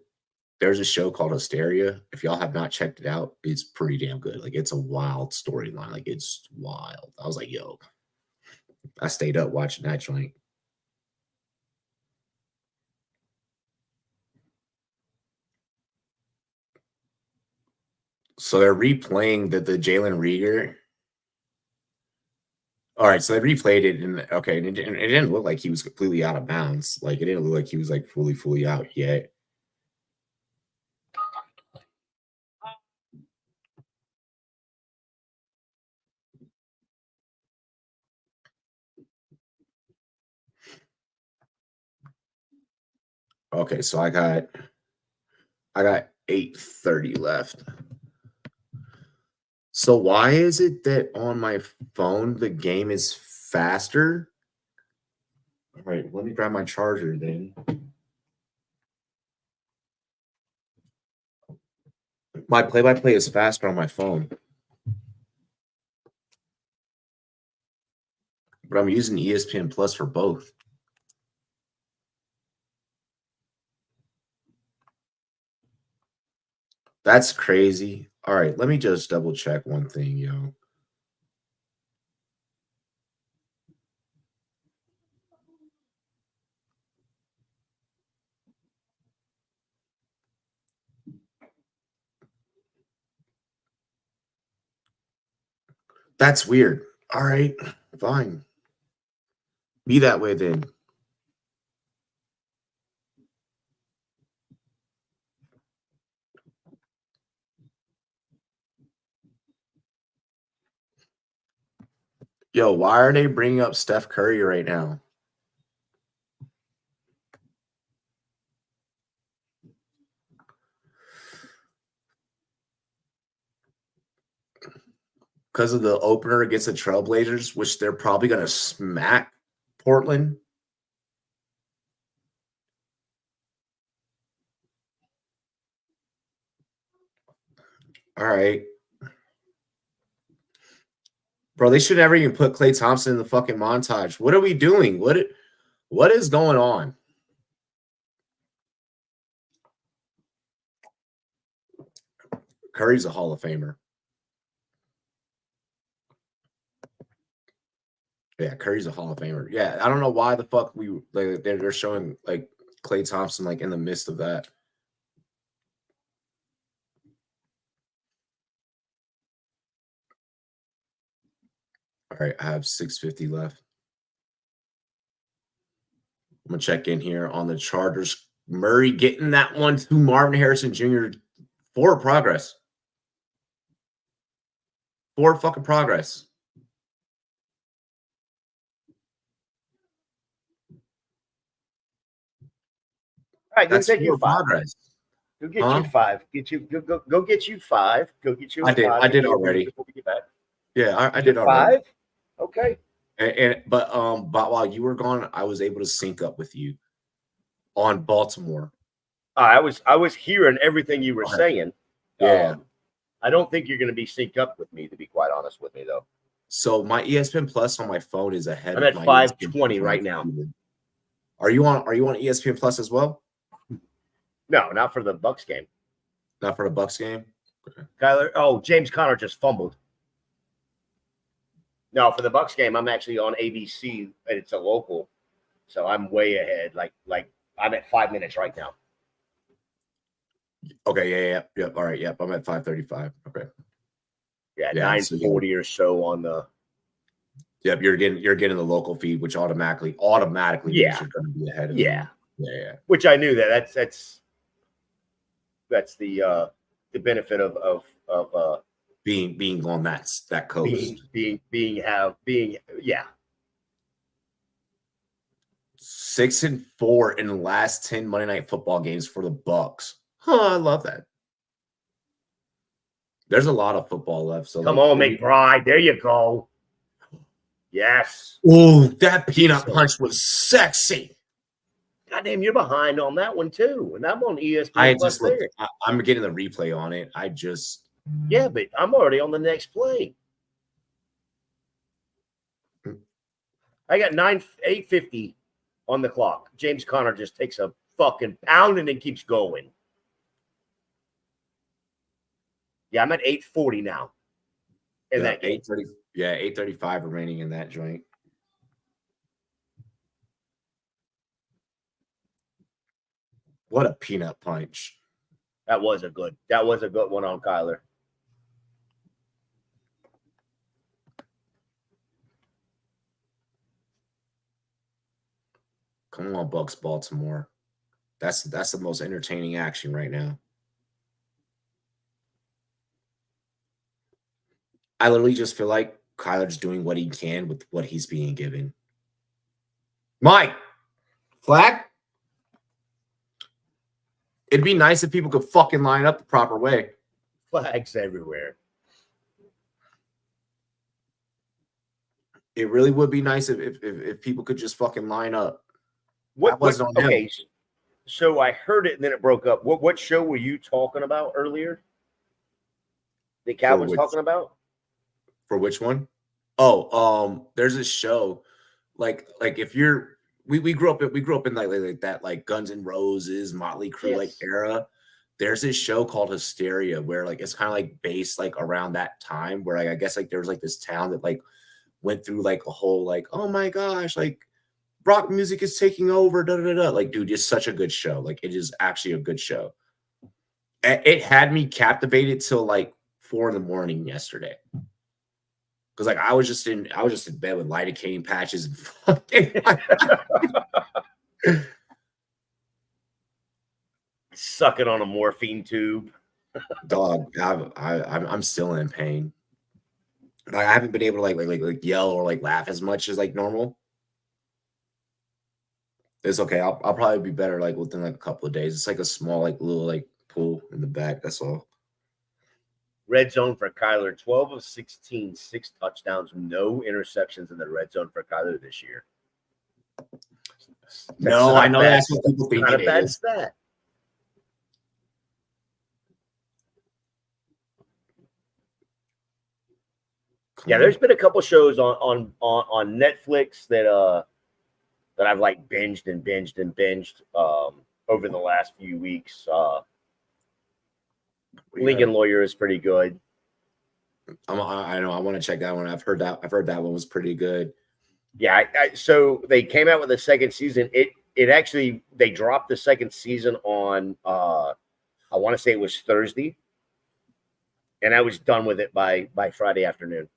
[SPEAKER 1] there's a show called Hysteria. If y'all have not checked it out, it's pretty damn good. Like it's a wild storyline. Like it's wild. I was like, yo, I stayed up watching that joint. So they're replaying the Jalen Reagor. All right, so they replayed it, and okay, and it didn't look like he was completely out of bounds. Like it didn't look like he was like fully out yet. Okay, so I got 8:30 left. So why is it that on my phone the game is faster? All right, let me grab my charger then. My play-by-play is faster on my phone. But I'm using ESPN Plus for both. That's crazy. All right, let me just double check one thing, yo. That's weird. All right, fine. Be that way then. Yo, why are they bringing up Steph Curry right now? Because of the opener against the Trailblazers, which they're probably going to smack Portland. All right. Bro, they should never even put Klay Thompson in the fucking montage. What are we doing? What is going on? Curry's a Hall of Famer. Yeah, Curry's a Hall of Famer. Yeah, I don't know why the fuck they're showing like Klay Thompson like in the midst of that. All right, I have 650 left. I'm gonna check in here on the Chargers. Murray getting that one to Marvin Harrison Jr. for progress. For fucking progress.
[SPEAKER 2] All right, go
[SPEAKER 1] That's
[SPEAKER 2] take you
[SPEAKER 1] for
[SPEAKER 2] five.
[SPEAKER 1] Progress.
[SPEAKER 2] Go get you five. Go get you five. Go get you.
[SPEAKER 1] I did already.
[SPEAKER 2] Before we get back.
[SPEAKER 1] Yeah, I did already.
[SPEAKER 2] 5. Okay.
[SPEAKER 1] But while you were gone, I was able to sync up with you on Baltimore.
[SPEAKER 2] I was hearing everything you were saying.
[SPEAKER 1] Yeah.
[SPEAKER 2] I don't think you're going to be synced up with me, to be quite honest with me, though.
[SPEAKER 1] So my ESPN Plus on my phone is ahead.
[SPEAKER 2] I'm at 520 right now.
[SPEAKER 1] Are you on ESPN Plus as well?
[SPEAKER 2] No, not for the Bucks game.
[SPEAKER 1] Not for the Bucks game.
[SPEAKER 2] Okay. Kyler. Oh, James Conner just fumbled. No, for the Bucks game, I'm actually on ABC, and it's a local, so I'm way ahead. Like I'm at 5 minutes right now.
[SPEAKER 1] Okay, yeah. All right, yep. I'm at 5:35. Okay.
[SPEAKER 2] Yeah, 9:40 or so on the.
[SPEAKER 1] Yep, you're getting the local feed, which automatically means you're going to be ahead of them. Yeah.
[SPEAKER 2] Which I knew that. That's the benefit of
[SPEAKER 1] being on that coast.
[SPEAKER 2] Being
[SPEAKER 1] 6-4 in the last 10 Monday Night Football games for the Bucks. I love that. There's a lot of football left. So
[SPEAKER 2] come on, McBride. There you go. Yes.
[SPEAKER 1] Oh, that peanut punch was sexy.
[SPEAKER 2] Goddamn, you're behind on that one too, and I'm on ESPN.
[SPEAKER 1] I just looked. I'm getting the replay on it.
[SPEAKER 2] Yeah, but I'm already on the next play. I got 8:50 on the clock. James Conner just takes a fucking pound and then keeps going. Yeah, I'm at 8:40 now. In that game.
[SPEAKER 1] 8:30. Yeah, 8:35 remaining in that joint. What a peanut punch.
[SPEAKER 2] That was a good one on Kyler.
[SPEAKER 1] Come on, Bucks, Baltimore. That's the most entertaining action right now. I literally just feel like Kyler's doing what he can with what he's being given. Mike, Fack? It'd be nice if people could fucking line up the proper way.
[SPEAKER 2] Flags everywhere.
[SPEAKER 1] It really would be nice if people could just fucking line up.
[SPEAKER 2] Okay, so I heard it and then it broke up. What show were you talking about earlier? The Cat was talking about?
[SPEAKER 1] For which one? Oh, there's a show like if you're we grew up in like that like Guns N' Roses, Motley Crue like era. There's this show called Hysteria where like it's kind of like based like around that time where like I guess like there was like this town that like went through like a whole like, oh my gosh, like rock music is taking over, like, dude, it's such a good show. Like, it is actually a good show. It had me captivated till like 4 a.m. yesterday Because like I was just in bed with lidocaine patches and fucking
[SPEAKER 2] sucking on a morphine tube.
[SPEAKER 1] dog. I'm still in pain. Like I haven't been able to like yell or like laugh as much as like normal. It's okay. I'll probably be better like within like a couple of days. It's like a small like little like pool in the back. That's all.
[SPEAKER 2] Red zone for Kyler, 12 of 16, 6 touchdowns, no interceptions in the red zone for Kyler this year.
[SPEAKER 1] No, I know that's what people think.
[SPEAKER 2] Not a bad stat. Yeah, there's been a couple shows on Netflix that I've like binged over the last few weeks. Lincoln Lawyer is pretty good.
[SPEAKER 1] I know. I want to check that one. I've heard that one was pretty good.
[SPEAKER 2] Yeah. So they came out with a second season. It actually, they dropped the second season on I want to say it was Thursday, and I was done with it by Friday afternoon.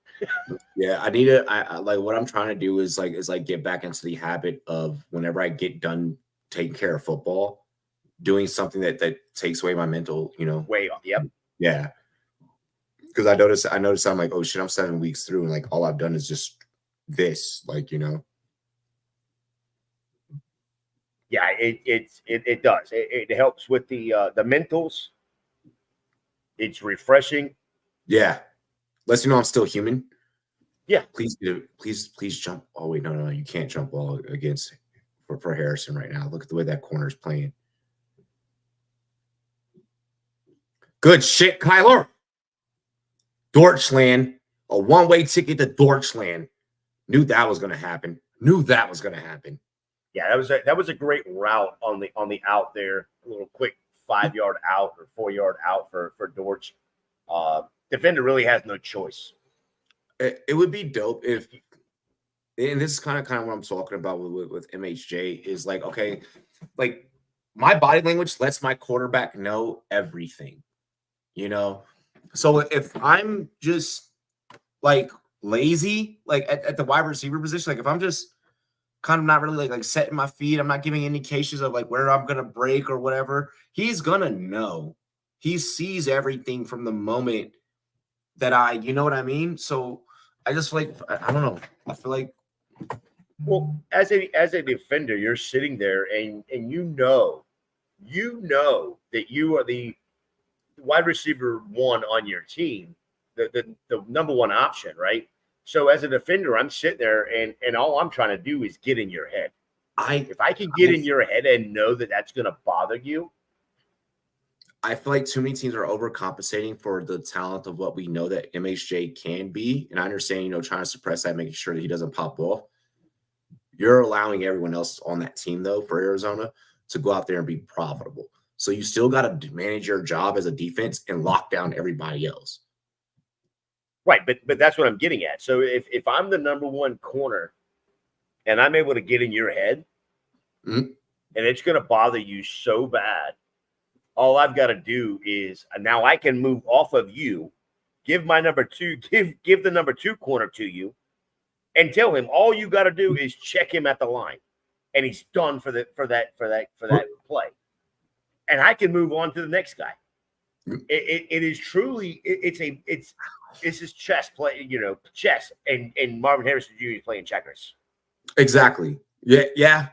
[SPEAKER 1] Yeah, I need to. I like what I'm trying to do is get back into the habit of whenever I get done taking care of football, doing something that takes away my mental,
[SPEAKER 2] Way off. Yep.
[SPEAKER 1] Yeah. Because I noticed I'm like, oh shit, I'm 7 weeks through and like all I've done is just this, like,
[SPEAKER 2] Yeah, it does. It helps with the mentals. It's refreshing.
[SPEAKER 1] Yeah. Lets you know I'm still human.
[SPEAKER 2] Yeah.
[SPEAKER 1] Please jump. Oh wait, no, you can't jump ball against for Harrison right now. Look at the way that corner's playing. Good shit, Kyler. Deutschland, a one-way ticket to Deutschland. Knew that was gonna happen.
[SPEAKER 2] Yeah, that was a great route on the out there. A little quick 5-yard out or 4-yard out for Dortch. Defender really has no choice.
[SPEAKER 1] It would be dope if, and this is kind of what I'm talking about with MHJ is like, okay, like my body language lets my quarterback know everything, So if I'm just like lazy, like at the wide receiver position, like if I'm just kind of not really like setting my feet, I'm not giving indications of like where I'm gonna break or whatever, he's gonna know. He sees everything from the moment that you know what I mean? So I just feel like I don't know. I feel like,
[SPEAKER 2] well, as a defender, you're sitting there and you know that you are the wide receiver one on your team, the number one option, right? So as a defender, I'm sitting there and all I'm trying to do is get in your head. If I can get in your head and know that that's going to bother you.
[SPEAKER 1] I feel like too many teams are overcompensating for the talent of what we know that MHJ can be. And I understand, trying to suppress that, making sure that he doesn't pop off. You're allowing everyone else on that team, though, for Arizona to go out there and be profitable. So you still got to manage your job as a defense and lock down everybody else.
[SPEAKER 2] Right, but that's what I'm getting at. So if I'm the number one corner and I'm able to get in your head, and it's going to bother you so bad, all I've got to do is now I can move off of you, give my number two, give the number 2 corner to you, and tell him all you got to do is check him at the line, and he's done for that play, and I can move on to the next guy. It is truly it's his chess play, chess, and Marvin Harrison Jr. is playing checkers.
[SPEAKER 1] Exactly. Yeah.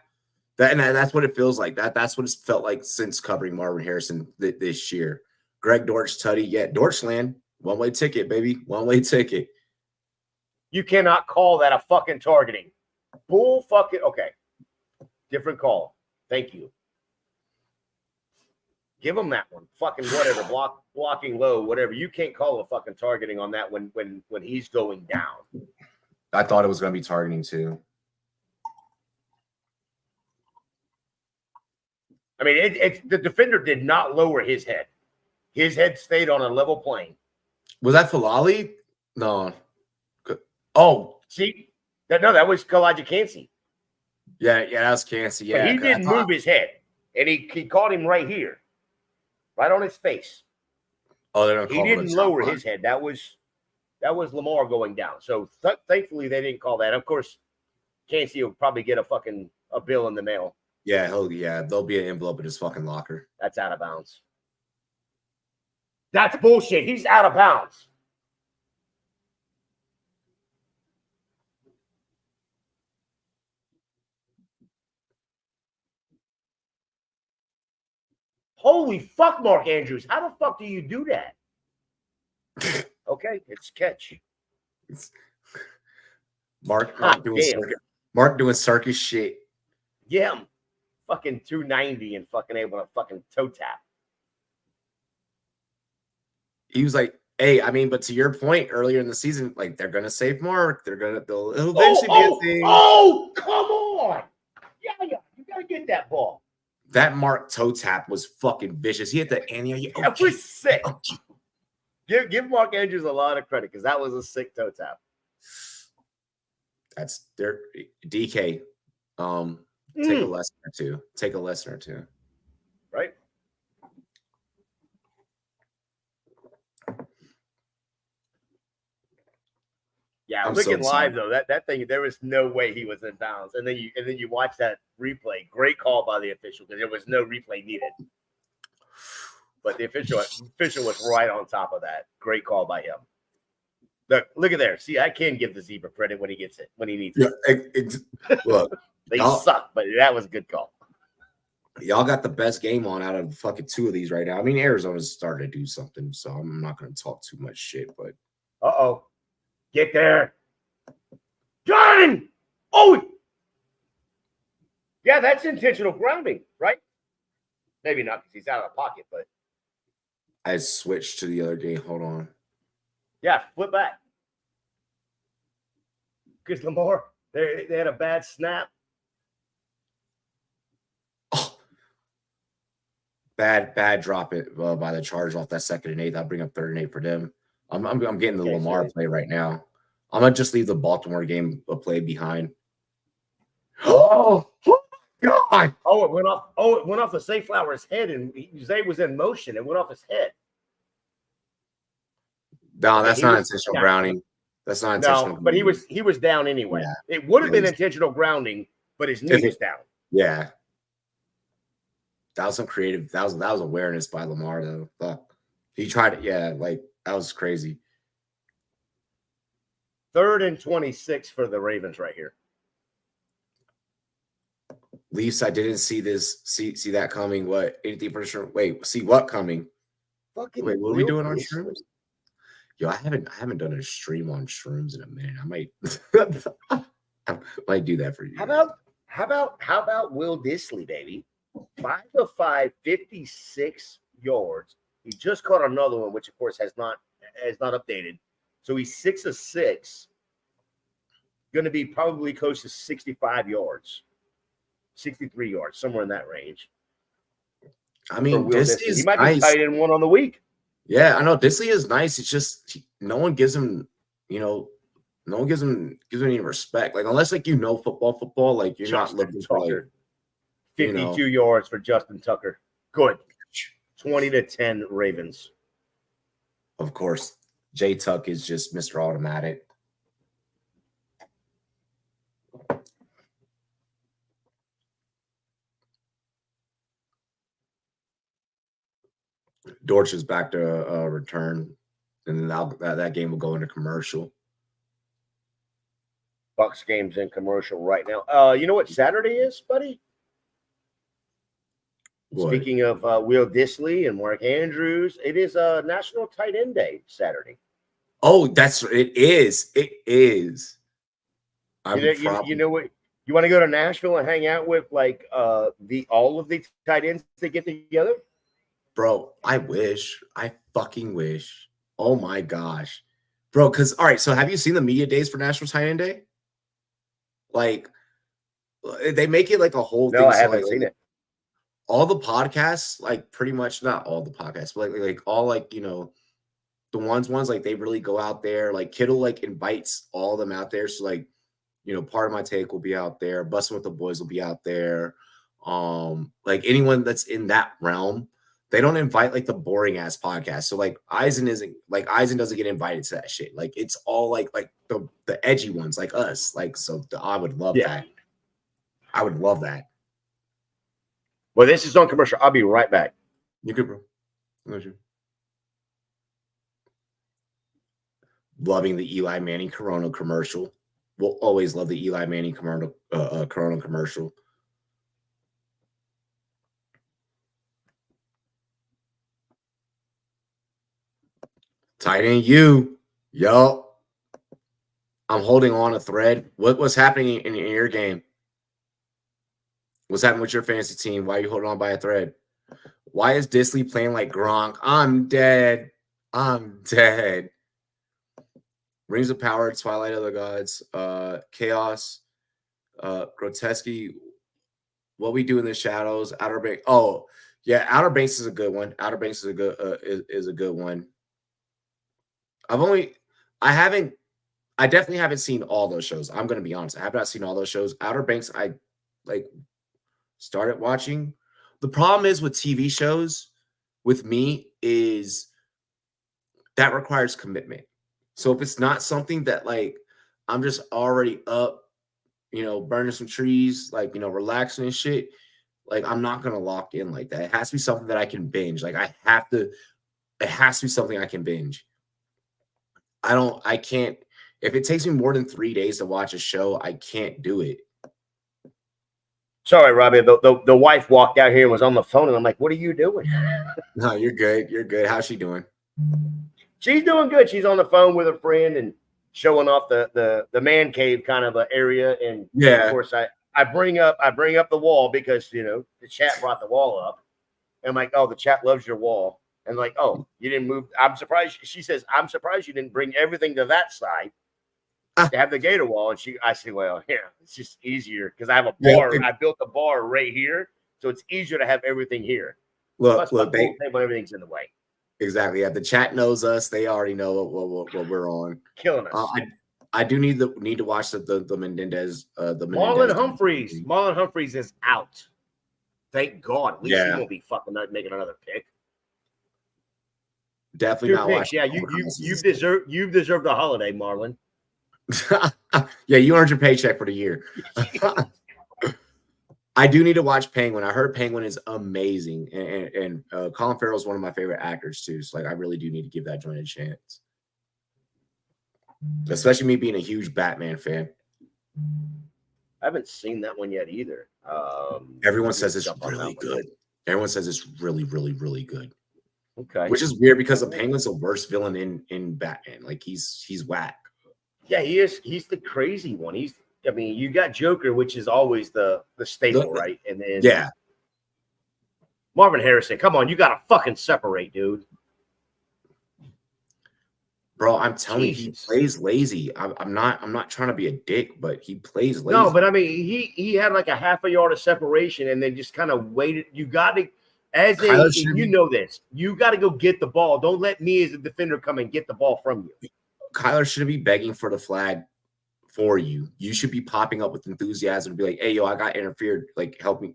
[SPEAKER 1] That's what it feels like. That's what it's felt like since covering Marvin Harrison this year. Greg Dortch, Tutty, Dortchland, one-way ticket, baby, one-way ticket.
[SPEAKER 2] You cannot call that a fucking targeting. Bull fucking okay. Different call. Thank you. Give him that one. Fucking whatever. Blocking low, whatever. You can't call a fucking targeting on that when he's going down.
[SPEAKER 1] I thought it was going to be targeting too.
[SPEAKER 2] I mean, it's the defender did not lower his head. His head stayed on a level plane.
[SPEAKER 1] Was that Falali? No. Oh,
[SPEAKER 2] see, that was Kalijah Cansey.
[SPEAKER 1] Yeah, that was Cansey. Yeah,
[SPEAKER 2] but he didn't move his head, and he caught him right here, right on his face.
[SPEAKER 1] Oh, they don't.
[SPEAKER 2] He didn't lower his head. That was That was Lamar going down. So thankfully they didn't call that. Of course, Kancey will probably get a bill in the mail.
[SPEAKER 1] Yeah, there'll be an envelope in his fucking locker.
[SPEAKER 2] That's out of bounds. That's bullshit. He's out of bounds. Holy fuck, Mark Andrews. How the fuck do you do that? Okay, it's catch.
[SPEAKER 1] Mark doing circus shit.
[SPEAKER 2] Yeah, I'm fucking 290 and fucking able to fucking toe tap.
[SPEAKER 1] He was like, hey, I mean, but to your point earlier in the season, like they're gonna save Mark. It'll eventually be a thing.
[SPEAKER 2] Oh, come on. Yeah, you gotta get that ball.
[SPEAKER 1] That Mark toe tap was fucking vicious. He hit the
[SPEAKER 2] That was sick. Give Mark Andrews a lot of credit because that was a sick toe tap.
[SPEAKER 1] That's their DK. Take a lesson or two. Take a lesson or two.
[SPEAKER 2] Right. Yeah, I'm looking live though. That thing, there was no way he was in bounds. And then you watch that replay. Great call by the official because there was no replay needed. But the official was right on top of that. Great call by him. Look at there. See, I can give the zebra credit when he gets it, when he needs it.
[SPEAKER 1] Look,
[SPEAKER 2] they suck, but that was a good call.
[SPEAKER 1] Y'all got the best game on out of fucking two of these right now. I mean, Arizona's starting to do something, so I'm not going to talk too much shit, but.
[SPEAKER 2] Uh-oh. Get there. Done! Oh! Yeah, that's intentional grounding, right? Maybe not because he's out of the pocket, but.
[SPEAKER 1] I switched to the other game. Hold on.
[SPEAKER 2] Yeah, flip back. Because Lamar, they had a bad snap.
[SPEAKER 1] Oh. Bad drop it by the Chargers off that 2nd and 8. I'll bring up 3rd and 8 for them. I'm getting the Lamar play right now. I'm gonna just leave the Baltimore game play behind.
[SPEAKER 2] Oh God! Oh, it went off. Oh, it went off the Sayflower's head, and Zay was in motion. It went off his head.
[SPEAKER 1] No, that's not intentional grounding. That's not intentional.
[SPEAKER 2] No, but he was down anyway. Yeah. It would have been intentional grounding, but his knee was down.
[SPEAKER 1] Yeah. That was some creative. That was awareness by Lamar though. Fuck. He tried it. Yeah, like that was crazy.
[SPEAKER 2] 3rd and 26 for the Ravens right here.
[SPEAKER 1] Leafs, I didn't see this. See that coming. What? 80%. Wait, see what coming?
[SPEAKER 2] Fucking
[SPEAKER 1] wait, what are we doing on shrooms? Yo, I haven't done a stream on shrooms in a minute. I might I might do that for you.
[SPEAKER 2] How about Will Dissly, baby? 5 of 5, 56 yards. He just caught another one, which of course has not updated. So he's 6 of 6. Going to be probably close to 65 yards, 63 yards, somewhere in that range.
[SPEAKER 1] I mean,
[SPEAKER 2] he might be tight end 1 on the week.
[SPEAKER 1] Yeah, I know Dissly is nice. It's just no one gives him, no one gives him any respect. Like unless like football, like you're
[SPEAKER 2] Justin
[SPEAKER 1] not looking
[SPEAKER 2] Tucker.
[SPEAKER 1] for like
[SPEAKER 2] 52 yards for Justin Tucker. Good. 20-10 Ravens.
[SPEAKER 1] Of course, J Tuck is just Mr. Automatic. Dortch is back to return, and then that game will go into commercial.
[SPEAKER 2] Bucks game's in commercial right now. You know what Saturday is, buddy? What? Speaking of Will Dissly and Mark Andrews, it is National Tight End Day Saturday.
[SPEAKER 1] Oh, it is. It is.
[SPEAKER 2] You know what? You want to go to Nashville and hang out with like all of the tight ends that get together?
[SPEAKER 1] Bro, I wish. I fucking wish. Oh my gosh. Bro, because all right, so have you seen the media days for National Tight End Day? Like they make it like a whole thing.
[SPEAKER 2] No, I haven't seen it.
[SPEAKER 1] All the podcasts, like pretty much not all the podcasts, but like all like the ones like they really go out there. Like Kittle like invites all of them out there. So like, part of my take will be out there. Busting with the Boys will be out there. Like anyone that's in that realm, They don't invite like the boring ass podcast. So like Eisen doesn't get invited to that shit. Like it's all like the edgy ones like us. Like so I would love that. I would love that.
[SPEAKER 2] Well, this is on commercial. I'll be right back.
[SPEAKER 1] You could, bro. You. Loving the Eli Manning Corona commercial. We'll always love the Eli Manning Corona commercial. Tight end you. Yo. I'm holding on a thread. What's happening in your game? What's happening with your fantasy team? Why are you holding on by a thread? Why is Disley playing like Gronk? I'm dead. I'm dead. Rings of Power, Twilight of the Gods, Chaos, Grotesque, What We Do in the Shadows, Outer Banks. Oh, yeah, Outer Banks is a good one. Outer Banks is a good one. I definitely haven't seen all those shows. I'm gonna be honest. I have not seen all those shows. Outer Banks, I like started watching. The problem is with TV shows with me is that requires commitment. So if it's not something that like I'm just already up, burning some trees, like, relaxing and shit, like I'm not going to lock in like that. It has to be something that I can binge. Like it has to be something I can binge. I can't, if it takes me more than 3 days to watch a show, I can't do it.
[SPEAKER 2] Sorry, Robbie. The wife walked out here and was on the phone, and I'm like, "What are you doing?"
[SPEAKER 1] No, you're good. You're good. How's she doing?
[SPEAKER 2] She's doing good. She's on the phone with her friend and showing off the man cave kind of area. And
[SPEAKER 1] yeah,
[SPEAKER 2] of course, I bring up the wall because the chat brought the wall up. And I'm like, "Oh, the chat loves your wall." And like, "Oh, you didn't move." I'm surprised. She says, "I'm surprised you didn't bring everything to that side to have the gator wall." And I say, "Well, yeah, it's just easier because I have a bar. I built a bar right here, so it's easier to have everything here."
[SPEAKER 1] Look,
[SPEAKER 2] everything's in the way.
[SPEAKER 1] Exactly. Yeah, the chat knows us. They already know what we're on.
[SPEAKER 2] Killing us.
[SPEAKER 1] I do need to watch the Menendez.
[SPEAKER 2] Marlon Humphreys. Marlon Humphreys is out. Thank God. At least he won't be fucking making another pick.
[SPEAKER 1] Definitely not watching.
[SPEAKER 2] Yeah, you've deserved a holiday, Marlon.
[SPEAKER 1] Yeah, you earned your paycheck for the year. I do need to watch Penguin. I heard Penguin is amazing, and Colin Farrell is one of my favorite actors too. So like, I really do need to give that joint a chance. Especially me being a huge Batman fan.
[SPEAKER 2] I haven't seen that one yet either.
[SPEAKER 1] Everyone says it's really good. Everyone says it's really, really, really good.
[SPEAKER 2] Okay.
[SPEAKER 1] Which is weird because the Penguin's the worst villain in Batman. Like he's whack.
[SPEAKER 2] Yeah, he is. He's the crazy one. You got Joker, which is always the staple, right? And then Marvin Harrison. Come on, you got to fucking separate, dude.
[SPEAKER 1] Bro, I'm telling you, he plays lazy. I'm not trying to be a dick, but he plays lazy.
[SPEAKER 2] No, but I mean, he had like a half a yard of separation, and then just kind of waited. You got to, this. You got to go get the ball. Don't let me as a defender come and get the ball from you.
[SPEAKER 1] Kyler shouldn't be begging for the flag for you. You should be popping up with enthusiasm and be like, "Hey, yo, I got interfered. Like, help me."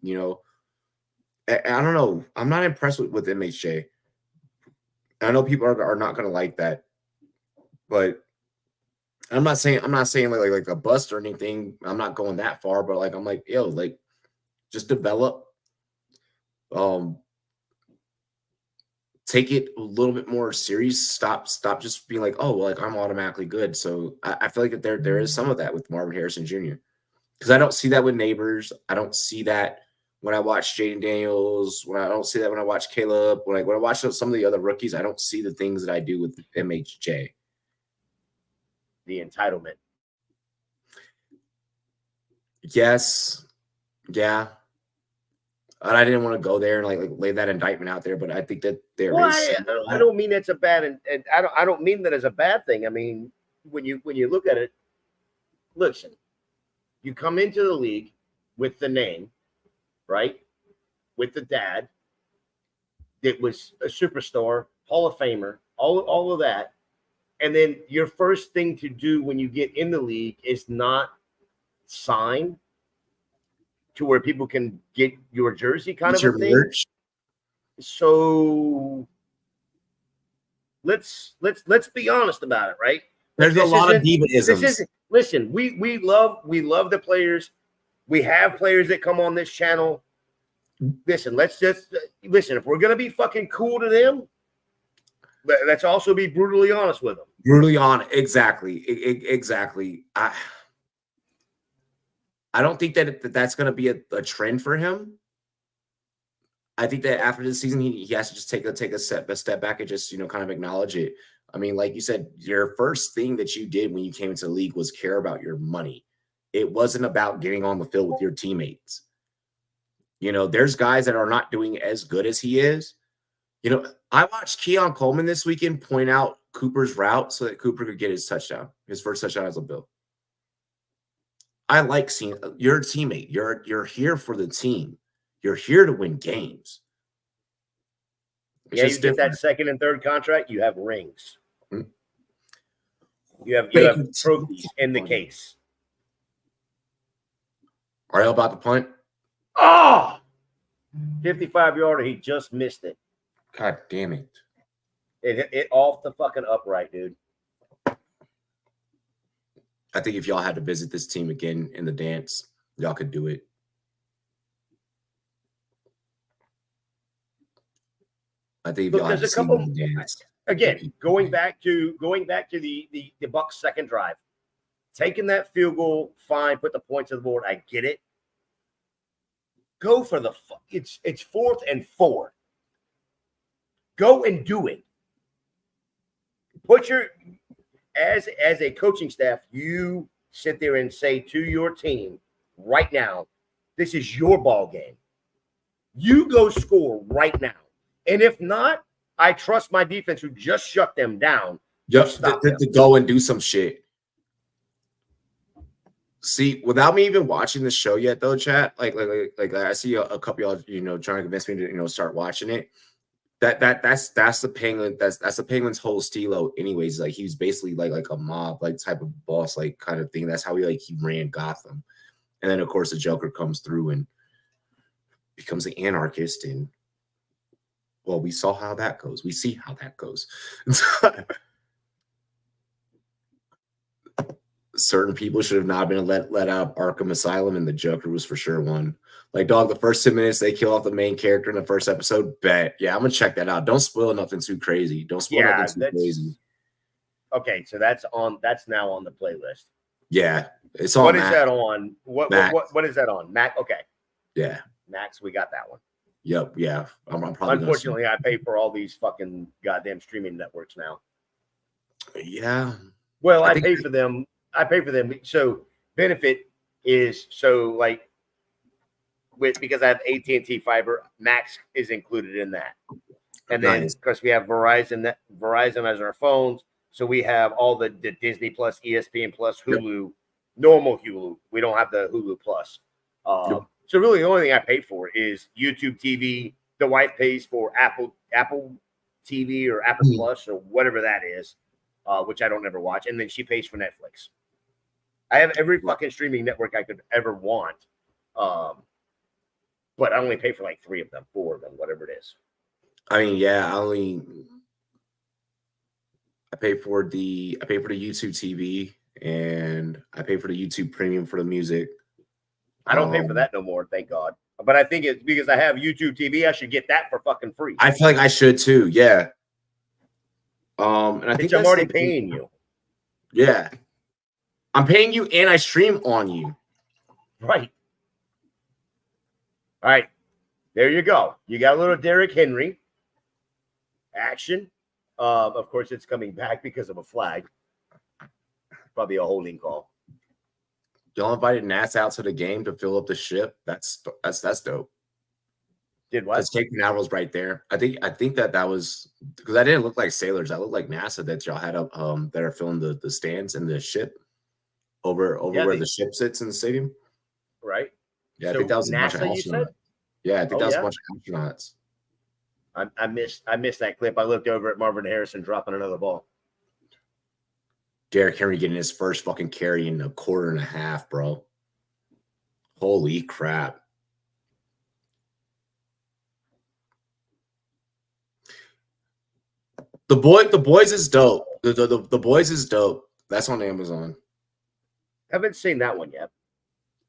[SPEAKER 1] I don't know. I'm not impressed with MHJ. I know people are not going to like that, but I'm not saying like a bust or anything. I'm not going that far, but like I'm like, yo, like just develop. Take it a little bit more serious. Stop just being like, oh, well, like I'm automatically good. So I feel like that there is some of that with Marvin Harrison Jr. Because I don't see that with Neighbors. I don't see that when I watch Jaden Daniels. I don't see that when I watch Caleb. When I watch some of the other rookies, I don't see the things that I do with MHJ.
[SPEAKER 2] The entitlement.
[SPEAKER 1] Yes. Yeah. And I didn't want to go there and like lay that indictment out there, but I think that
[SPEAKER 2] I don't mean that's a bad, and I don't mean that as a bad thing. I mean, when you look at it, listen, you come into the league with the name, right? With the dad that was a superstar, Hall of Famer, all of that, and then your first thing to do when you get in the league is not sign to where people can get your jersey kind of a thing. Merch. So let's be honest about it, right?
[SPEAKER 1] There's a lot of
[SPEAKER 2] This
[SPEAKER 1] diva-isms.
[SPEAKER 2] isn't. Listen, we love the players. We have players that come on this channel. Listen, let's just listen. If we're gonna be fucking cool to them, let's also be brutally honest with them.
[SPEAKER 1] Brutally honest, exactly, exactly. I don't think that's going to be a trend for him. I think that after this season, he has to just take a step back and just kind of acknowledge it. I mean, like you said, your first thing that you did when you came into the league was care about your money. It wasn't about getting on the field with your teammates. There's guys that are not doing as good as he is. I watched Keon Coleman this weekend point out Cooper's route so that Cooper could get his first touchdown as a Bill. I like seeing you're a teammate. You're here for the team. You're here to win games.
[SPEAKER 2] You get that second and third contract, you have rings.
[SPEAKER 1] Mm-hmm.
[SPEAKER 2] You have trophies in the case.
[SPEAKER 1] Are you about to punt?
[SPEAKER 2] Oh! 55-yarder, he just missed it.
[SPEAKER 1] God damn it.
[SPEAKER 2] It off the fucking upright, dude.
[SPEAKER 1] I think if y'all had to visit this team again in the dance, y'all could do it. I think if y'all had to see them in the dance.
[SPEAKER 2] Again, going back to the Bucs' second drive, taking that field goal, fine, put the points on the board. I get it. Go for it's 4th and 4. Go and do it. Put as a coaching staff, you sit there and say to your team right now, this is your ball game. You go score right now. And if not, I trust my defense who just shut them down.
[SPEAKER 1] Just to go and do some shit. See, without me even watching the show yet, though, chat, like I see a couple of y'all, trying to convince me to, start watching it. That's the Penguin. That's the Penguin's whole stilo. Anyways, like he's basically like a mob, like type of boss, like kind of thing. That's how he ran Gotham. And then of course the Joker comes through and becomes an anarchist. And well, we saw how that goes. We see how that goes. Certain people should have not been let out of Arkham Asylum, and the Joker was for sure one. Like, dog, the first 10 minutes they kill off the main character in the first episode, bet. Yeah, I'm gonna check that out. Don't spoil nothing too crazy. Don't spoil nothing too crazy.
[SPEAKER 2] Okay, so that's now on the playlist.
[SPEAKER 1] Yeah, it's on.
[SPEAKER 2] What is that on? What is that on? Mac. Okay.
[SPEAKER 1] Yeah.
[SPEAKER 2] Max, we got that one.
[SPEAKER 1] Yep. Yeah. I'm probably.
[SPEAKER 2] Unfortunately, I pay for all these fucking goddamn streaming networks now.
[SPEAKER 1] Yeah.
[SPEAKER 2] Well, I pay for them. So benefit is because I have AT&T fiber, Max is included in that. And then because we have Verizon as our phones, so we have all the Disney Plus, ESPN Plus, Hulu, normal Hulu. We don't have the Hulu Plus. So really, the only thing I pay for is YouTube TV. The wife pays for Apple TV or Apple Plus or whatever that is, which I don't ever watch, and then she pays for Netflix. I have every fucking streaming network I could ever want, but I only pay for like 3 of them, 4 of them, whatever it is.
[SPEAKER 1] I mean, yeah, I pay for the YouTube TV, and I pay for the YouTube Premium for the music.
[SPEAKER 2] I don't pay for that no more, thank God. But I think it's because I have YouTube TV, I should get that for fucking free.
[SPEAKER 1] I feel like I should too, yeah. And I think
[SPEAKER 2] I'm already paying you.
[SPEAKER 1] Yeah. I'm paying you and I stream on you.
[SPEAKER 2] Right. All right. There you go. You got a little Derrick Henry action. Of course, it's coming back because of a flag. Probably a holding call.
[SPEAKER 1] Y'all invited NASA out to the game to fill up the ship. That's dope.
[SPEAKER 2] Did what?
[SPEAKER 1] Because Cape Canaveral's right there. I think that was because I didn't look like sailors. I looked like NASA that y'all had up that are filling the stands and the ship over where the ship sits in the stadium.
[SPEAKER 2] Right.
[SPEAKER 1] Yeah, so I think that was NASA, a bunch of astronauts. Yeah, I think that was a bunch of astronauts.
[SPEAKER 2] I missed that clip. I looked over at Marvin Harrison dropping another ball.
[SPEAKER 1] Derrick Henry getting his first fucking carry in a quarter and a half, bro. Holy crap. The boys is dope. The boys is dope. That's on Amazon.
[SPEAKER 2] Haven't seen that one yet.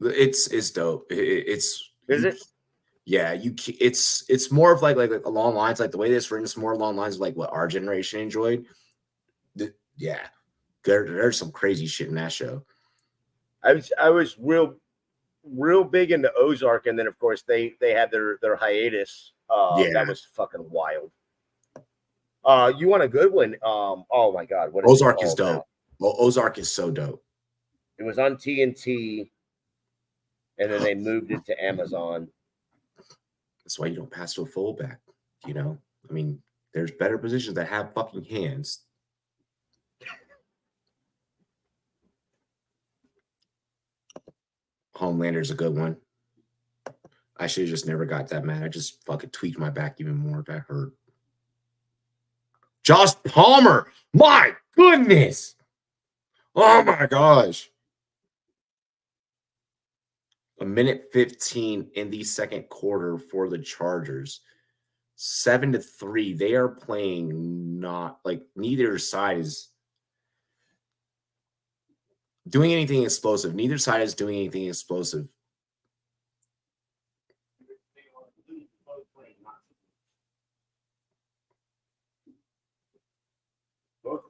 [SPEAKER 1] It's dope. It's
[SPEAKER 2] Is it?
[SPEAKER 1] Yeah, it's more of like along lines like the way this written is more along lines of like what our generation enjoyed. Yeah, there's some crazy shit in that show.
[SPEAKER 2] I was real big into Ozark, and then of course they had their hiatus.
[SPEAKER 1] Yeah.
[SPEAKER 2] That was fucking wild. You want a good one? Oh my god, what is
[SPEAKER 1] Ozark is dope.
[SPEAKER 2] now?
[SPEAKER 1] Well, Ozark is so dope.
[SPEAKER 2] It was on TNT, and then they moved it to Amazon.
[SPEAKER 1] That's why you don't pass to a fullback. You know, I mean, there's better positions that have fucking hands. Homelander's a good one. I should have just never got that mad. I just fucking tweaked my back even more. That hurt. Josh Palmer. My goodness. Oh my gosh. 1:15 in the second quarter for the Chargers. 7-3. They are playing not like neither side is doing anything explosive. Neither side is doing anything explosive.
[SPEAKER 2] Both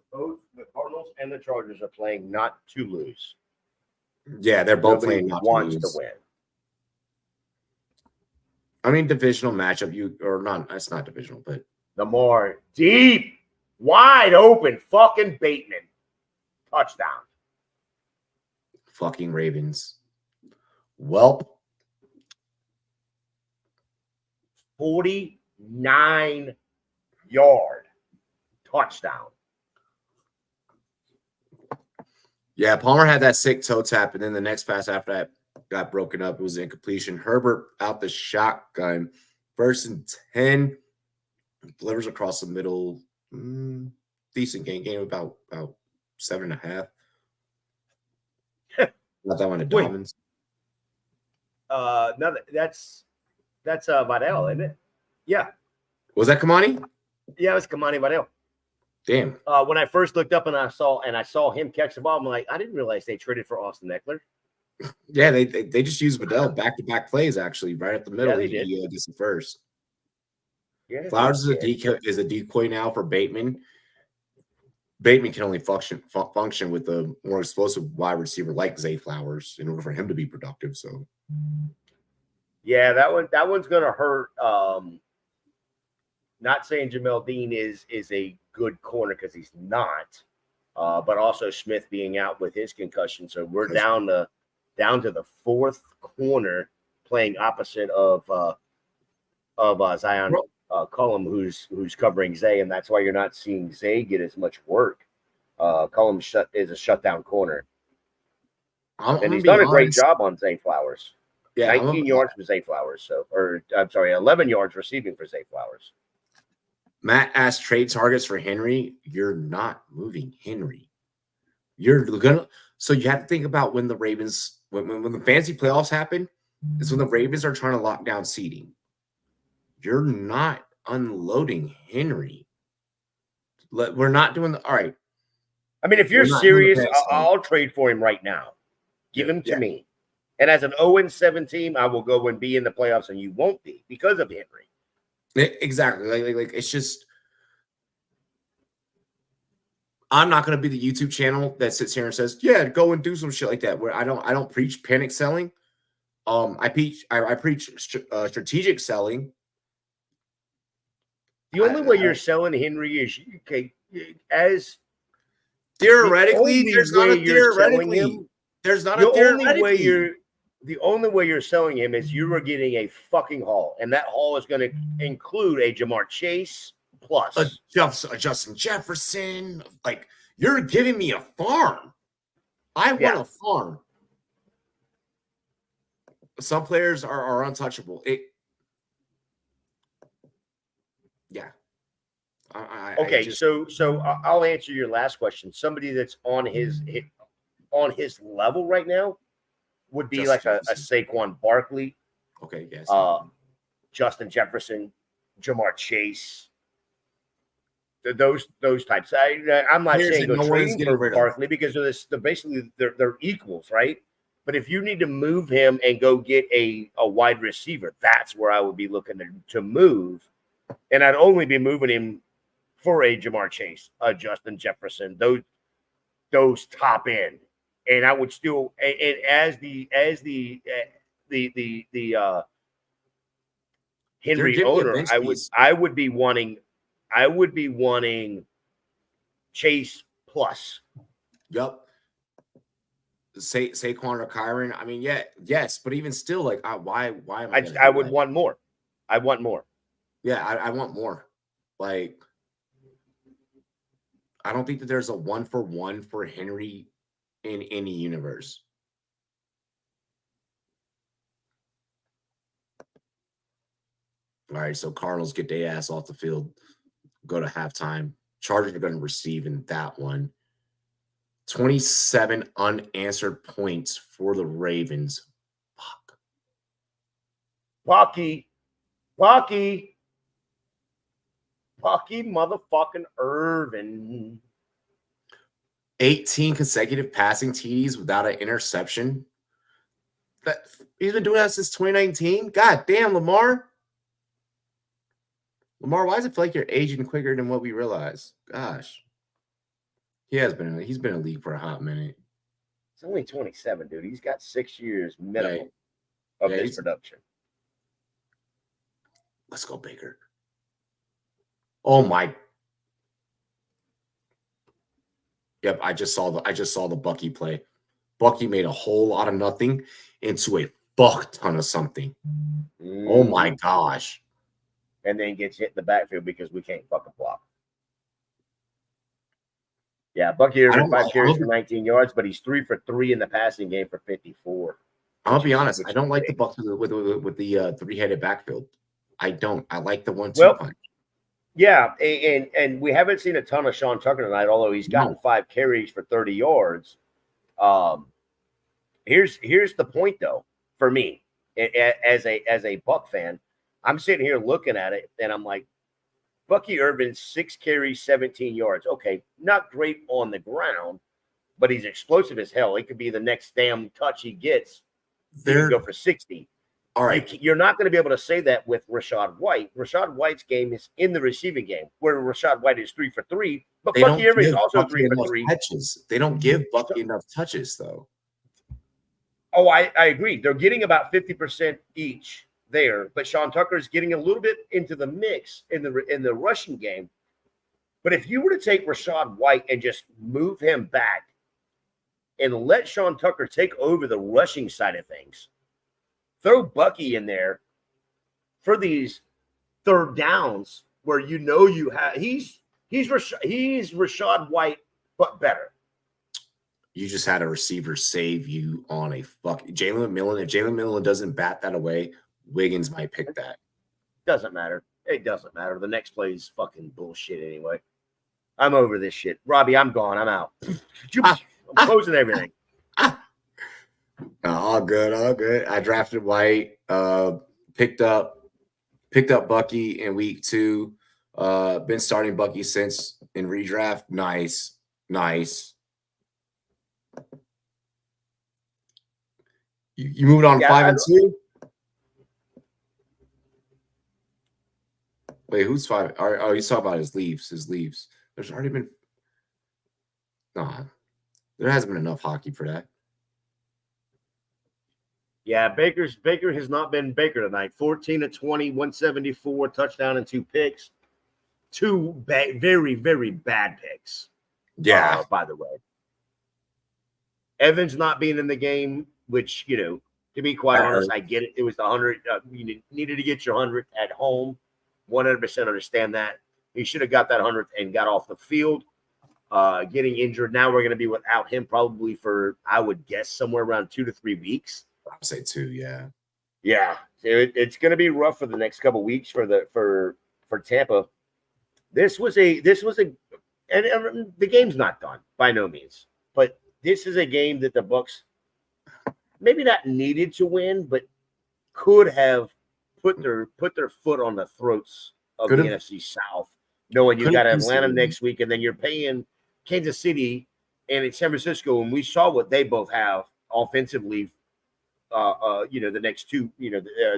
[SPEAKER 2] the Cardinals and the Chargers are playing not to lose.
[SPEAKER 1] Yeah, they're both
[SPEAKER 2] Nobody
[SPEAKER 1] playing not
[SPEAKER 2] wants
[SPEAKER 1] to lose.
[SPEAKER 2] to win.
[SPEAKER 1] I mean, divisional matchup, it's not divisional, but
[SPEAKER 2] Lamar deep, wide open, fucking Bateman. Touchdown.
[SPEAKER 1] fucking Ravens. Welp.
[SPEAKER 2] 49-yard touchdown.
[SPEAKER 1] Yeah, Palmer had that sick toe tap, and then the next pass after that got broken up. It was an incompletion. Herbert out the shotgun. 1st and 10. Delivers across the middle. Decent game about 7.5. Not that one at Dolphins.
[SPEAKER 2] No, that's Vidal, isn't it? Yeah.
[SPEAKER 1] Was that Kamani?
[SPEAKER 2] Yeah, it was Kamani Vidal.
[SPEAKER 1] Damn.
[SPEAKER 2] When I first looked up and I saw him catch the ball, I'm like, I didn't realize they traded for Austin Eckler.
[SPEAKER 1] Yeah, they just used Vidal back-to-back plays actually right at the middle.
[SPEAKER 2] Yeah, they
[SPEAKER 1] did. He gets the first.
[SPEAKER 2] Yeah,
[SPEAKER 1] Flowers is a decoy now for Bateman. Bateman can only function with a more explosive wide receiver like Zay Flowers in order for him to be productive. So,
[SPEAKER 2] yeah, that one's gonna hurt. Not saying Jamel Dean is a good corner because he's not, but also Smith being out with his concussion, so we're down to the 4th corner playing opposite of Zion Cullum, who's covering Zay, and that's why you're not seeing Zay get as much work. Cullum is a shutdown corner, and he's done a great job on Zay Flowers. Yeah, 19 yards for Zay Flowers, 11 yards receiving for Zay Flowers.
[SPEAKER 1] Matt asked trade targets for Henry. You're not moving Henry. So you have to think about when the Ravens, when the fantasy playoffs happen, is when the Ravens are trying to lock down seeding. You're not unloading Henry. We're not doing all right.
[SPEAKER 2] I mean, if you're serious, I'll trade for him right now. Give him to me. And as an 0-7 team, I will go and be in the playoffs, and you won't be because of Henry.
[SPEAKER 1] Exactly. Like it's just, I'm not going to be the YouTube channel that sits here and says, "Yeah, go and do some shit like that." Where I don't preach panic selling. I preach strategic selling.
[SPEAKER 2] The only way you're selling Henry is as
[SPEAKER 1] theoretically. There's not a theoretically. There's not a theoretically.
[SPEAKER 2] The only way you're selling him is you are getting a fucking haul, and that haul is going to include a Jamar Chase plus
[SPEAKER 1] a Justin Jefferson. Like, you're giving me a farm. I want a farm. Some players are untouchable.
[SPEAKER 2] So I'll answer your last question. Somebody that's on his level right now would be like a Saquon Barkley.
[SPEAKER 1] Okay, yes.
[SPEAKER 2] Justin Jefferson, Jamar Chase. those types. I'm not
[SPEAKER 1] Players
[SPEAKER 2] saying
[SPEAKER 1] that
[SPEAKER 2] go
[SPEAKER 1] no one is
[SPEAKER 2] trading
[SPEAKER 1] getting
[SPEAKER 2] for
[SPEAKER 1] rid of.
[SPEAKER 2] Barkley because of this. They're equals, right? But if you need to move him and go get a wide receiver, that's where I would be looking to move. And I'd only be moving him for a Jamar Chase, a Justin Jefferson, those top end. And I would still, and as the
[SPEAKER 1] They're
[SPEAKER 2] Henry
[SPEAKER 1] giving you a
[SPEAKER 2] owner,
[SPEAKER 1] bench piece.
[SPEAKER 2] I would be wanting Chase plus.
[SPEAKER 1] Yep. Saquon or Kyron. I mean, yeah, yes, but even still, like, why am I going to?
[SPEAKER 2] I would want more. I want more.
[SPEAKER 1] Yeah, I want more. Like, I don't think that there's a 1-for-1 for Henry in any universe. All right, so Cardinals get their ass off the field, go to halftime. Chargers are going to receive in that one. 27 unanswered points for the Ravens. Fuck.
[SPEAKER 2] Bucky motherfucking Irvin.
[SPEAKER 1] 18 consecutive passing TDs without an interception. He's been doing that since 2019. God damn, Lamar. Lamar, why does it feel like you're aging quicker than what we realize? Gosh. He's been in the league for a hot minute.
[SPEAKER 2] He's only 27, dude. He's got 6 years minimum of this production.
[SPEAKER 1] Let's go, Baker. Oh my. Yep, I just saw the Bucky play. Bucky made a whole lot of nothing into a fuck ton of something. Oh my gosh.
[SPEAKER 2] And then gets hit in the backfield because we can't fucking block. Yeah, Bucky Irvin, 5 carries for 19 yards, but he's 3 for 3 in the passing game for 54.
[SPEAKER 1] I'll be honest. I don't like the Bucks with the three-headed backfield. I don't. I like the 1-2 punch.
[SPEAKER 2] Yeah, and we haven't seen a ton of Sean Tucker tonight, although he's gotten 5 carries for 30 yards. Here's the point, though, for me as a Buck fan. I'm sitting here looking at it, and I'm like, Bucky Irvin, 6 carries, 17 yards. Okay, not great on the ground, but he's explosive as hell. It could be the next damn touch he gets. He can go for 60.
[SPEAKER 1] All right.
[SPEAKER 2] You're not going to be able to say that with Rachaad White. Rachaad White's game is in the receiving game, where Rachaad White is 3 for 3, but Bucky Irvin is also 3 for 3.
[SPEAKER 1] Touches. They don't give Bucky enough touches, though.
[SPEAKER 2] Oh, I agree. They're getting about 50% each there, but Sean Tucker is getting a little bit into the mix in the rushing game. But if you were to take Rachaad White and just move him back and let Sean Tucker take over the rushing side of things, throw Bucky in there for these third downs where you have he's Rachaad White but better.
[SPEAKER 1] You just had a receiver save you on a fuck Jalen McMillan. If Jalen McMillan doesn't bat that away, Wiggins might pick that.
[SPEAKER 2] Doesn't matter. It doesn't matter. The next play is fucking bullshit anyway. I'm over this shit. Robbie, I'm gone. I'm out. I'm closing everything.
[SPEAKER 1] All good, all good. I drafted White, picked up Bucky in week 2. Been starting Bucky since in redraft. Nice. You moved on 5 and 2? Wait, who's 5? Oh, he's talking about his leaves. There's already been there hasn't been enough hockey for that.
[SPEAKER 2] Yeah, Baker has not been Baker tonight. 14 of 20, 174, touchdown and 2 picks. 2 very, very bad picks.
[SPEAKER 1] Yeah.
[SPEAKER 2] By the way. Evans not being in the game, which, to be quite honest, I get it. It was the 100. You needed to get your 100 at home. 100% understand that. He should have got that 100th and got off the field. Getting injured. Now we're going to be without him probably for, I would guess, somewhere around 2 to 3 weeks.
[SPEAKER 1] I would say 2, yeah.
[SPEAKER 2] Yeah. It's going to be rough for the next couple of weeks for Tampa. This was a and the game's not done by no means, but this is a game that the Bucks maybe not needed to win, but could have put their foot on the throats of the NFC South knowing you got
[SPEAKER 1] Couldn't
[SPEAKER 2] Atlanta
[SPEAKER 1] easily.
[SPEAKER 2] next week, and then you're paying Kansas City and it's San Francisco, and we saw what they both have offensively. The next two,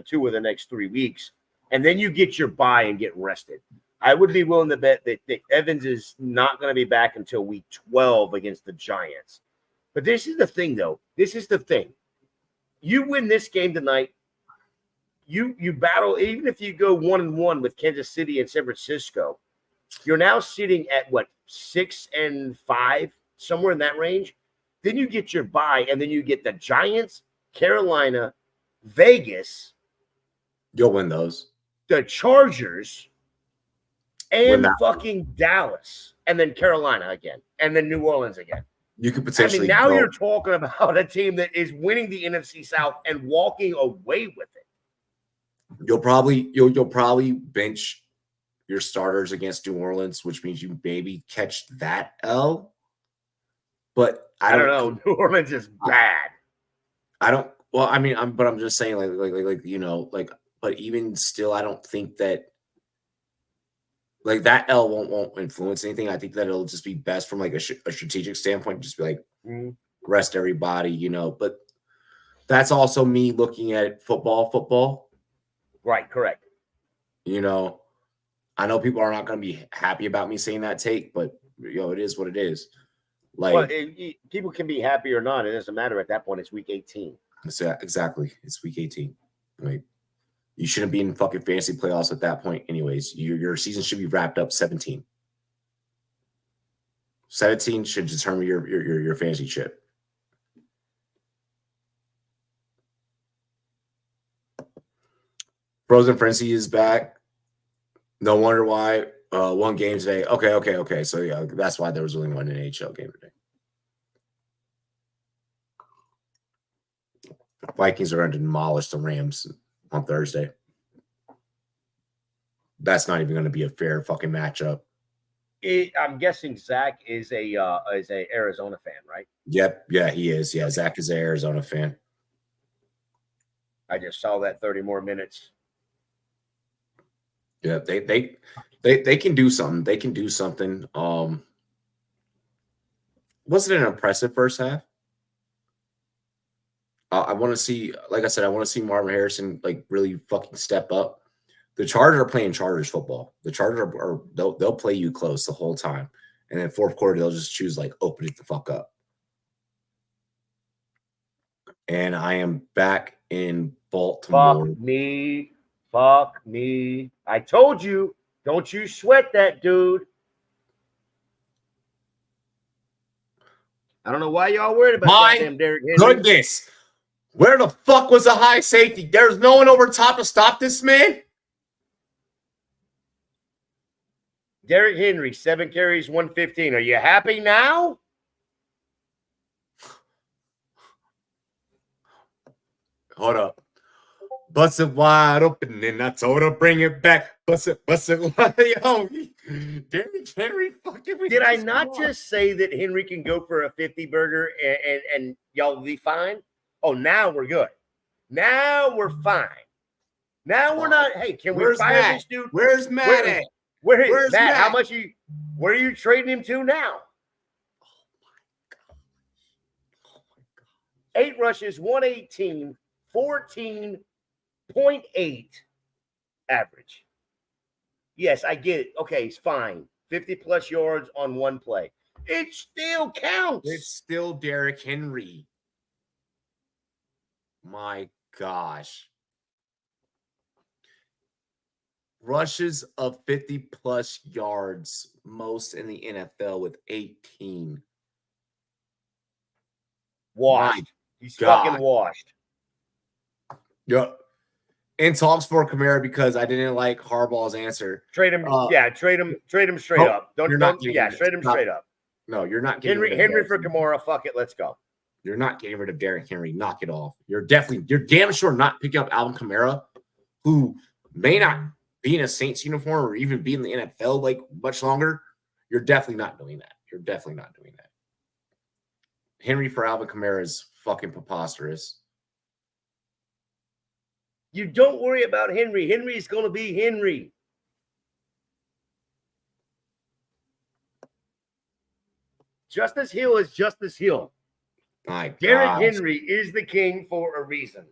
[SPEAKER 2] two of the next 3 weeks, and then you get your bye and get rested. I would be willing to bet that Evans is not going to be back until week 12 against the Giants. But this is the thing, though. This is the thing. You win this game tonight, you battle, even if you go 1-1 with Kansas City and San Francisco, you're now sitting at what, 6-5, somewhere in that range. Then you get your bye, and then you get the Giants, Carolina, Vegas.
[SPEAKER 1] You'll win those.
[SPEAKER 2] The Chargers, and
[SPEAKER 1] Win
[SPEAKER 2] fucking Dallas, and then Carolina again, and then New Orleans again.
[SPEAKER 1] You could potentially.
[SPEAKER 2] Now you're talking about a team that is winning the NFC South and walking away with it.
[SPEAKER 1] You'll probably bench your starters against New Orleans, which means you maybe catch that L. But I don't
[SPEAKER 2] know. New Orleans is bad.
[SPEAKER 1] I don't. Well, I mean, I'm just saying, but even still, I don't think that that L won't influence anything. I think that it'll just be best from a strategic standpoint. Just be rest everybody, But that's also me looking at football.
[SPEAKER 2] Right, correct.
[SPEAKER 1] I know people are not going to be happy about me saying that take, but it is what it is.
[SPEAKER 2] People can be happy or not. It doesn't matter at that point. It's week 18.
[SPEAKER 1] Exactly. It's week 18. Right. You shouldn't be in fucking fantasy playoffs at that point anyways. Your season should be wrapped up 17. 17 should determine your fantasy chip. Frozen Frenzy is back. No wonder why. One game today. Okay. So yeah, that's why there was only one NHL game today. Vikings are going to demolish the Rams on Thursday. That's not even going to be a fair fucking matchup.
[SPEAKER 2] I'm guessing Zach is a Arizona fan, right?
[SPEAKER 1] Yep. Yeah, he is. Yeah, Zach is an Arizona fan.
[SPEAKER 2] I just saw that 30 more minutes.
[SPEAKER 1] Yeah, they can do something. They can do something. Wasn't an impressive first half. I want to see, like I said, I want to see Marvin Harrison really fucking step up. The Chargers are playing Chargers football. The Chargers they'll play you close the whole time, and then fourth quarter they'll just choose open it the fuck up. And I am back in Baltimore.
[SPEAKER 2] Fuck me. I told you, don't you sweat that dude. I don't know why y'all worried about goddamn Derrick Henry.
[SPEAKER 1] Goodness. Where the fuck was the high safety? There's no one over top to stop this man.
[SPEAKER 2] Derrick Henry, 7 carries, 115. Are you happy now?
[SPEAKER 1] Hold up. Bust it wide open, and I told her bring it back. Bust it wide. Yo, Derrick Henry fucking.
[SPEAKER 2] Did I not just say that Henry can go for a 50 burger and y'all will be fine? Oh, now we're good. Now we're fine. Now we're not. Hey, can we fire this dude?
[SPEAKER 1] Where's Matt at?
[SPEAKER 2] Where's Matt? How much where are you trading him to now?
[SPEAKER 1] Oh my God.
[SPEAKER 2] 8 rushes, 118, 14.8 average. Yes, I get it. Okay, it's fine. 50 plus yards on one play. It still counts.
[SPEAKER 1] It's still Derrick Henry. My gosh. Rushes of 50 plus yards, most in the NFL with 18.
[SPEAKER 2] Washed. He's fucking washed.
[SPEAKER 1] Yeah. And talks for Kamara because I didn't like Harbaugh's answer.
[SPEAKER 2] Trade him. Trade him straight up. Trade him straight up.
[SPEAKER 1] No, you're not getting
[SPEAKER 2] Henry for Kamara. Fuck it. Let's go.
[SPEAKER 1] You're not getting rid of Derrick Henry. Knock it off. You're damn sure not picking up Alvin Kamara, who may not be in a Saints uniform or even be in the NFL much longer. You're definitely not doing that. Henry for Alvin Kamara is fucking preposterous.
[SPEAKER 2] You don't worry about Henry. Henry's going to be Henry. Justice Hill is Justice Hill.
[SPEAKER 1] My
[SPEAKER 2] Derrick
[SPEAKER 1] gosh.
[SPEAKER 2] Henry is the king for a reason.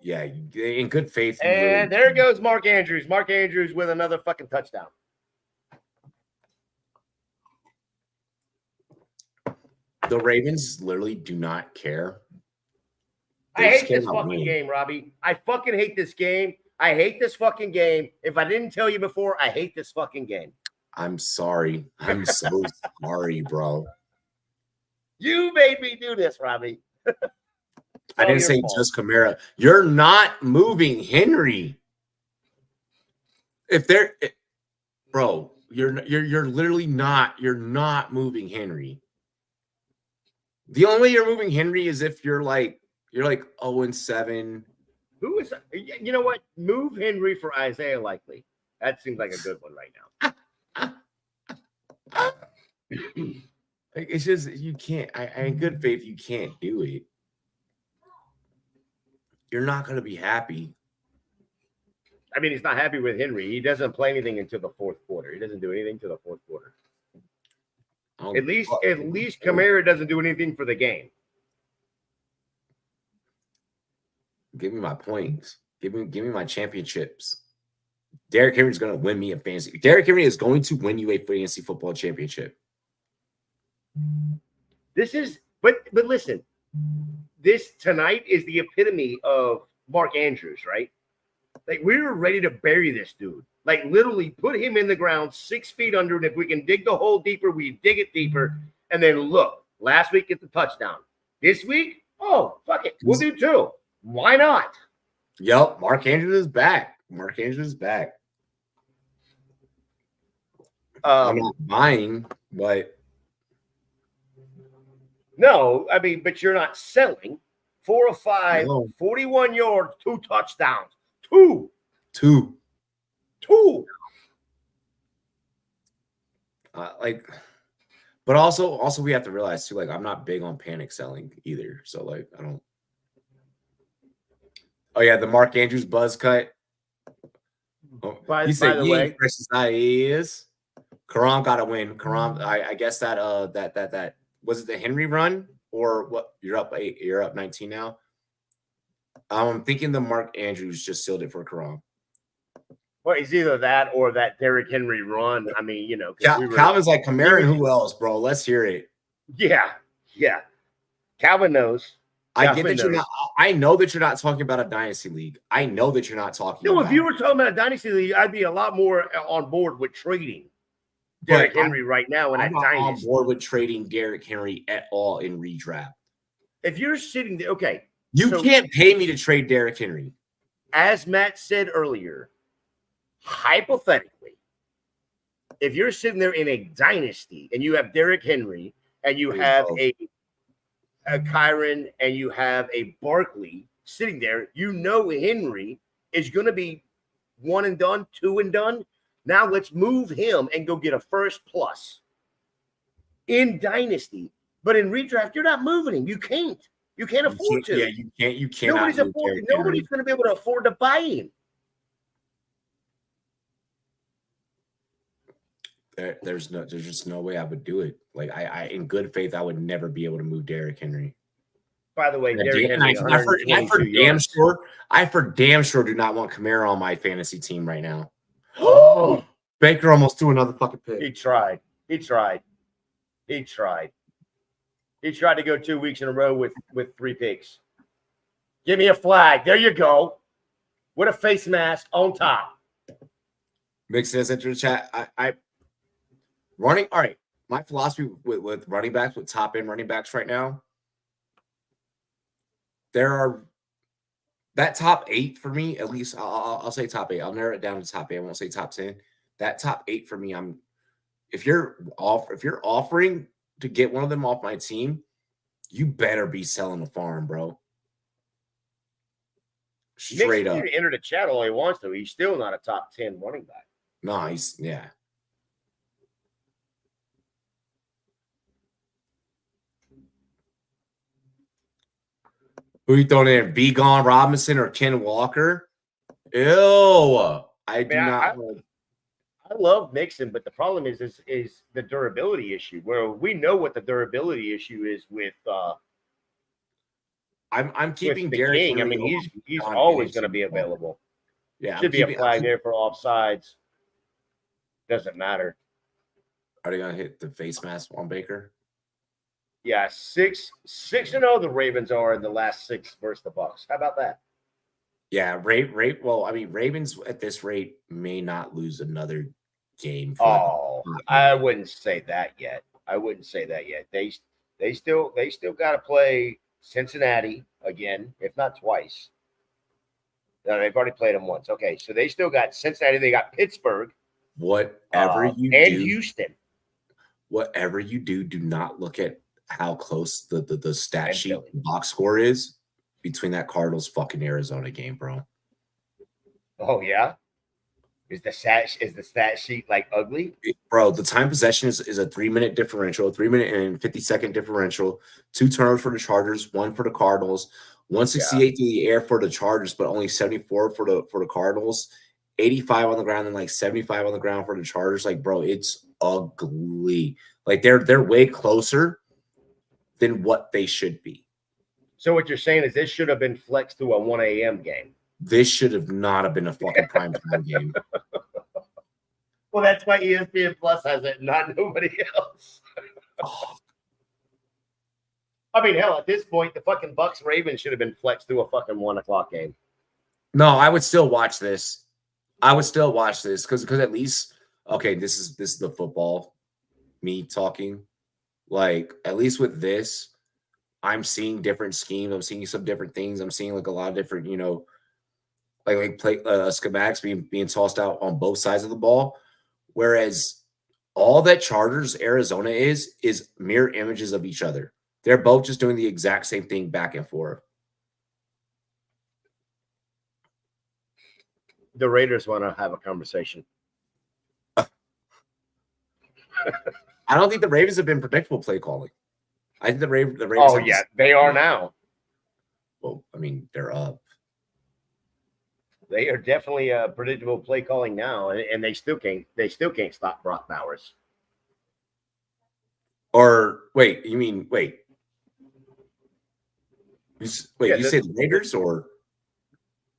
[SPEAKER 1] Yeah, in good faith.
[SPEAKER 2] And there goes Mark Andrews. Mark Andrews with another fucking touchdown.
[SPEAKER 1] The Ravens literally do not care.
[SPEAKER 2] I hate this fucking game, Robbie. I fucking hate this game. I hate this fucking game. If I didn't tell you before, I hate this fucking game.
[SPEAKER 1] I'm sorry. I'm so sorry, bro.
[SPEAKER 2] You made me do this, Robbie.
[SPEAKER 1] I didn't say just Kamara. You're not moving Henry. If they're, bro, you're literally not. You're not moving Henry. The only way you're moving Henry is if you're like 0-7.
[SPEAKER 2] Who is? You know what? Move Henry for Isaiah Likely. That seems like a good one right now.
[SPEAKER 1] It's just you can't. In good faith, you can't do it. You're not going to be happy.
[SPEAKER 2] I mean, he's not happy with Henry. He doesn't play anything until the fourth quarter. He doesn't do anything until the fourth quarter. At least Kamara doesn't do anything for the game.
[SPEAKER 1] Give me my points. Give me my championships. Derrick Henry is going to win me a fantasy. Derrick Henry is going to win you a fantasy football championship.
[SPEAKER 2] This is, but listen, this tonight is the epitome of Mark Andrews, right? Like, we were ready to bury this dude. Like, literally put him in the ground 6 feet under, and if we can dig the hole deeper, we dig it deeper. And then look, last week get the touchdown. This week, oh, fuck it, we'll do 2. Why not?
[SPEAKER 1] Yep, Mark Andrews is back. Mark Andrews is back. I'm not buying, but
[SPEAKER 2] no, I mean, but you're not selling. 4 of 5, no. 41 yards, 2 touchdowns. 2.
[SPEAKER 1] But also we have to realize too, like, I'm not big on panic selling either. So like, I don't. Oh yeah, the Mark Andrews buzz cut.
[SPEAKER 2] By the way,
[SPEAKER 1] versus is Karam got to win. Karam, I guess that was it the Henry run or what? You're up 8. You're up 19 now. I'm thinking the Mark Andrews just sealed it for Karam.
[SPEAKER 2] Well, it's either that or that Derrick Henry run. I mean, you know,
[SPEAKER 1] Calvin's like Kamara and who else, bro? Let's hear it.
[SPEAKER 2] Yeah. Calvin knows.
[SPEAKER 1] I get that you're not. I know that you're not talking about a dynasty league. I know that you're not talking.
[SPEAKER 2] No, if you were talking about a dynasty league, I'd be a lot more on board with trading Derrick Henry right now. And I'm not on
[SPEAKER 1] board with trading Derrick Henry at all in redraft.
[SPEAKER 2] If you're sitting there, okay,
[SPEAKER 1] you can't pay me to trade Derrick Henry.
[SPEAKER 2] As Matt said earlier, hypothetically, if you're sitting there in a dynasty and you have Derrick Henry and you have a Kyron and you have a Barkley sitting there, you know Henry is going to be 1 and done, 2 and done. Now let's move him and go get a first plus in dynasty. But in redraft, you're not moving him. You can't. You can't afford to.
[SPEAKER 1] Yeah, you can't. You cannot.
[SPEAKER 2] Nobody's going to be able to afford to buy him.
[SPEAKER 1] There's just no way I would do it. Like I in good faith, I would never be able to move Derrick Henry.
[SPEAKER 2] By the way, Derrick Henry,
[SPEAKER 1] I for damn sure do not want Kamara on my fantasy team right now. Oh, Baker almost threw another fucking pick.
[SPEAKER 2] He tried to go 2 weeks in a row with 3 picks. Give me a flag. There you go. With a face mask on top.
[SPEAKER 1] Mixing this into the chat. I running. All right. My philosophy with running backs, with top end running backs right now, there are that top 8 for me, at least I'll say top 8. I'll narrow it down to top 8. I won't say top 10. That top 8 for me, if you're offering to get one of them off my team, you better be selling the farm, bro. Straight up.
[SPEAKER 2] He enter the chat all he wants to. He's still not a top 10 running back.
[SPEAKER 1] No, yeah. Who you throwing in? Bijan Robinson or Ken Walker? Ew. I
[SPEAKER 2] I love Mixon, but the problem is the durability issue. Where we know what the durability issue is
[SPEAKER 1] I'm
[SPEAKER 2] with
[SPEAKER 1] keeping
[SPEAKER 2] the
[SPEAKER 1] Derrick
[SPEAKER 2] King. I
[SPEAKER 1] Henry
[SPEAKER 2] mean,
[SPEAKER 1] over
[SPEAKER 2] he's
[SPEAKER 1] John
[SPEAKER 2] always going to
[SPEAKER 1] Anderson.
[SPEAKER 2] be available.
[SPEAKER 1] Yeah,
[SPEAKER 2] Should be a flag there for offsides. Doesn't matter.
[SPEAKER 1] Are they gonna hit the face mask on Baker?
[SPEAKER 2] Yeah, 6-0 the Ravens are in the last 6 versus the Bucks. How about that?
[SPEAKER 1] Yeah, well, I mean, Ravens at this rate may not lose another game for like
[SPEAKER 2] Oh, I wouldn't say that yet. I wouldn't say that yet. They still got to play Cincinnati again, if not twice. No, they've already played them once. Okay, so they still got Cincinnati. They got Pittsburgh.
[SPEAKER 1] Whatever you
[SPEAKER 2] and
[SPEAKER 1] do,
[SPEAKER 2] Houston.
[SPEAKER 1] Whatever you do, do not look at how close the stat
[SPEAKER 2] And
[SPEAKER 1] sheet
[SPEAKER 2] Philly.
[SPEAKER 1] box score is between that Cardinals fucking Arizona game, bro.
[SPEAKER 2] Oh yeah, is the stat sheet like ugly?
[SPEAKER 1] Bro, the time possession is a 3-minute differential, 3-minute and 50-second differential, 2 turnovers for the Chargers, 1 for the Cardinals, 168 through the air for the Chargers, but only 74 for the Cardinals, 85 on the ground and like 75 on the ground for the Chargers. Like, bro, it's ugly. Like they're way closer than what they should be.
[SPEAKER 2] So what you're saying is this should have been flexed to a 1 a.m. game.
[SPEAKER 1] This should have not have been a fucking prime time game.
[SPEAKER 2] Well, that's why ESPN Plus has it, not nobody else.
[SPEAKER 1] Oh.
[SPEAKER 2] I mean, hell, at this point, the fucking Bucks Ravens should have been flexed to a fucking 1 o'clock game.
[SPEAKER 1] No, I would still watch this. Because at least this is the football me talking. Like at least with this, I'm seeing different schemes. I'm seeing some different things. I'm seeing like a lot of different, like play schematics being tossed out on both sides of the ball. Whereas all that Chargers Arizona is mirror images of each other. They're both just doing the exact same thing back and forth.
[SPEAKER 2] The Raiders want to have a conversation.
[SPEAKER 1] I don't think the Ravens have been predictable play calling. I think the Ravens.
[SPEAKER 2] Oh yeah, they are now.
[SPEAKER 1] Well, I mean, they're up.
[SPEAKER 2] They are definitely predictable play calling now, and they still can't stop Brock Bowers.
[SPEAKER 1] Or wait, you mean wait? You said Raiders or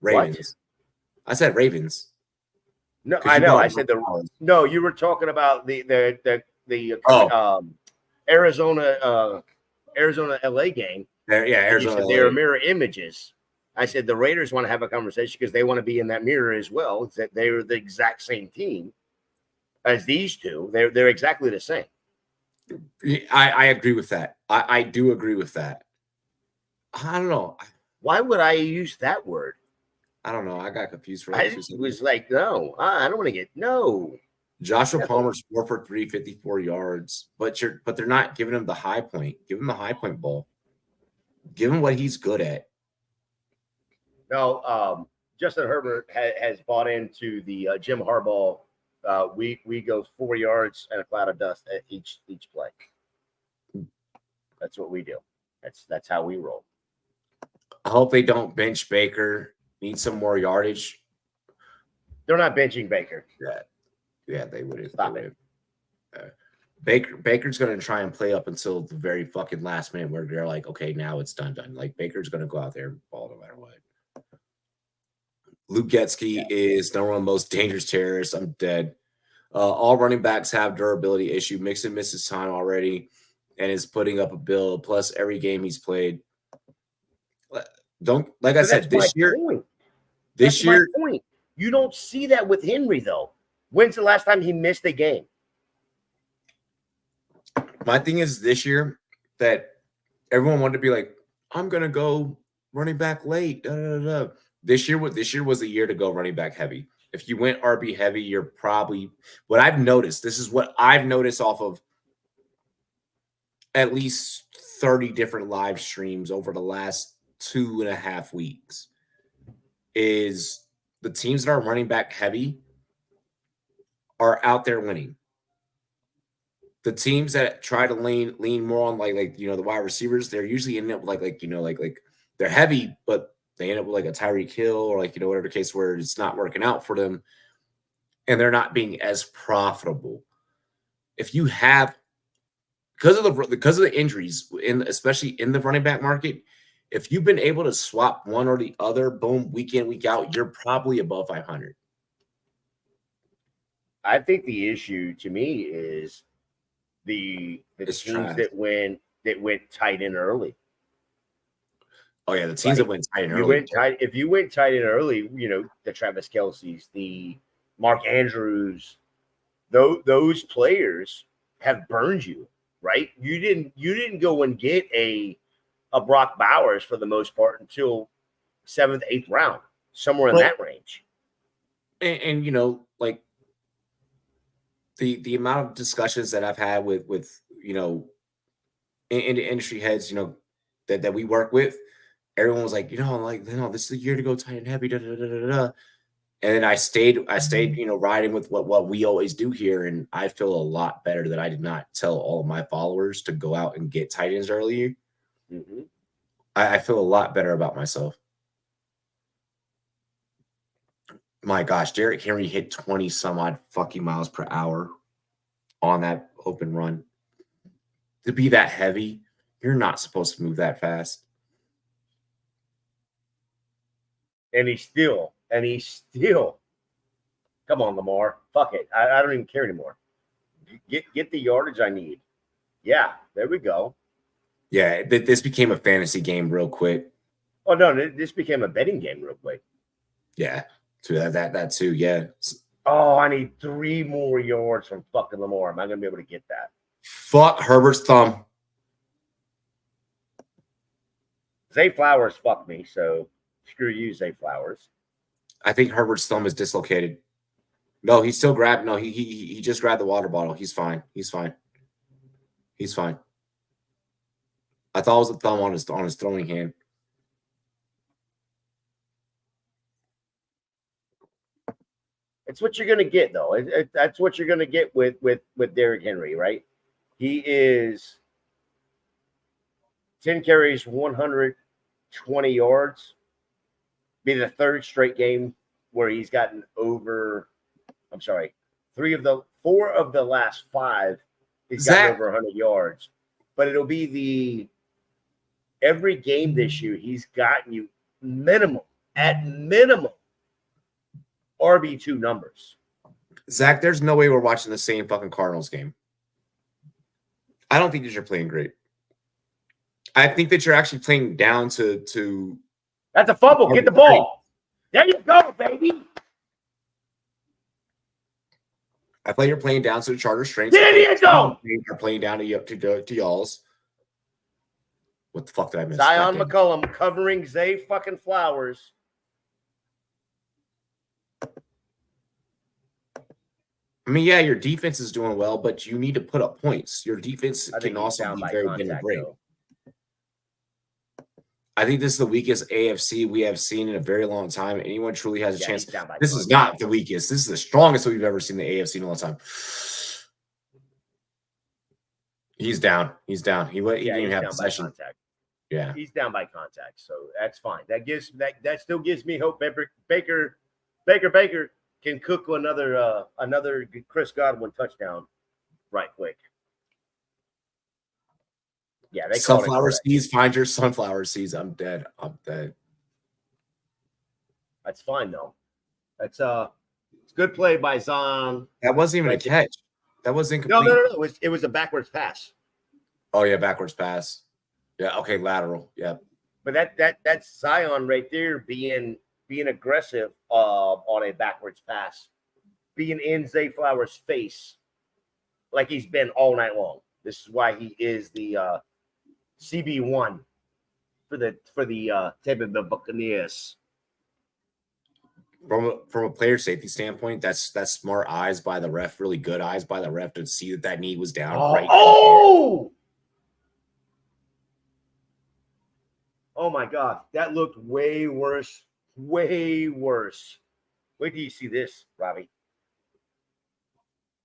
[SPEAKER 1] Ravens? What? I said Ravens.
[SPEAKER 2] No, I know. I said no. You were talking about the Arizona LA game.
[SPEAKER 1] Arizona.
[SPEAKER 2] They are mirror images. I said the Raiders want to have a conversation because they want to be in that mirror as well. It's that they're the exact same team as these two. They're exactly the same.
[SPEAKER 1] I agree with that. I do agree with that. I don't know.
[SPEAKER 2] Why would I use that word?
[SPEAKER 1] I don't know. I got confused for
[SPEAKER 2] that. I was like, no, I don't want to get no.
[SPEAKER 1] Joshua Palmer's 4 for 3, 54 yards, but they're not giving him the high point. Give him the high point ball. Give him what he's good at.
[SPEAKER 2] No, Justin Herbert has bought into the Jim Harbaugh. We go 4 yards and a cloud of dust at each play. That's what we do. That's how we roll.
[SPEAKER 1] I hope they don't bench Baker. Need some more yardage.
[SPEAKER 2] They're not benching Baker.
[SPEAKER 1] Yeah, they would.
[SPEAKER 2] Stop it.
[SPEAKER 1] Baker's going to try and play up until the very fucking last minute where they're like, okay, now it's done. Like Baker's going to go out there and ball no matter what. Luke Getsky is number one most dangerous terrorist. I'm dead. All running backs have durability issue. Mixon misses time already and is putting up a bill. Plus, every game he's played. I said, this year.
[SPEAKER 2] Point. You don't see that with Henry, though. When's the last time he missed a game?
[SPEAKER 1] My thing is this year that everyone wanted to be like, I'm going to go running back late. This year was the year to go running back heavy. If you went RB heavy, you're probably what I've noticed. This is what I've noticed off of at least 30 different live streams over the last 2.5 weeks is the teams that are running back heavy are out there winning. The teams that try to lean more on like the wide receivers, they're usually ending up with like they're heavy, but they end up with like a Tyreek Hill or whatever the case where it's not working out for them. and they're not being as profitable. If you have, because of the injuries, especially in the running back market, if you've been able to swap one or the other, boom, week in, week out, you're probably above 500.
[SPEAKER 2] I think the issue to me is the
[SPEAKER 1] It's
[SPEAKER 2] teams
[SPEAKER 1] trash.
[SPEAKER 2] that went tight end early.
[SPEAKER 1] Oh yeah, the teams that went tight end early.
[SPEAKER 2] If you went tight end early, the Travis Kelce's, the Mark Andrews, those players have burned you, right? You didn't go and get a Brock Bowers for the most part until 7th, 8th round, somewhere in that range.
[SPEAKER 1] And like the amount of discussions that I've had with in the industry heads, that we work with, everyone was like, this is the year to go tight and heavy, da, da, da, da, da. And then I stayed, riding with what we always do here. And I feel a lot better that I did not tell all of my followers to go out and get tight ends early.
[SPEAKER 2] Mm-hmm.
[SPEAKER 1] I feel a lot better about myself. My gosh, Derrick Henry hit 20 some odd fucking miles per hour on that open run. To be that heavy, you're not supposed to move that fast.
[SPEAKER 2] And he's still, come on, Lamar. Fuck it. I don't even care anymore. Get the yardage I need. Yeah, there we go.
[SPEAKER 1] Yeah, this became a fantasy game real quick.
[SPEAKER 2] Oh no, this became a betting game real quick.
[SPEAKER 1] Yeah, to that too. Yeah.
[SPEAKER 2] Oh, I need 3 more yards from fucking Lamar. Am I gonna be able to get that?
[SPEAKER 1] Fuck Herbert's thumb.
[SPEAKER 2] Zay Flowers fucked me, so screw you, Zay Flowers.
[SPEAKER 1] I think Herbert's thumb is dislocated. No, he still grabbed. No, he just grabbed the water bottle. He's fine. He's fine. He's fine. I thought it was a thumb on his throwing hand.
[SPEAKER 2] It's what you're gonna get, though. That's what you're gonna get with Derrick Henry, right? He is 10 carries, 120 yards. Be the 3rd straight game where he's gotten over. I'm sorry, 4 of the last 5. He's gotten over 100 yards. But it'll be every game this year he's gotten you at minimum RB2 numbers.
[SPEAKER 1] Zach, there's no way we're watching the same fucking Cardinals game. I don't think that you're playing great. I think that you're actually playing down to.
[SPEAKER 2] That's a fumble. Get the ball. There you go, baby.
[SPEAKER 1] I play you're playing down to the Chargers' strengths.
[SPEAKER 2] There you go.
[SPEAKER 1] You're playing down to y'all's. What the fuck did I miss?
[SPEAKER 2] Zion McCollum covering Zay fucking Flowers.
[SPEAKER 1] I mean, yeah, your defense is doing well, but you need to put up points. Your defense can also be very good and great. I think this is the weakest AFC we have seen in a very long time. Anyone truly has a chance. This is not the weakest. This is the strongest we've ever seen the AFC in a long time. He's down. He's down. He didn't even have possession. Yeah,
[SPEAKER 2] he's down by contact, so that's fine. That still gives me hope. Baker can cook another Chris Godwin touchdown right quick. Yeah, they
[SPEAKER 1] sunflower seeds. Find your sunflower seeds. I'm dead.
[SPEAKER 2] That's fine though. It's good play by Zon.
[SPEAKER 1] That wasn't even a catch. That was incomplete.
[SPEAKER 2] No. It was a backwards pass.
[SPEAKER 1] Oh yeah, backwards pass. Yeah. Okay, lateral. Yeah.
[SPEAKER 2] But that's Zion right there being aggressive on a backwards pass, being in Zay Flowers' face like he's been all night long. This is why he is the CB1 for the Tampa Bay Buccaneers.
[SPEAKER 1] From a player safety standpoint, that's smart eyes by the ref, really good eyes by the ref to see that knee was down.
[SPEAKER 2] Oh my God, that looked way worse. Way worse. Wait till you see this, Robbie.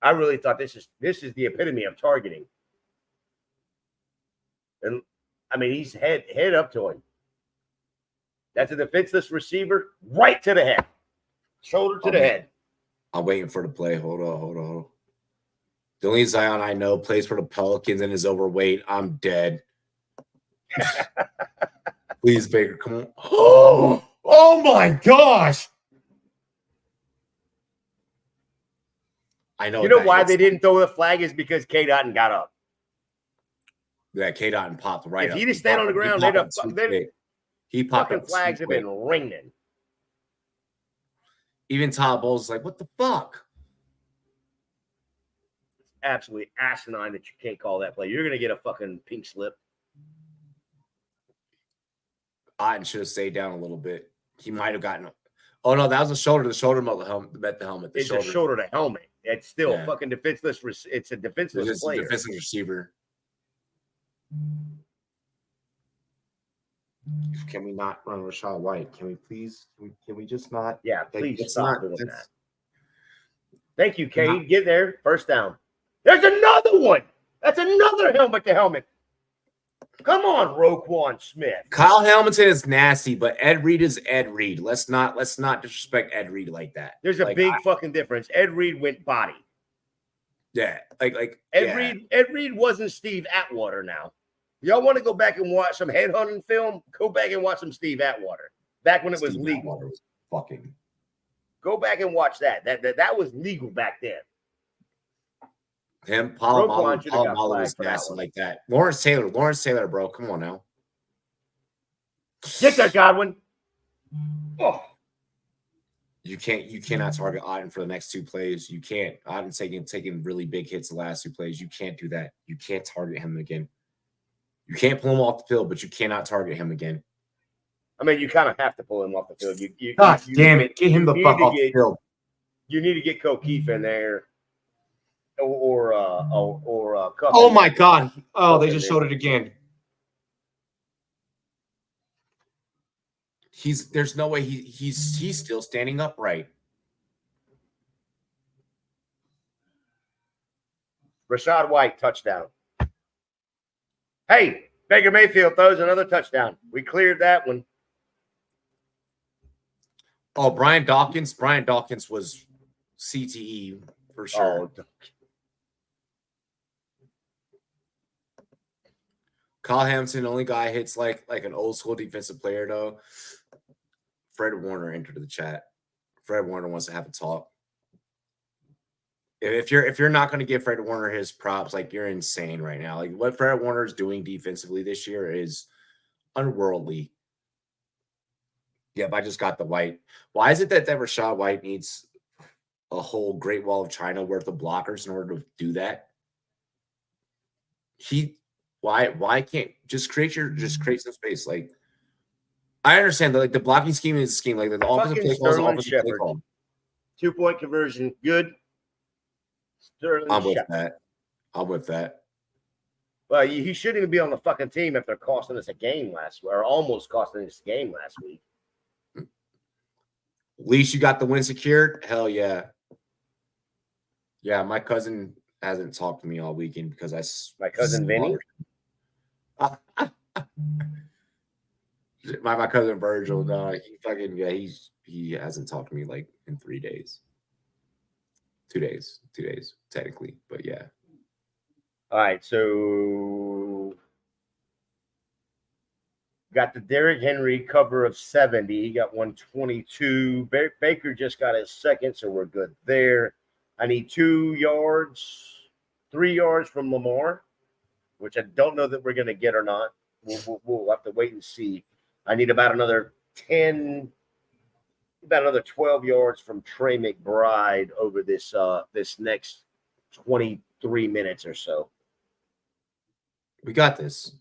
[SPEAKER 2] I really thought this is the epitome of targeting. And I mean, he's head up to him. That's a defenseless receiver, right to the head, shoulder to the head.
[SPEAKER 1] I'm waiting for the play. Hold on. The only Zion I know plays for the Pelicans and is overweight. I'm dead. Please, Baker, come on. Oh my gosh. I know.
[SPEAKER 2] You know why they didn't throw the flag is because K. Dotton got up.
[SPEAKER 1] Yeah, K. Dotton popped right
[SPEAKER 2] if
[SPEAKER 1] up.
[SPEAKER 2] If he'd have stayed on the ground,
[SPEAKER 1] he popped
[SPEAKER 2] fucking
[SPEAKER 1] up.
[SPEAKER 2] Flags have been ringing.
[SPEAKER 1] Even Todd Bowles is like, what the fuck?
[SPEAKER 2] It's absolutely asinine that you can't call that play. You're going to get a fucking pink slip.
[SPEAKER 1] Otten should have stayed down a little bit. He might have gotten. Oh no, that was the shoulder. The shoulder met the helmet.
[SPEAKER 2] It's a shoulder to helmet. It's still fucking defenseless. It's a defenseless player.
[SPEAKER 1] Defensive receiver. Can we not run Rachaad White? Can we please? Can we just not?
[SPEAKER 2] Yeah, please stop doing that. Thank you, Cade.
[SPEAKER 1] Not,
[SPEAKER 2] get there. First down. There's another one. That's another helmet to helmet. Come on, Roquan Smith.
[SPEAKER 1] Kyle Hamilton is nasty, but Ed Reed is Ed Reed. Let's not disrespect Ed Reed like that.
[SPEAKER 2] There's a big fucking difference. Ed Reed went body.
[SPEAKER 1] Yeah, like
[SPEAKER 2] Ed Reed wasn't Steve Atwater. Now, y'all want to go back and watch some headhunting film? Go back and watch some Steve Atwater. Back when it was legal.
[SPEAKER 1] Atwater was fucking.
[SPEAKER 2] Go back and watch that. That was legal back then.
[SPEAKER 1] Him, Polamalu was nasty like that. Lawrence Taylor, bro. Come on now.
[SPEAKER 2] Get that, Godwin. Oh.
[SPEAKER 1] You cannot target Otten for the next two plays. You can't. Otten's taking really big hits the last two plays. You can't do that. You can't target him again. You can't pull him off the field, but you cannot target him again.
[SPEAKER 2] I mean, you kind of have to pull him off the field.
[SPEAKER 1] God damn it. Get him the fuck off the field.
[SPEAKER 2] You need to get O'Keefe in there. Or
[SPEAKER 1] oh my God! Oh, they just showed it again. There's no way he's still standing upright.
[SPEAKER 2] Rachaad White touchdown. Hey, Baker Mayfield throws another touchdown. We cleared that one.
[SPEAKER 1] Oh, Brian Dawkins. Brian Dawkins was CTE for sure. Oh. Kyle Hamilton, only guy hits like an old school defensive player though. Fred Warner entered the chat. Fred Warner wants to have a talk. If you're not going to give Fred Warner his props, like you're insane right now. Like what Fred Warner is doing defensively this year is unworldly. Yep, I just got the White. Why is it that Rachaad White needs a whole Great Wall of China worth of blockers in order to do that? Why can't just create some space? Like I understand that like the blocking scheme is a scheme, like the offensive play calls, offensive play call.
[SPEAKER 2] 2-point conversion, good. Sterling
[SPEAKER 1] I'm with that.
[SPEAKER 2] Well, he shouldn't even be on the fucking team if they're costing us a game or almost costing us a game last week.
[SPEAKER 1] At least you got the win secured. Hell yeah. Yeah, my cousin hasn't talked to me all weekend because
[SPEAKER 2] my cousin Vinny.
[SPEAKER 1] My cousin Virgil, no, he hasn't talked to me like in 3 days. 2 days, technically, but yeah.
[SPEAKER 2] All right, so got the Derrick Henry cover of 70. He got 122. Baker just got his second, so we're good there. I need 3 yards from Lamar, which I don't know that we're going to get or not. We'll have to wait and see. I need about another 12 yards from Trey McBride over this next 23 minutes or so.
[SPEAKER 1] We got this.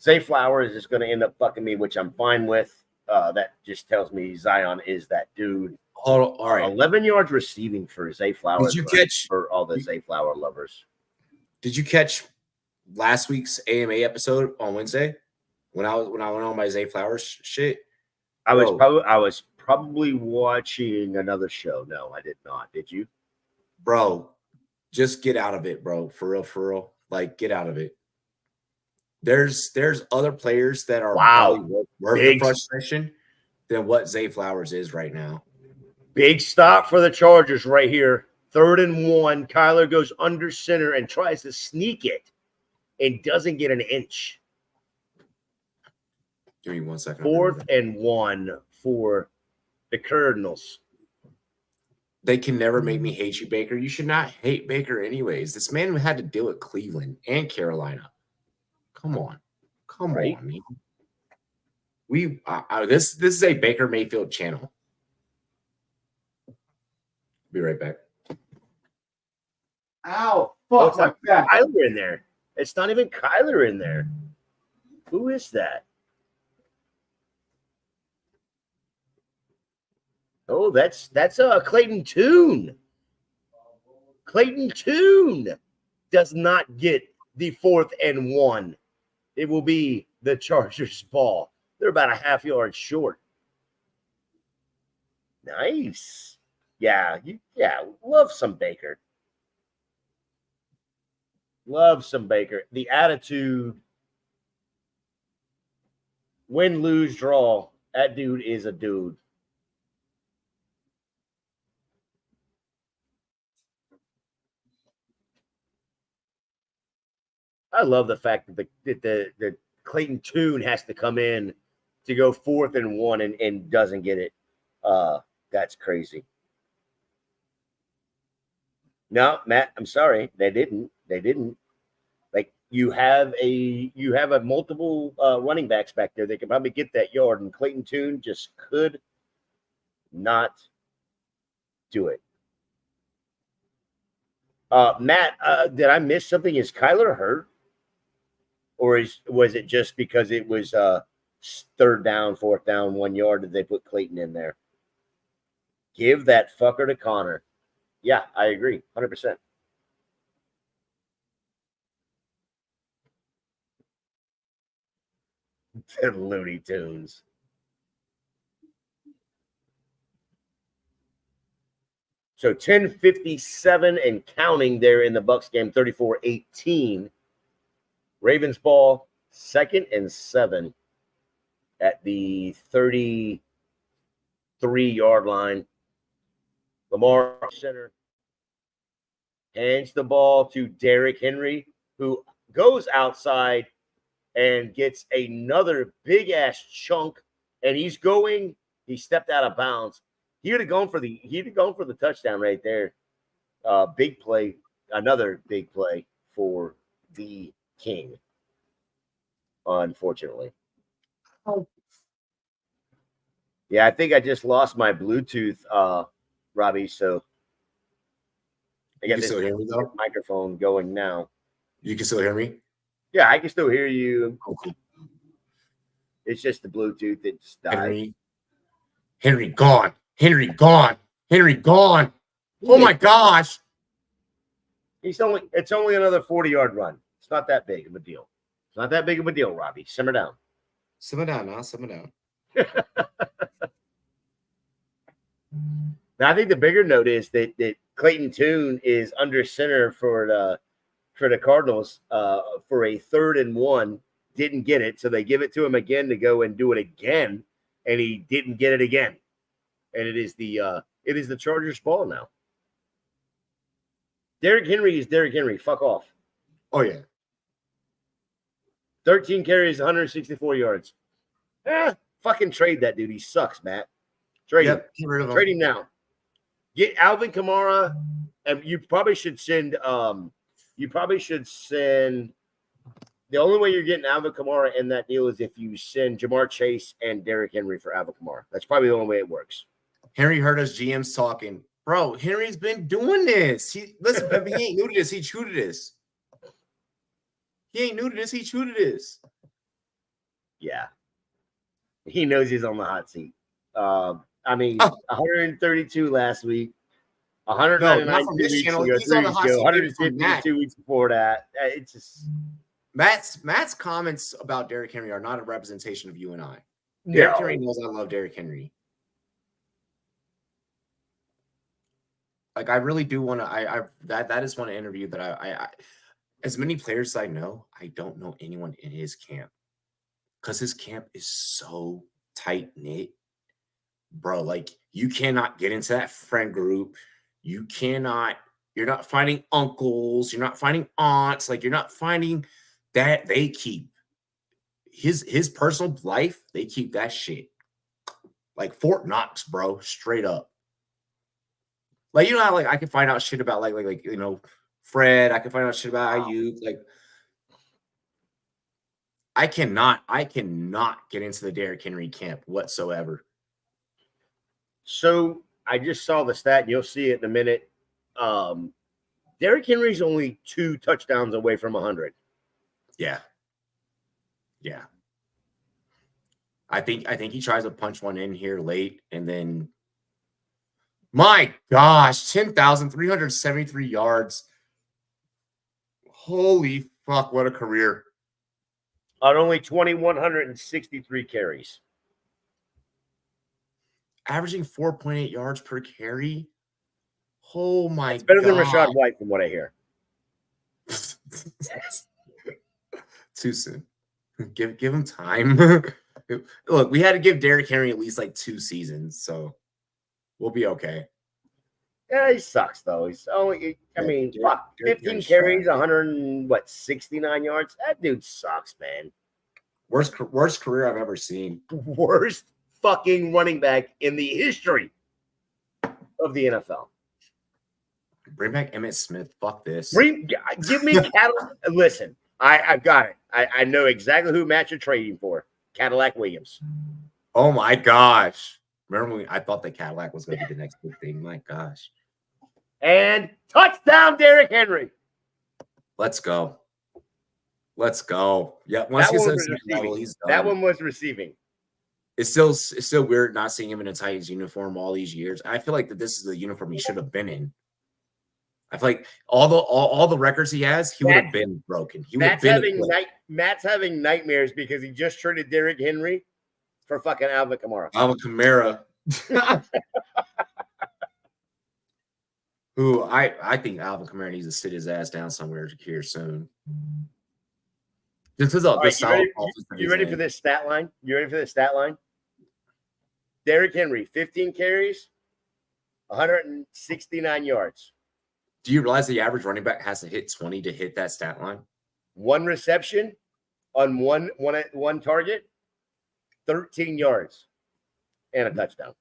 [SPEAKER 2] Zay Flowers is going to end up fucking me, which I'm fine with. That just tells me Zion is that dude.
[SPEAKER 1] All right.
[SPEAKER 2] 11 yards receiving for Zay Flowers.
[SPEAKER 1] Did you catch
[SPEAKER 2] for all the Zay Flower lovers?
[SPEAKER 1] Did you catch last week's AMA episode on Wednesday when I went on my Zay Flowers shit?
[SPEAKER 2] I was probably watching another show. No, I did not. Did you?
[SPEAKER 1] Bro, just get out of it, bro. For real. Like, get out of it. There's other players that are probably worth the frustration than what Zay Flowers is right now.
[SPEAKER 2] Big stop for the Chargers right here. 3rd and 1. Kyler goes under center and tries to sneak it and doesn't get an inch.
[SPEAKER 1] Give me 1 second.
[SPEAKER 2] 4th and 1 for the Cardinals.
[SPEAKER 1] They can never make me hate you, Baker. You should not hate Baker anyways. This man had to deal with Cleveland and Carolina. Come on. Come
[SPEAKER 2] Right?
[SPEAKER 1] on, man. This is a Baker Mayfield channel. Be right back. Ow.
[SPEAKER 2] Oh, it's not Kyler in there. It's not even Kyler in there. Who is that? Oh, that's Clayton Tune. Clayton Tune does not get the 4th and 1. It will be the Chargers' ball. They're about a half yard short. Nice. Yeah, love some Baker. Love some Baker. The attitude, win, lose, draw. That dude is a dude. I love the fact that the Clayton Tune has to come in to go 4th and 1 and doesn't get it. That's crazy. No, Matt, I'm sorry. They didn't. Like you have a multiple running backs back there. They could probably get that yard, and Clayton Tune just could not do it. Matt, did I miss something? Is Kyler hurt? Or was it just because it was 3rd down, 4th down, 1 yard that they put Clayton in there? Give that fucker to Connor. Yeah, I agree. 100%. The Looney Tunes. So 10:57 and counting there in the Bucs game, 34-18. Ravens ball, 2nd and 7 at the 33-yard line. Lamar center hands the ball to Derrick Henry, who goes outside and gets another big-ass chunk, and he stepped out of bounds. He'd have gone for the touchdown right there. Big play, another big play for the King, unfortunately.
[SPEAKER 1] Oh.
[SPEAKER 2] Yeah, I think I just lost my Bluetooth, Robbie, so I got this microphone going now.
[SPEAKER 1] You can still hear me?
[SPEAKER 2] Yeah, I can still hear you.
[SPEAKER 1] Okay.
[SPEAKER 2] It's just the Bluetooth that just died.
[SPEAKER 1] Henry gone. Henry gone. Oh my gosh.
[SPEAKER 2] It's only another 40-yard run. It's not that big of a deal. It's not that big of a deal, Robbie. Simmer down.
[SPEAKER 1] Simmer down now. Simmer down.
[SPEAKER 2] Now, I think the bigger note is that Clayton Tune is under center for the Cardinals for a 3rd and 1. Didn't get it, so they give it to him again to go and do it again, and he didn't get it again. And it is the Chargers' ball now. Derrick Henry is Derrick Henry. Fuck off.
[SPEAKER 1] Oh, yeah.
[SPEAKER 2] 13 carries, 164 yards. Fucking trade that dude. He sucks, Matt. Trade him. Trade him now. Get Alvin Kamara, and you probably should send. The only way you're getting Alvin Kamara in that deal is if you send Jamar Chase and Derrick Henry for Alvin Kamara. That's probably the only way it works.
[SPEAKER 1] Henry heard us GMs talking. Bro, Henry's been doing this. He ain't new to this. He chewed to this.
[SPEAKER 2] Yeah. He knows he's on the hot seat. 132 last week, 199 2 weeks ago, 3 weeks ago, 152 weeks before that. It's just
[SPEAKER 1] Matt's comments about Derrick Henry are not a representation of you and I.
[SPEAKER 2] No.
[SPEAKER 1] Derrick Henry knows I love Derrick Henry. Like, I really do want to. That is one interview that I as many players as I know, I don't know anyone in his camp because his camp is so tight knit, bro. Like, You cannot get into that friend group. You're not finding uncles. You're not finding aunts. Like, you're not finding that. They keep his personal life. They keep that shit like Fort Knox, bro. Straight up. Like, you know how, like, I can find out shit about like Fred. I can find out shit about Ayuk. Like, I cannot get into the Derrick Henry camp whatsoever.
[SPEAKER 2] So I just saw the stat, and you'll see it in a minute. Derrick Henry's only 2 touchdowns away from 100.
[SPEAKER 1] Yeah. I think he tries to punch one in here late, and then my gosh, 10,373 yards. Holy fuck, what a career.
[SPEAKER 2] On only 2,163 carries.
[SPEAKER 1] Averaging 4.8 yards per carry. Oh my god.
[SPEAKER 2] It's better than Rashad White from what I hear.
[SPEAKER 1] Too soon. Give him time. Look, we had to give Derrick Henry at least like 2 seasons, so we'll be okay.
[SPEAKER 2] Yeah, he sucks though. He's only, I mean, fuck, 15 carries, 169 yards. That dude sucks, man.
[SPEAKER 1] Worst career I've ever seen.
[SPEAKER 2] Worst fucking running back in the history of the NFL.
[SPEAKER 1] Bring back Emmitt Smith. Fuck this.
[SPEAKER 2] Give me Cadillac. Listen, I've got it. I know exactly who Matt you're trading for. Cadillac Williams.
[SPEAKER 1] Oh my gosh. Remember when I thought that Cadillac was going to be the next big thing? My gosh.
[SPEAKER 2] And touchdown, Derrick Henry.
[SPEAKER 1] Let's go. Yeah,
[SPEAKER 2] once he says that one was receiving.
[SPEAKER 1] It's still weird not seeing him in a Titans uniform all these years. I feel like that this is the uniform he should have been in. I feel like all the records he has, he would have been broken.
[SPEAKER 2] Matt's having nightmares because he just traded Derrick Henry for fucking Alvin Kamara.
[SPEAKER 1] Alvin Kamara. Who I think Alvin Kamara needs to sit his ass down somewhere here soon. Just because of the solid offense.
[SPEAKER 2] You ready for this stat line? Derrick Henry, 15 carries, 169 yards.
[SPEAKER 1] Do you realize the average running back has to hit 20 to hit that stat line?
[SPEAKER 2] 1 reception on one target, 13 yards, and a touchdown.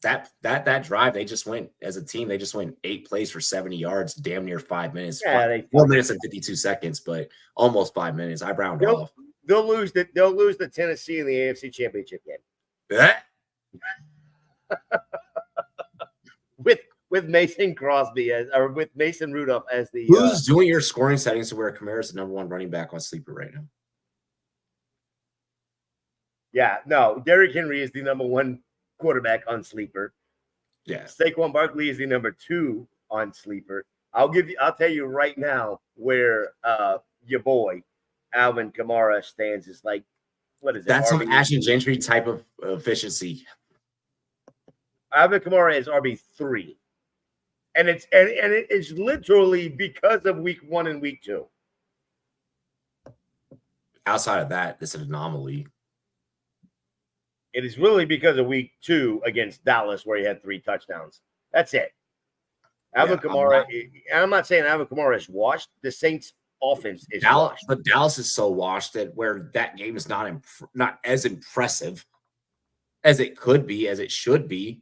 [SPEAKER 1] That drive, they just went as a team. They just went 8 plays for 70 yards, damn near 5 minutes.
[SPEAKER 2] Yeah,
[SPEAKER 1] 4 minutes and 52 seconds, but almost 5 minutes. I round off.
[SPEAKER 2] They'll lose the Tennessee in the AFC Championship game. with Mason Crosby with Mason Rudolph as the
[SPEAKER 1] who's doing your scoring settings to where Kamara's the #1 running back on Sleeper right now?
[SPEAKER 2] Yeah, no, Derrick Henry is the #1 quarterback on Sleeper.
[SPEAKER 1] Yeah.
[SPEAKER 2] Saquon Barkley is the #2 on Sleeper. I'll tell you right now where your boy Alvin Kamara stands is like, what is it?
[SPEAKER 1] That's some Ashton Gentry type of efficiency.
[SPEAKER 2] Alvin Kamara is RB3. And it's literally because of week 1 and week 2.
[SPEAKER 1] Outside of that, it's an anomaly.
[SPEAKER 2] It is really because of week 2 against Dallas where he had 3 touchdowns. That's it. Alvin Kamara, and I'm not saying Alvin Kamara is washed. The Saints offense is washed.
[SPEAKER 1] But Dallas is so washed that where that game is not as impressive as it could be, as it should be.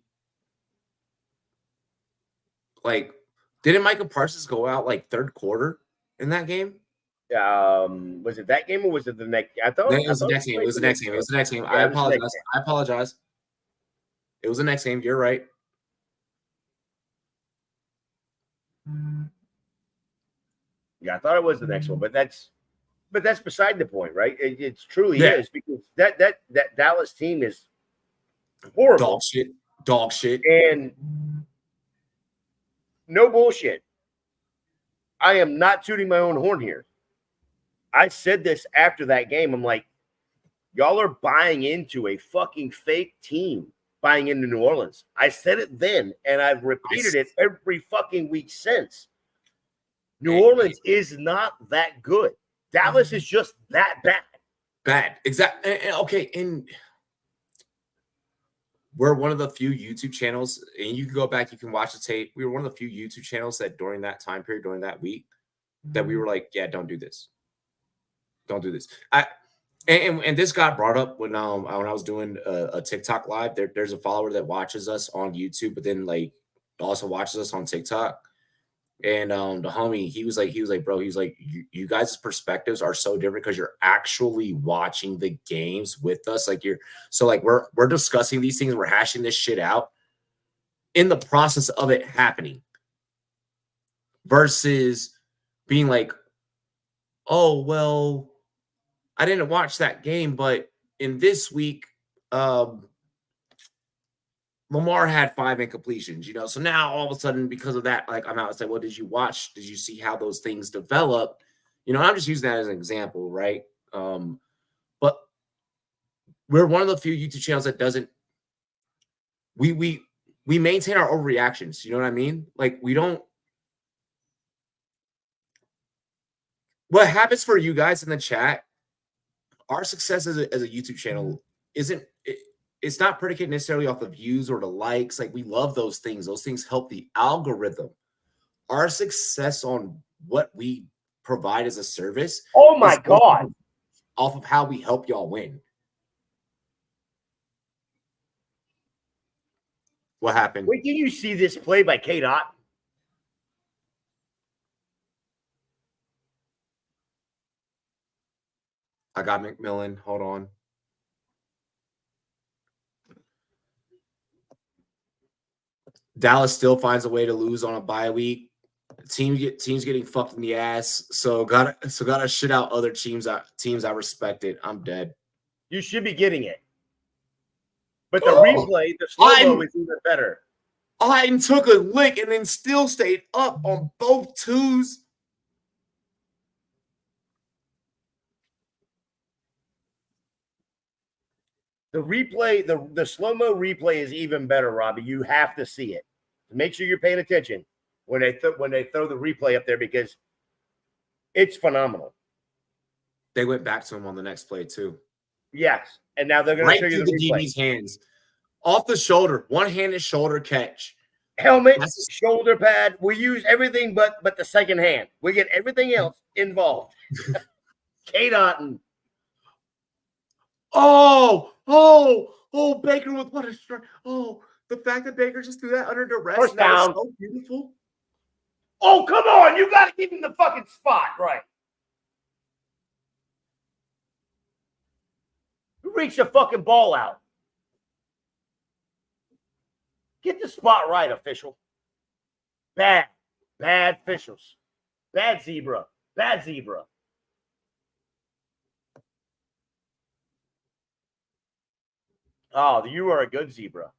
[SPEAKER 1] Like, didn't Micah Parsons go out like 3rd quarter in that game?
[SPEAKER 2] Was it that game or was it the next?
[SPEAKER 1] It was the next game. I apologize. It was the next game. You're right.
[SPEAKER 2] Yeah, I thought it was the next one, but that's beside the point, right? It truly is, because that Dallas team is horrible.
[SPEAKER 1] Dog shit.
[SPEAKER 2] And no bullshit. I am not tooting my own horn here. I said this after that game. I'm like, y'all are buying into a fucking fake team, buying into New Orleans. I said it then, and I've repeated it every fucking week since. New Orleans is not that good. Dallas is just that bad.
[SPEAKER 1] Bad. Exactly. Okay. And we're one of the few YouTube channels, and you can go back, you can watch the tape. We were one of the few YouTube channels that during that time period, during that week, that we were like, yeah, don't do this. Don't do this. And this got brought up when I was doing a TikTok live. There's a follower that watches us on YouTube, but then like also watches us on TikTok. And the homie, he was like, bro, he's like, you guys' perspectives are so different because you're actually watching the games with us. Like we're discussing these things, we're hashing this shit out in the process of it happening, versus being like, oh well, I didn't watch that game, but in this week, Lamar had 5 incompletions, so now all of a sudden, because of that, like I'm out and say, well, did you watch? Did you see how those things develop? I'm just using that as an example, right? But we're one of the few YouTube channels that doesn't. We maintain our overreactions. You know what I mean? Like we don't. What happens for you guys in the chat? Our success as a YouTube channel isn't. It's not predicated necessarily off the views or the likes. Like we love those things. Those things help the algorithm. Our success on what we provide as a service.
[SPEAKER 2] Oh my God.
[SPEAKER 1] Off of how we help y'all win. What happened?
[SPEAKER 2] Wait, did you see this play by K-Dot?
[SPEAKER 1] I got McMillan. Hold on. Dallas still finds a way to lose on a bye week. Teams getting fucked in the ass. So gotta shit out other teams I respected. I'm dead.
[SPEAKER 2] You should be getting it. But the replay, the slow-mo is even better.
[SPEAKER 1] I took a lick and then still stayed up on both twos.
[SPEAKER 2] The replay, the slow-mo replay is even better, Robbie. You have to see it. Make sure you're paying attention when they throw the replay up there, because it's phenomenal.
[SPEAKER 1] They went back to him on the next play too.
[SPEAKER 2] Yes, and now they're going to show you the replay.
[SPEAKER 1] DB's hands, off the shoulder, one-handed shoulder catch,
[SPEAKER 2] helmet, shoulder pad. We use everything but the second hand. We get everything else involved. K-Dot.
[SPEAKER 1] Oh, Baker with what a strike. Oh, the fact that Baker just threw that under duress.
[SPEAKER 2] First down.
[SPEAKER 1] So beautiful.
[SPEAKER 2] Oh, come on. You got to give him the fucking spot right. You reach the fucking ball out. Get the spot right, official. Bad officials. Bad zebra. Oh, you are a good zebra.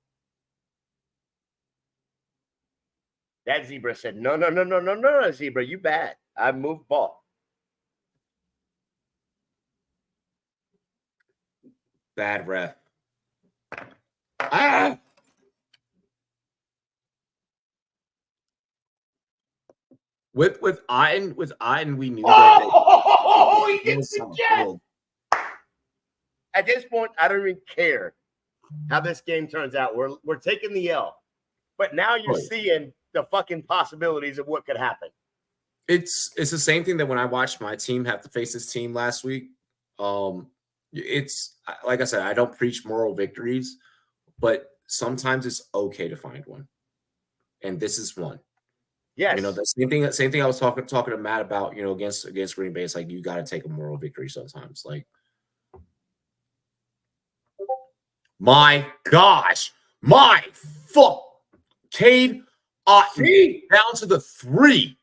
[SPEAKER 2] That zebra said, no, zebra, you bad. I moved ball.
[SPEAKER 1] Bad ref. With Otten, we knew that.
[SPEAKER 2] He gets the jet. At this point, I don't even care how this game turns out. We're taking the L, but now you're seeing the fucking possibilities of what could happen.
[SPEAKER 1] It's the same thing that when I watched my team have to face this team last week. It's like I said, I don't preach moral victories, but sometimes it's okay to find one, and this is one.
[SPEAKER 2] Yes.
[SPEAKER 1] The same thing I was talking to Matt about, against Green Bay. It's like you got to take a moral victory sometimes. Like, my gosh, my fuck, Cade Otten down to the 3.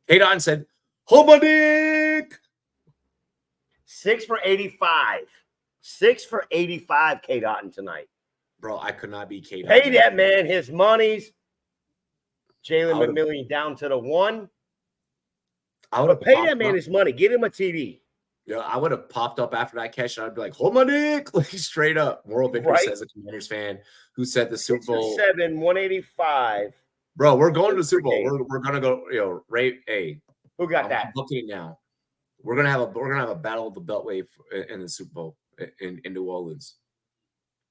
[SPEAKER 1] Cade Otten said, "Hold my dick."
[SPEAKER 2] 6 for 85. 6 for 85, Cade Otten tonight.
[SPEAKER 1] Bro, I could not be Cade
[SPEAKER 2] Pay
[SPEAKER 1] Otten.
[SPEAKER 2] that man his monies. Jalen McMillan down to the 1. But pay that man his money. Get him a TD.
[SPEAKER 1] Yeah, I would have popped up after that catch and I'd be like, "Hold my dick," like straight up. Moral victory, says a Commanders fan who said the Super Bowl
[SPEAKER 2] 7, 185.
[SPEAKER 1] Bro, we're going to the Super Bowl. We're gonna go. Ray, hey,
[SPEAKER 2] who got that?
[SPEAKER 1] I'm looking at it now. We're gonna have a battle of the Beltway in the Super Bowl in New Orleans.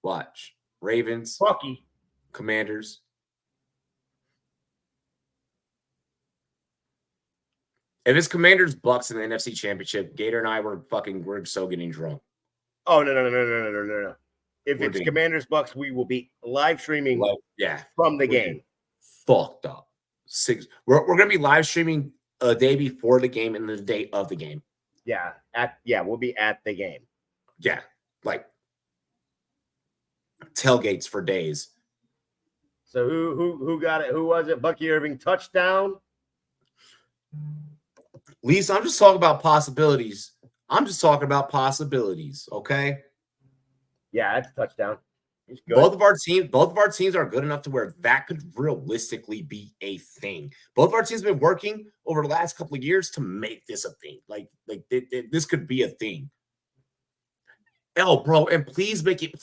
[SPEAKER 1] Watch. Ravens,
[SPEAKER 2] Bucky.
[SPEAKER 1] Commanders. If it's Commanders Bucks in the NFC Championship, Gator and I we're so getting drunk.
[SPEAKER 2] Oh no. If
[SPEAKER 1] We're
[SPEAKER 2] it's
[SPEAKER 1] being
[SPEAKER 2] Commanders Bucks, we will be live streaming
[SPEAKER 1] yeah
[SPEAKER 2] from the game.
[SPEAKER 1] Fucked up. We're gonna be live streaming a day before the game and the day of the game.
[SPEAKER 2] Yeah, we'll be at the game.
[SPEAKER 1] Yeah, like tailgates for days.
[SPEAKER 2] So who got it? Who was it? Bucky Irving touchdown.
[SPEAKER 1] Lisa, I'm just talking about possibilities. Okay.
[SPEAKER 2] Yeah, that's a touchdown. He's good.
[SPEAKER 1] Both of our teams are good enough to where that could realistically be a thing. Both of our teams have been working over the last couple of years to make this a thing. Like this could be a thing. Bro, and please make it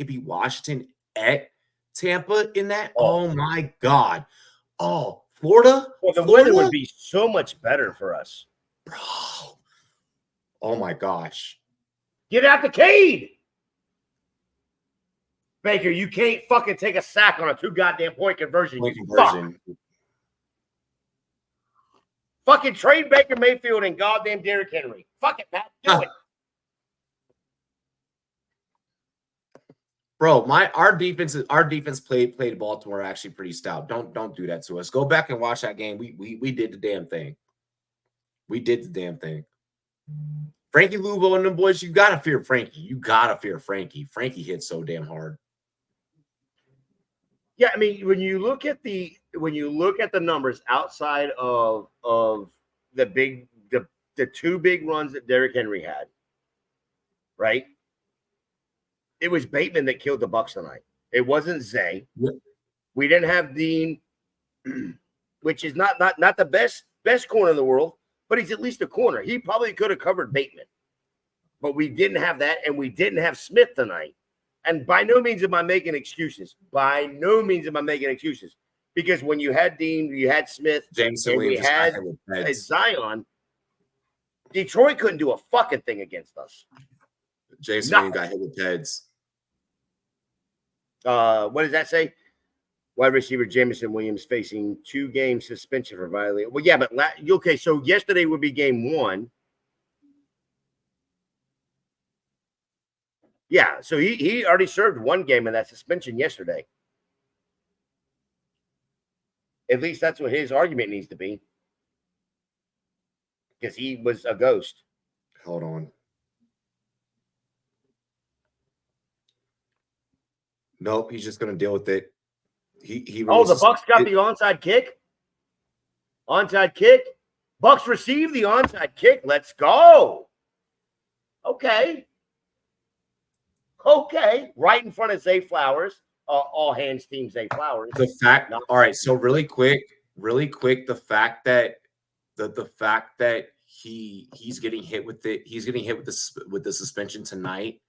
[SPEAKER 1] be Washington at Tampa in that. Oh my God. Oh, Florida.
[SPEAKER 2] Well, the
[SPEAKER 1] Florida?
[SPEAKER 2] weather would be so much better for us,
[SPEAKER 1] bro. Oh my gosh.
[SPEAKER 2] Get out the cage. Baker, you can't fucking take a sack on a 2 goddamn point conversion. Fucking trade Baker Mayfield and goddamn Derrick Henry. Fuck it, Matt. Do it.
[SPEAKER 1] Bro, our defense played Baltimore actually pretty stout. Don't do that to us. Go back and watch that game. We did the damn thing. We did the damn thing. Frankie Louvo and them boys, you gotta fear Frankie. Frankie hit so damn hard.
[SPEAKER 2] Yeah, I mean, when you look at the numbers outside of the 2 big runs that Derrick Henry had, right? It was Bateman that killed the Bucs tonight. It wasn't Zay.
[SPEAKER 1] Yeah.
[SPEAKER 2] We didn't have Dean, which is not the best corner in the world, but he's at least a corner. He probably could have covered Bateman, but we didn't have that, and we didn't have Smith tonight. And by no means am I making excuses. Because when you had Dean, you had Smith,
[SPEAKER 1] James
[SPEAKER 2] and we had Zion, Detroit couldn't do a fucking thing against us.
[SPEAKER 1] Jason Williams got hit with heads.
[SPEAKER 2] What does that say? Wide receiver Jameson Williams facing 2-game suspension for violating. Well, yeah, but okay. So yesterday would be game 1. Yeah, so he already served 1 game of that suspension yesterday. At least that's what his argument needs to be, because he was a ghost.
[SPEAKER 1] Hold on. Nope, he's just going to deal with it. The
[SPEAKER 2] Bucs got the onside kick. Onside kick. Bucs receive the onside kick. Let's go. Okay. Right in front of Zay Flowers. All hands team Zay Flowers.
[SPEAKER 1] All right. So really quick, the fact that he's getting hit with it. He's getting hit with the suspension tonight.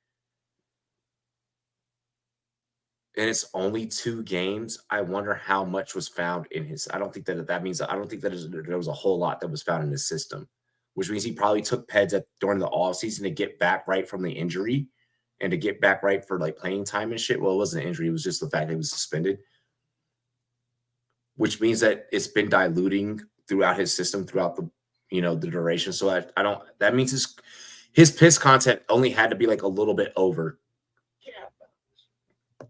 [SPEAKER 1] And it's only 2 games. I wonder how much was found in his. I don't think that there was a whole lot that was found in his system, which means he probably took peds during the offseason to get back right from the injury and to get back right for like playing time and shit. Well, it wasn't an injury. It was just the fact that he was suspended, which means that it's been diluting throughout his system throughout the duration. So that means his piss content only had to be like a little bit over.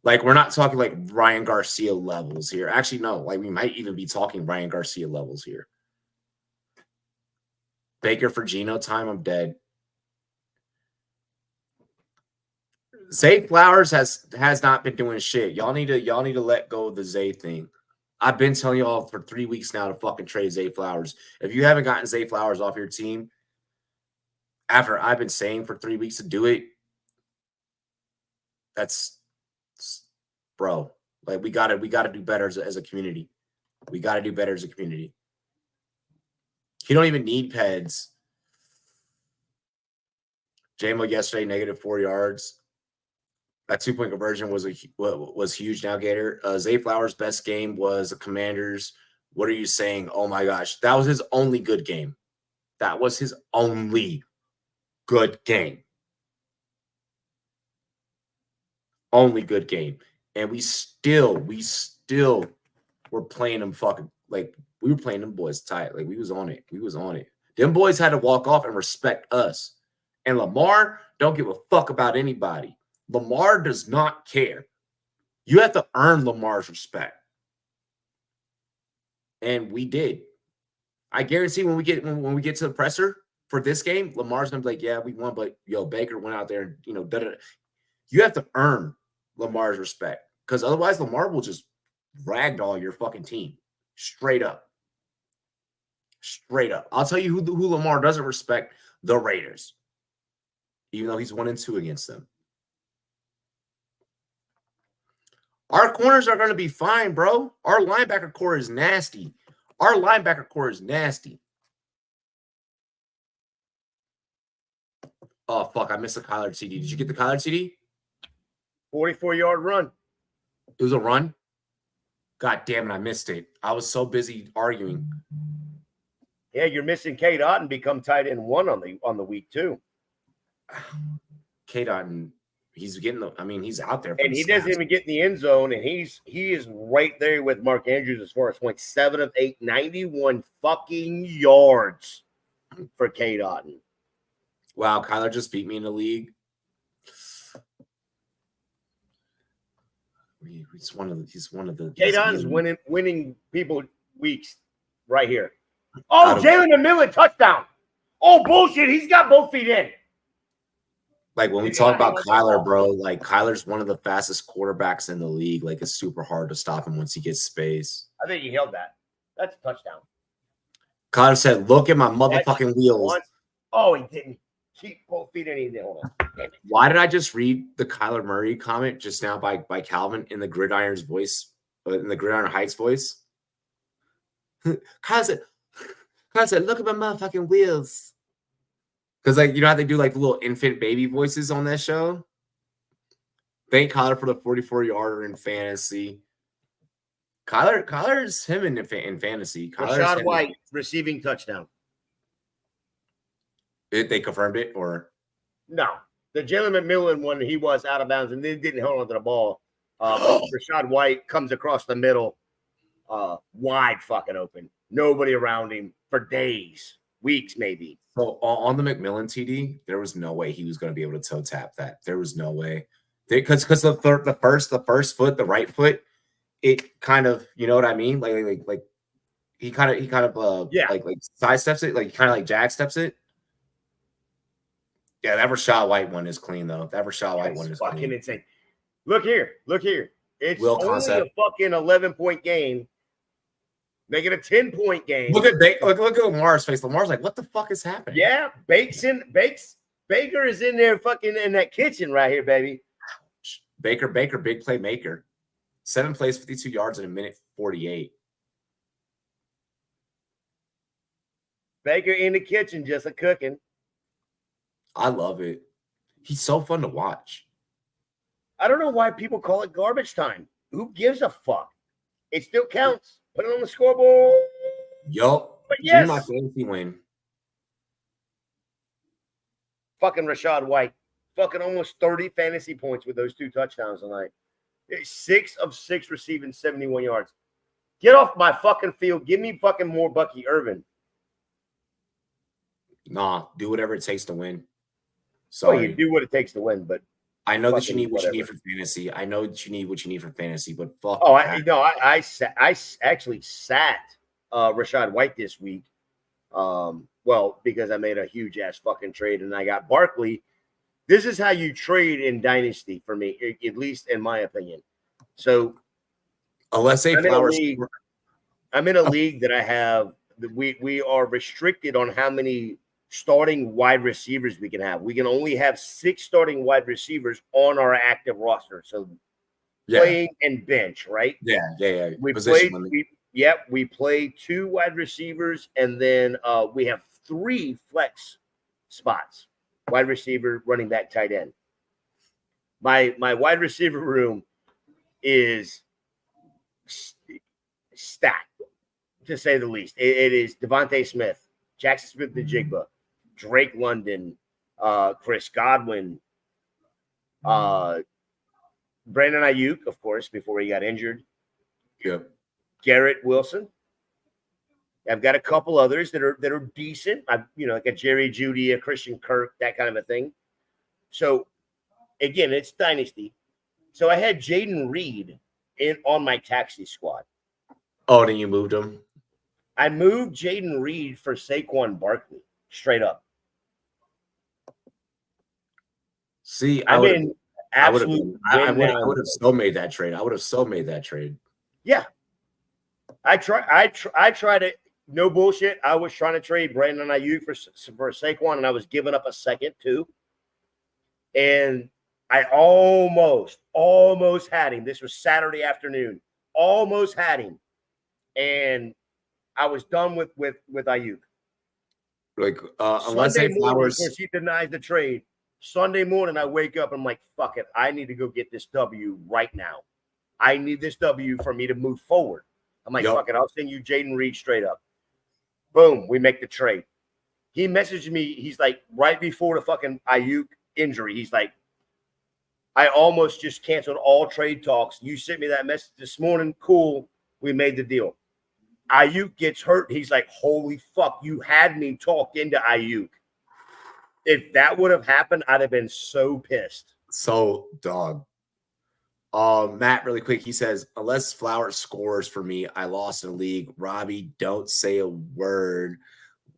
[SPEAKER 1] Like, we're not talking like Ryan Garcia levels here. Actually, no. Like, we might even be talking Ryan Garcia levels here. Baker for Geno time. I'm dead. Zay Flowers has not been doing shit. Y'all need to let go of the Zay thing. I've been telling y'all for 3 weeks now to fucking trade Zay Flowers. If you haven't gotten Zay Flowers off your team, after I've been saying for 3 weeks to do it, bro, like we gotta do better as a community. We gotta do better as a community. He don't even need peds. JMO yesterday, -4 yards. That 2-point conversion was huge now, Gator. Zay Flowers' best game was the Commanders. What are you saying? Oh my gosh. That was his only good game. That was his only good game. Only good game. And we still were playing them fucking like we were playing them boys tight. Like we was on it. We was on it. Them boys had to walk off and respect us. And Lamar don't give a fuck about anybody. Lamar does not care. You have to earn Lamar's respect. And we did. I guarantee when we get to the presser for this game, Lamar's gonna be like, yeah, we won, but yo, Baker went out there and you have to earn Lamar's respect. Because otherwise Lamar will just ragdoll your fucking team. Straight up. Straight up. I'll tell you who Lamar doesn't respect: the Raiders. Even though he's 1-2 against them. Our corners are going to be fine, bro. Our linebacker core is nasty. Our linebacker core is nasty. Oh, fuck. I missed the Kyler CD. Did you get the Kyler CD?
[SPEAKER 2] 44-yard run.
[SPEAKER 1] It was a run? God damn it. I missed it. I was so busy arguing.
[SPEAKER 2] Yeah, you're missing Kate Otten become tight end 1 on the week, too.
[SPEAKER 1] Kate Otten, he's out there.
[SPEAKER 2] And he doesn't even get in the end zone, and he is right there with Mark Andrews as far as points. 7 of 8, 91 fucking yards for Kate Otten.
[SPEAKER 1] Wow, Kyler just beat me in the league. He's one of the
[SPEAKER 2] Kate Otten's winning people weeks right here. Oh, Jalen McMillan touchdown. Oh, bullshit. He's got both feet in.
[SPEAKER 1] Like when we talk about Kyler, bro, like Kyler's one of the fastest quarterbacks in the league. Like it's super hard to stop him once he gets space.
[SPEAKER 2] I think he held that. That's a touchdown.
[SPEAKER 1] Kyler said, look at my motherfucking wheels.
[SPEAKER 2] Oh, he didn't. Keep both feet in. He didn't. Hold on.
[SPEAKER 1] Why did I just read the Kyler Murray comment just now by Calvin in the Gridiron's voice, in the Gridiron Heights voice? Kyler said, look at my motherfucking wheels. Because, like, you know how they do, like, the little infant baby voices on that show? Thank Kyler for the 44-yarder in fantasy. Kyler's him in fantasy.
[SPEAKER 2] Rashad White receiving touchdown.
[SPEAKER 1] They confirmed it, or?
[SPEAKER 2] No. The Jalen McMillan one, he was out of bounds and then didn't hold on to the ball. Rashad White comes across the middle, wide fucking open. Nobody around him for days, weeks maybe.
[SPEAKER 1] So on the McMillan TD, there was no way he was going to be able to toe tap that. There was no way. Because the first foot, the right foot, it kind of, you know what I mean? Like he kind of like sidesteps it, like kind of like jag steps it. Yeah, that Rashad White one is clean though. That Rashad White one is
[SPEAKER 2] fucking
[SPEAKER 1] clean.
[SPEAKER 2] insane. Look here. It's
[SPEAKER 1] Will
[SPEAKER 2] only
[SPEAKER 1] concept.
[SPEAKER 2] a fucking 11-point game. Make it a 10-point game.
[SPEAKER 1] Look at Lamar's face. Lamar's like, what the fuck is happening?
[SPEAKER 2] Yeah, Baker is in there fucking in that kitchen right here, baby.
[SPEAKER 1] Baker, big play maker. 7 plays, 52 yards in a minute 48.
[SPEAKER 2] Baker in the kitchen, just a cooking.
[SPEAKER 1] I love it. He's so fun to watch.
[SPEAKER 2] I don't know why people call it garbage time. Who gives a fuck? It still counts. Put it on the scoreboard.
[SPEAKER 1] Yup.
[SPEAKER 2] But yes.
[SPEAKER 1] My fantasy win.
[SPEAKER 2] Fucking Rashad White. Fucking almost 30 fantasy points with those 2 touchdowns tonight. 6 of 6 receiving 71 yards. Get off my fucking field. Give me fucking more Bucky Irvin.
[SPEAKER 1] Nah, do whatever it takes to win. Sorry.
[SPEAKER 2] Well, you do what it takes to win, but
[SPEAKER 1] I know that you need what you need for fantasy. I know that you need what you need for fantasy, but fuck.
[SPEAKER 2] Oh, I actually sat Rashad White this week. Well, because I made a huge ass fucking trade and I got Barkley. This is how you trade in Dynasty for me, at least in my opinion. So,
[SPEAKER 1] unless I'm
[SPEAKER 2] in a league that I have. We are restricted on how many starting wide receivers we can have. We can only have 6 starting wide receivers on our active roster. So playing and bench, right?
[SPEAKER 1] Yeah.
[SPEAKER 2] We play 2 wide receivers, and then we have 3 flex spots: wide receiver, running back, tight end. My wide receiver room is stacked, to say the least. It is Devontae Smith, Jackson Smith-Njigba, Drake London, Chris Godwin, Brandon Ayuk, of course, before he got injured.
[SPEAKER 1] Yep.
[SPEAKER 2] Garrett Wilson. I've got a couple others that are decent. I've like a Jerry Jeudy, a Christian Kirk, that kind of a thing. So again, it's dynasty. So I had Jaden Reed on my taxi squad.
[SPEAKER 1] Oh, then you moved him.
[SPEAKER 2] I moved Jaden Reed for Saquon Barkley, straight up.
[SPEAKER 1] See,
[SPEAKER 2] I would have
[SPEAKER 1] so made that trade. I would have so made that trade.
[SPEAKER 2] Yeah. I tried to, no bullshit. I was trying to trade Brandon Ayuk for Saquon, and I was giving up a second too. And I almost had him. This was Saturday afternoon. Almost had him. And I was done with Ayuk.
[SPEAKER 1] Like unless
[SPEAKER 2] Sunday
[SPEAKER 1] Zay
[SPEAKER 2] morning,
[SPEAKER 1] Flowers,
[SPEAKER 2] of course, he denies the trade. Sunday morning, I wake up and I'm like, fuck it. I need to go get this W right now. I need this W for me to move forward. I'm like, fuck it. I'll send you Jaden Reed straight up. Boom. We make the trade. He messaged me. He's like, right before the fucking Ayuk injury, he's like, I almost just canceled all trade talks. You sent me that message this morning. Cool. We made the deal. Ayuk gets hurt. He's like, holy fuck, you had me talk into Ayuk. If that would have happened, I'd have been so pissed.
[SPEAKER 1] So, dog. Matt, really quick, he says, unless Flowers scores for me, I lost in the league. Robbie, don't say a word.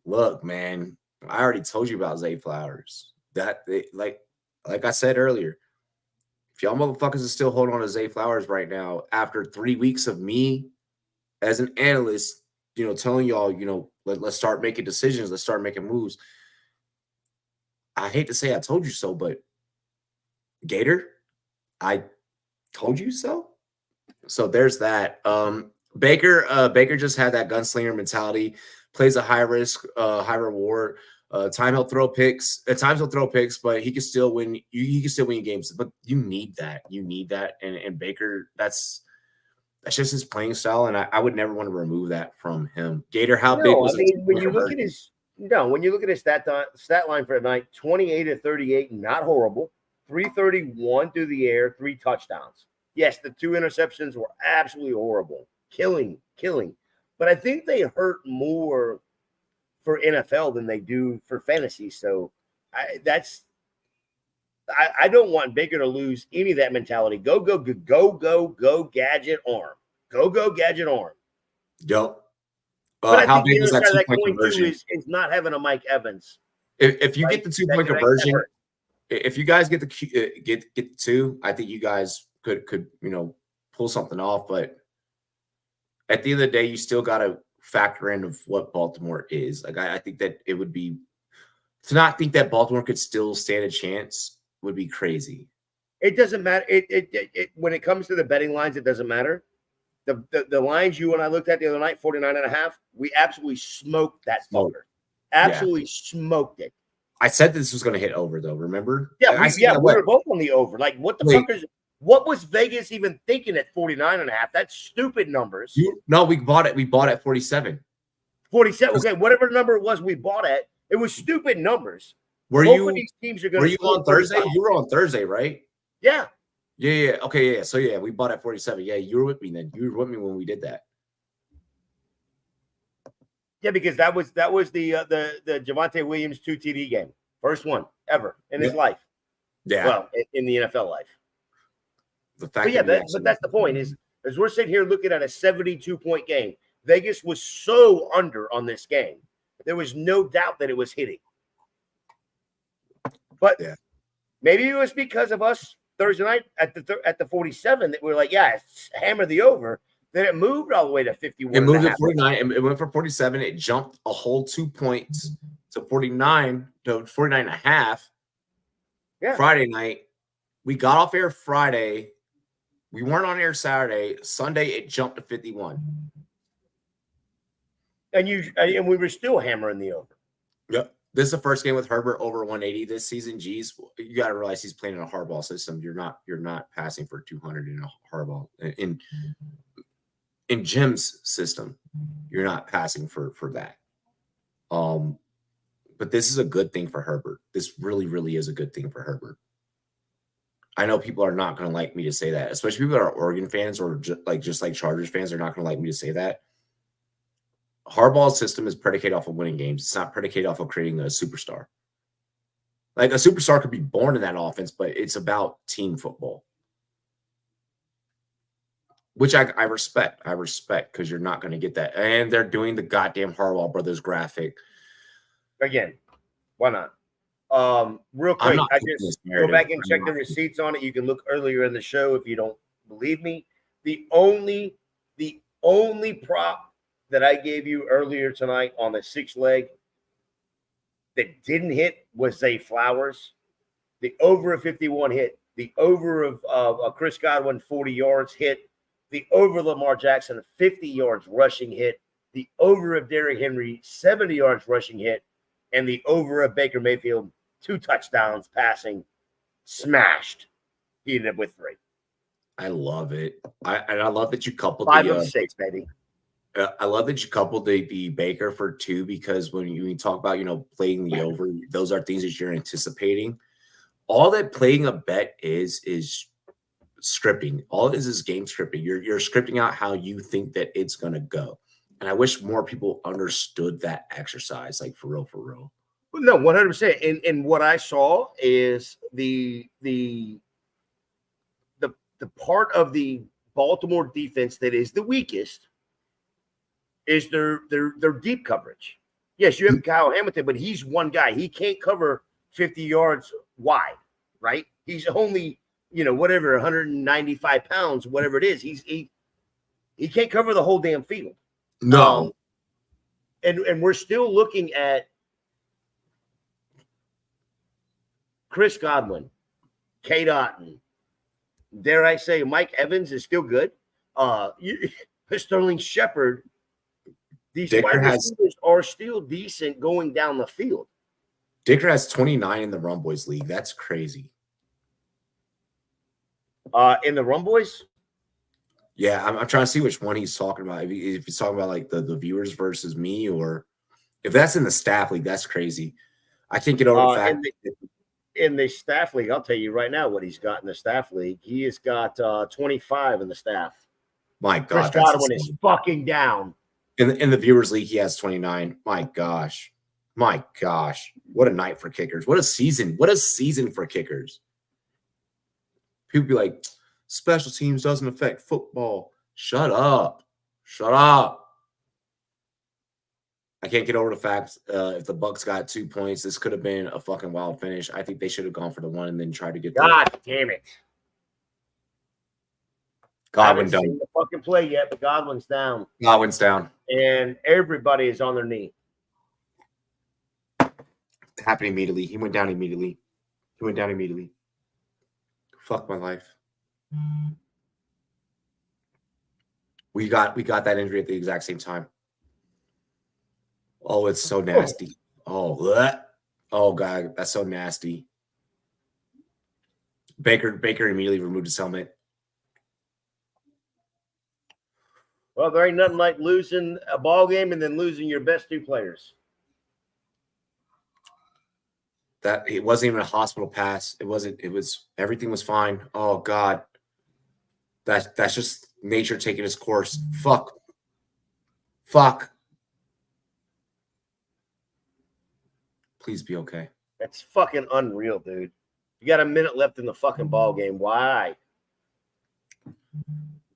[SPEAKER 1] Look, man, I already told you about Zay Flowers. Like I said earlier, if y'all motherfuckers are still holding on to Zay Flowers right now, after 3 weeks of me as an analyst, telling y'all, let's start making decisions, let's start making moves. I hate to say I told you so, but Gator, I told you so. So there's that. Baker just had that gunslinger mentality, plays a high risk, high reward. Times he'll throw picks, but he can still win. He can still win games. But you need that. And Baker, that's just his playing style. And I would never want to remove that from him. Gator, how big was it?
[SPEAKER 2] When you look at his stat line for the night, 28 of 38, not horrible. 331 through the air, 3 touchdowns. Yes, the 2 interceptions were absolutely horrible. Killing. But I think they hurt more for NFL than they do for fantasy. So I don't want Baker to lose any of that mentality. Go, gadget arm. Go, gadget arm.
[SPEAKER 1] Yep.
[SPEAKER 2] But I think the other side of that coin too is not having a Mike Evans.
[SPEAKER 1] If you get the 2-point conversion, if you guys get the 2, I think you guys could pull something off. But at the end of the day, you still got to factor in of what Baltimore is. Like I think that it would be to not think that Baltimore could still stand a chance would be crazy.
[SPEAKER 2] It doesn't matter. It when it comes to the betting lines, it doesn't matter. The lines you and I looked at the other night, 49.5, we absolutely smoked that fucker. Absolutely smoked it.
[SPEAKER 1] I said this was going to hit over, though. Remember?
[SPEAKER 2] Yeah, we were both on the over. Like, what the fuck is? What was Vegas even thinking at 49.5? That's stupid numbers.
[SPEAKER 1] No, we bought it. We bought at 47.
[SPEAKER 2] 47. Okay, whatever number it was, we bought at. It was stupid numbers.
[SPEAKER 1] Were
[SPEAKER 2] Both of these teams are going
[SPEAKER 1] to? Were you on Thursday? You were on Thursday, right?
[SPEAKER 2] Yeah.
[SPEAKER 1] Yeah. Okay. Yeah. So yeah, we bought at 47. Yeah, you were with me then. You were with me when we did that.
[SPEAKER 2] Yeah, because that was the Javonte Williams 2 TD game, first one ever in his life.
[SPEAKER 1] Yeah.
[SPEAKER 2] Well, in the NFL life.
[SPEAKER 1] The fact,
[SPEAKER 2] but that's the point is, as we're sitting here looking at a 72-point game, Vegas was so under on this game. There was no doubt that it was hitting. But maybe it was because of us Thursday night at the 47 that we were like, hammer the over. Then it moved all the way to 51.
[SPEAKER 1] It moved to 49. And it went from 47. It jumped a whole 2 points to 49 to 49.5. Yeah. Friday night. We got off air Friday. We weren't on air Saturday. Sunday, it jumped to 51.
[SPEAKER 2] And we were still hammering the over.
[SPEAKER 1] Yep. This is the first game with Herbert over 180 this season. Geez, you got to realize he's playing in a hardball system. You're not passing for 200 in a hardball. In Jim's system, you're not passing for that. But this is a good thing for Herbert. This really, really is a good thing for Herbert. I know people are not going to like me to say that, especially people that are Oregon fans or just like Chargers fans are not going to like me to say that. Harbaugh's system is predicated off of winning games. It's not predicated off of creating a superstar. Like a superstar could be born in that offense, but it's about team football, which I respect. I respect because you're not going to get that. And they're doing the goddamn Harbaugh brothers graphic.
[SPEAKER 2] Again, why not? Real
[SPEAKER 1] I'm
[SPEAKER 2] quick,
[SPEAKER 1] not
[SPEAKER 2] I
[SPEAKER 1] taking this
[SPEAKER 2] just go
[SPEAKER 1] narrative.
[SPEAKER 2] back and check the receipts on it. You can look earlier in the show if you don't believe me. The only prop that I gave you earlier tonight on the 6-leg that didn't hit was Zay Flowers. The over of 51 hit. The over of Chris Godwin 40 yards hit. The over Lamar Jackson 50 yards rushing hit. The over of Derrick Henry 70 yards rushing hit. And the over of Baker Mayfield 2 touchdowns passing smashed. He ended up with 3.
[SPEAKER 1] I love it. I love that you coupled
[SPEAKER 2] 5 of 6, baby.
[SPEAKER 1] I love that you coupled the Baker for 2 because when you talk about playing the over, those are things that you're anticipating. All that playing a bet is scripting. All it is game scripting. You're scripting out how you think that it's gonna go. And I wish more people understood that exercise, like for real.
[SPEAKER 2] No, 100%. And what I saw is the part of the Baltimore defense that is the weakest is their deep coverage. Yes, you have Kyle Hamilton, but he's one guy. He can't cover 50 yards wide, right? He's only, whatever, 195 pounds, whatever it is. He can't cover the whole damn field.
[SPEAKER 1] No.
[SPEAKER 2] And we're still looking at Chris Godwin, Kate Otten, dare I say Mike Evans is still good. Sterling Shepard, these wide receivers are still decent going down the field.
[SPEAKER 1] Dicker has 29 in the Rum Boys League. That's crazy.
[SPEAKER 2] In the Rum Boys?
[SPEAKER 1] Yeah, I'm trying to see which one he's talking about. If he's talking about like the viewers versus me, or if that's in the staff league, that's crazy. I can't get over the fact
[SPEAKER 2] in the staff league, I'll tell you right now what he's got in the staff league. He has got 25 in the staff.
[SPEAKER 1] My God,
[SPEAKER 2] Chris Godwin is fucking down.
[SPEAKER 1] In the viewers league, he has 29. My gosh. What a night for kickers. What a season for kickers. People be like, special teams doesn't affect football. Shut up. I can't get over the fact if the Bucks got 2 points, this could have been a fucking wild finish. I think they should have gone for the 1 and then tried to get
[SPEAKER 2] God damn it.
[SPEAKER 1] Godwin
[SPEAKER 2] I haven't seen the fucking play yet, but Godwin's down. And everybody is on their knee.
[SPEAKER 1] Happened immediately. He went down immediately. Fuck my life. We got that injury at the exact same time. Oh, it's so nasty. Oh God, that's so nasty. Baker immediately removed his helmet.
[SPEAKER 2] Well, there ain't nothing like losing a ball game and then losing your best 2 players.
[SPEAKER 1] That it wasn't even a hospital pass. It was everything was fine. Oh God. That's just nature taking its course. Fuck. Please be okay.
[SPEAKER 2] That's fucking unreal, dude. You got a minute left in the fucking ball game. Why?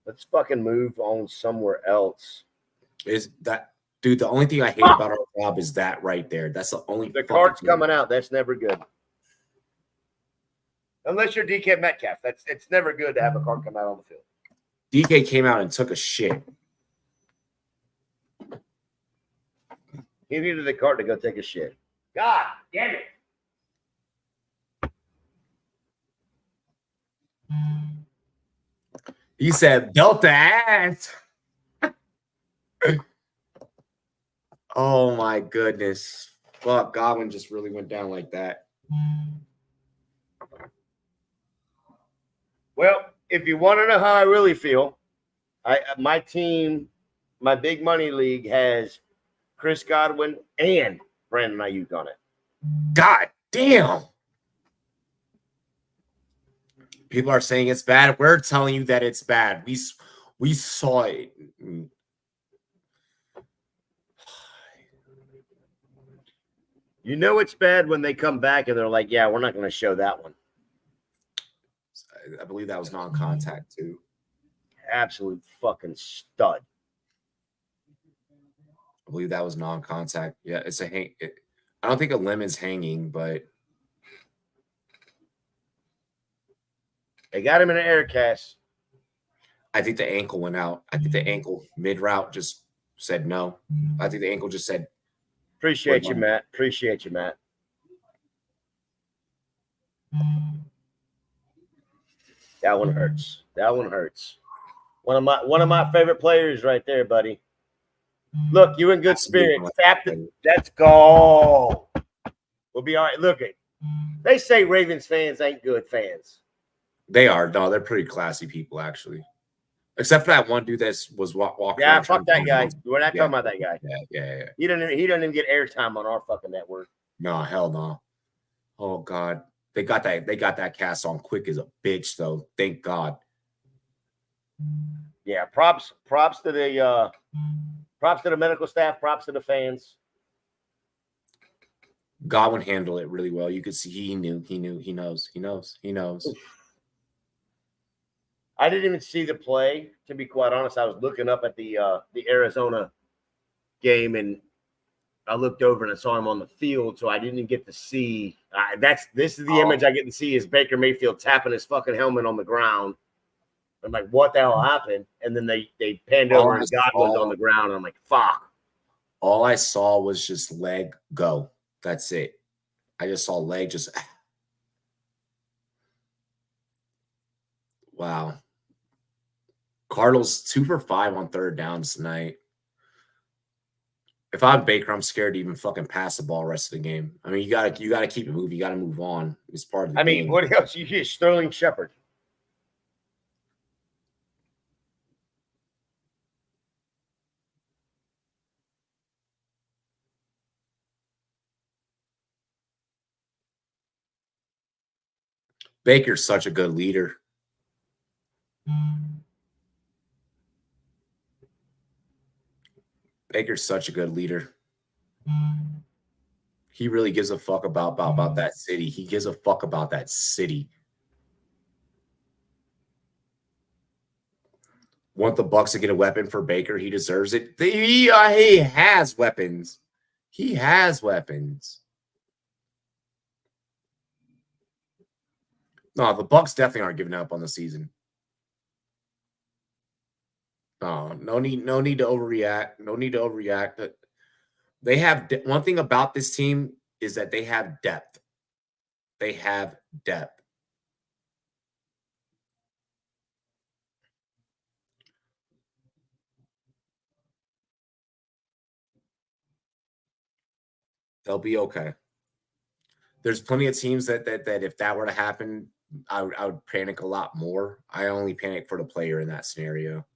[SPEAKER 2] Let's fucking move on somewhere else.
[SPEAKER 1] Is that, dude, the only thing I hate about our job is that right there. That's the only
[SPEAKER 2] the card's coming out. That's never good. Unless you're DK Metcalf. It's never good to have a card come out on the field.
[SPEAKER 1] DK came out and took a shit.
[SPEAKER 2] He needed the card to go take a shit. God damn it.
[SPEAKER 1] He said, belt the ass. Oh, my goodness. Fuck, Godwin just really went down like that.
[SPEAKER 2] Well, if you want to know how I really feel, my team, my big money league has Chris Godwin and Brandon Ayuk on it.
[SPEAKER 1] God damn. People are saying it's bad. We're telling you that it's bad. We saw it.
[SPEAKER 2] You know it's bad when they come back and they're like, yeah, we're not going to show that one.
[SPEAKER 1] I believe that was non-contact too.
[SPEAKER 2] Absolute fucking stud.
[SPEAKER 1] I believe that was non-contact. Yeah, it's a hang. I don't think a limb is hanging, but
[SPEAKER 2] they got him in an air cast.
[SPEAKER 1] I think the ankle went out. I think the ankle mid-route just said no. I think the ankle just said,
[SPEAKER 2] appreciate you, Matt. Appreciate you, Matt. That one hurts. That one hurts. One of my favorite players right there, buddy. Look, you in good spirits. Let's go. We'll be all right. Look it. They say Ravens fans ain't good fans.
[SPEAKER 1] They are. No, they're pretty classy people, actually. Except for that one dude that was walking.
[SPEAKER 2] Yeah, fuck that guy. We're not talking about that guy.
[SPEAKER 1] Yeah.
[SPEAKER 2] He doesn't even get airtime on our fucking network.
[SPEAKER 1] No, hell no. Oh God. They got that cast on quick as a bitch, though. Thank God.
[SPEAKER 2] Yeah, props to the medical staff, props to the fans.
[SPEAKER 1] Godwin handled it really well. You could see he knows.
[SPEAKER 2] I didn't even see the play, to be quite honest. I was looking up at the Arizona game, and I looked over and I saw him on the field, so I didn't get to see. This is the image I get to see is Baker Mayfield tapping his fucking helmet on the ground. I'm like, what the hell happened? And then they panned over and Godwin's on the ground. And I'm like, fuck.
[SPEAKER 1] All I saw was just leg go. That's it. I just saw leg just. Wow. Cardinals 2 for 5 on third downs tonight. If I'm Baker, I'm scared to even fucking pass the ball the rest of the game. I mean, you gotta keep it moving. You gotta move on. It's part of the game.
[SPEAKER 2] What else? You hear Sterling Shepard.
[SPEAKER 1] Baker's such a good leader. Baker's such a good leader. He really gives a fuck about that city. He gives a fuck about that city. Want the Bucs to get a weapon for Baker? He deserves it. He has weapons. He has weapons. No, the Bucs definitely aren't giving up on the season. No need to overreact. No need to overreact. They have one thing about this team is that they have depth. They have depth. They'll be okay. There's plenty of teams that if that were to happen, I would panic a lot more. I only panic for the player in that scenario.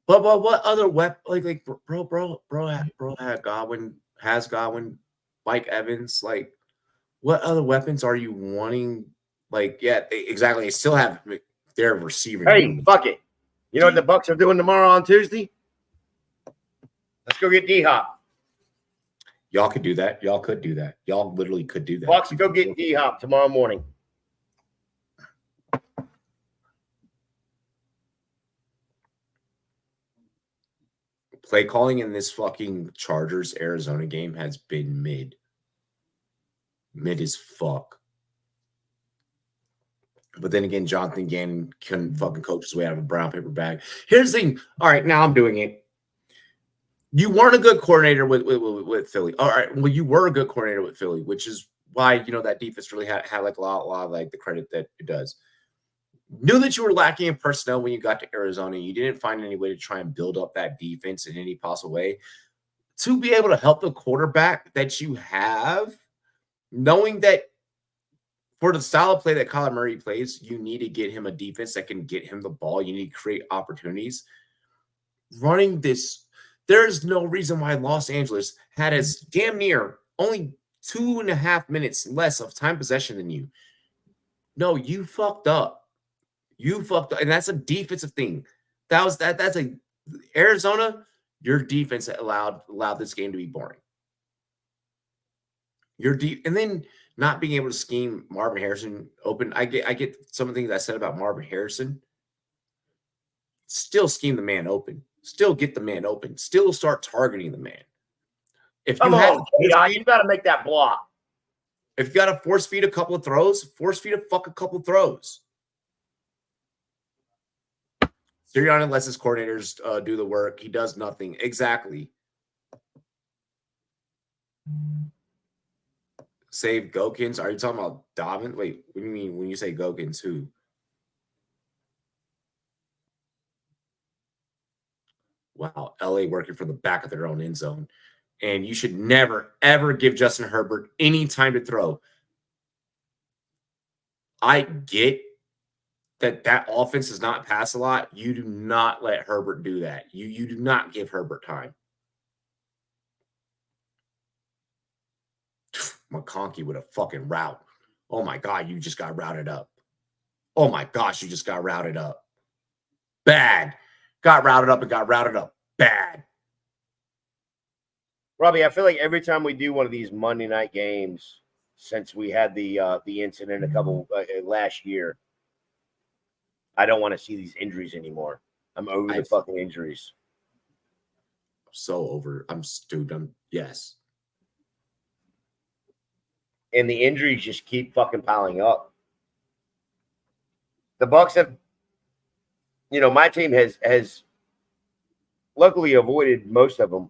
[SPEAKER 1] But what other weapon bro had Godwin, Mike Evans, like what other weapons are you wanting? Like, yeah, exactly. They still have their receiver.
[SPEAKER 2] Hey, fuck it. You know what the Bucs are doing tomorrow on Tuesday? Let's go get D-Hop.
[SPEAKER 1] Y'all could do that. Y'all could do that. Y'all literally could do that.
[SPEAKER 2] Bucs go get D-Hop tomorrow morning.
[SPEAKER 1] Play calling in this fucking Chargers Arizona game has been mid as fuck. But then again, Jonathan Gannon couldn't fucking coach his way out of a brown paper bag. Here's the thing. All right, now I'm doing it. You weren't a good coordinator with Philly. All right, well, you were a good coordinator with Philly, which is why that defense really had like a lot of like the credit that it does. Knew that you were lacking in personnel when you got to Arizona. You didn't find any way to try and build up that defense in any possible way. To be able to help the quarterback that you have, knowing that for the style of play that Kyler Murray plays, you need to get him a defense that can get him the ball. You need to create opportunities. Running this, there's no reason why Los Angeles had as damn near only 2.5 minutes less of time possession than you. No, you fucked up. You fucked up. And that's a defensive thing. That's a Arizona, your defense allowed this game to be boring. Your deep and then not being able to scheme Marvin Harrison open. I get some of the things I said about Marvin Harrison. Still scheme the man open. Still get the man open. Still start targeting the man. If you
[SPEAKER 2] you got to make that block.
[SPEAKER 1] If you got to force feed a couple of throws, force feed a couple of throws. Sirianni lets his coordinators do the work. He does nothing. Exactly. Save Gokins. Are you talking about Dobbin? Wait, what do you mean when you say Gokins? Who? Wow, LA working from the back of their own end zone. And you should never, ever give Justin Herbert any time to throw. I get that offense does not pass a lot. You do not let Herbert do that. You do not give Herbert time. McConkey with a fucking route. Oh, my God, you just got routed up. Oh, my gosh, you just got routed up. Bad. Got routed up and got routed up. Bad.
[SPEAKER 2] Robbie, I feel like every time we do one of these Monday night games since we had the incident a couple last year, I don't want to see these injuries anymore. I'm over the fucking injuries.
[SPEAKER 1] So over. Yes.
[SPEAKER 2] And the injuries just keep fucking piling up. The Bucs have, my team has luckily avoided most of them.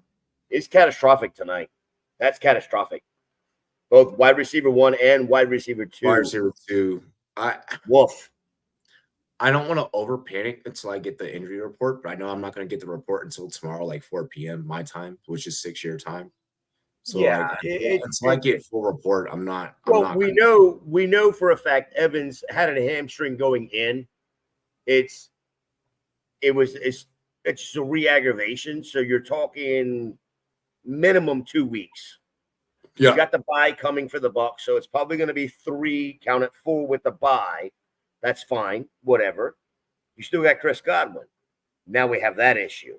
[SPEAKER 2] It's catastrophic tonight. That's catastrophic. Both wide receiver 1 and wide receiver 2.
[SPEAKER 1] Wide receiver 2.
[SPEAKER 2] Woof.
[SPEAKER 1] I don't want to over panic until I get the injury report, but I know I'm not going to get the report until tomorrow, like 4 p.m. my time, which is 6 your time. So
[SPEAKER 2] yeah,
[SPEAKER 1] until I get full report, I'm not.
[SPEAKER 2] We know for a fact Evans had a hamstring going in. It's a re-aggravation. So you're talking minimum 2 weeks. Yeah. You got the bye coming for the Bucs, so it's probably going to be 3, count it 4 with the bye. That's fine, whatever. You still got Chris Godwin. Now we have that issue.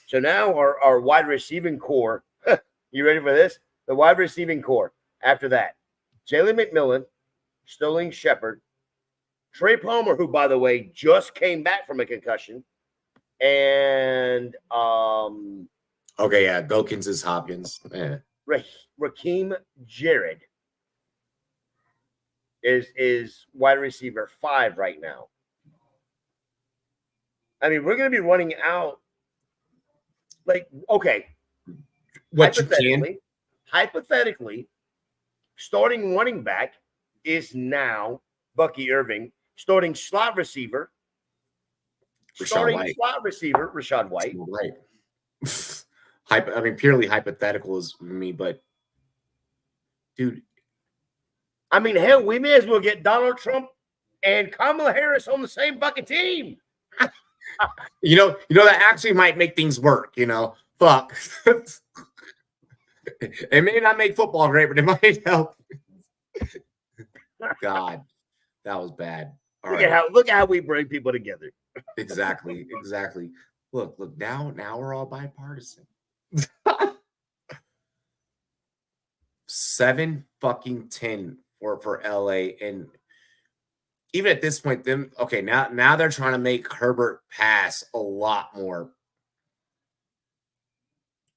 [SPEAKER 2] So now our wide receiving core, you ready for this? The wide receiving core. After that, Jalen McMillan, Sterling Shepard, Trey Palmer, who, by the way, just came back from a concussion, and
[SPEAKER 1] okay, yeah, Gokins is Hopkins. Yeah.
[SPEAKER 2] Raheem Jarrett is wide receiver 5 right now. I mean, we're going to be running out. Like, okay, hypothetically, starting running back is now Bucky Irving. Starting slot receiver, Rachaad White.
[SPEAKER 1] Right. I mean, purely hypothetical is me, but dude.
[SPEAKER 2] I mean, hell, we may as well get Donald Trump and Kamala Harris on the same fucking team.
[SPEAKER 1] You know that actually might make things work. Fuck. It may not make football great, but it might help. God, that was bad.
[SPEAKER 2] Look at how we bring people together.
[SPEAKER 1] Exactly. Look. Now we're all bipartisan. 7-10 for LA, and even at this point, now they're trying to make Herbert pass a lot more.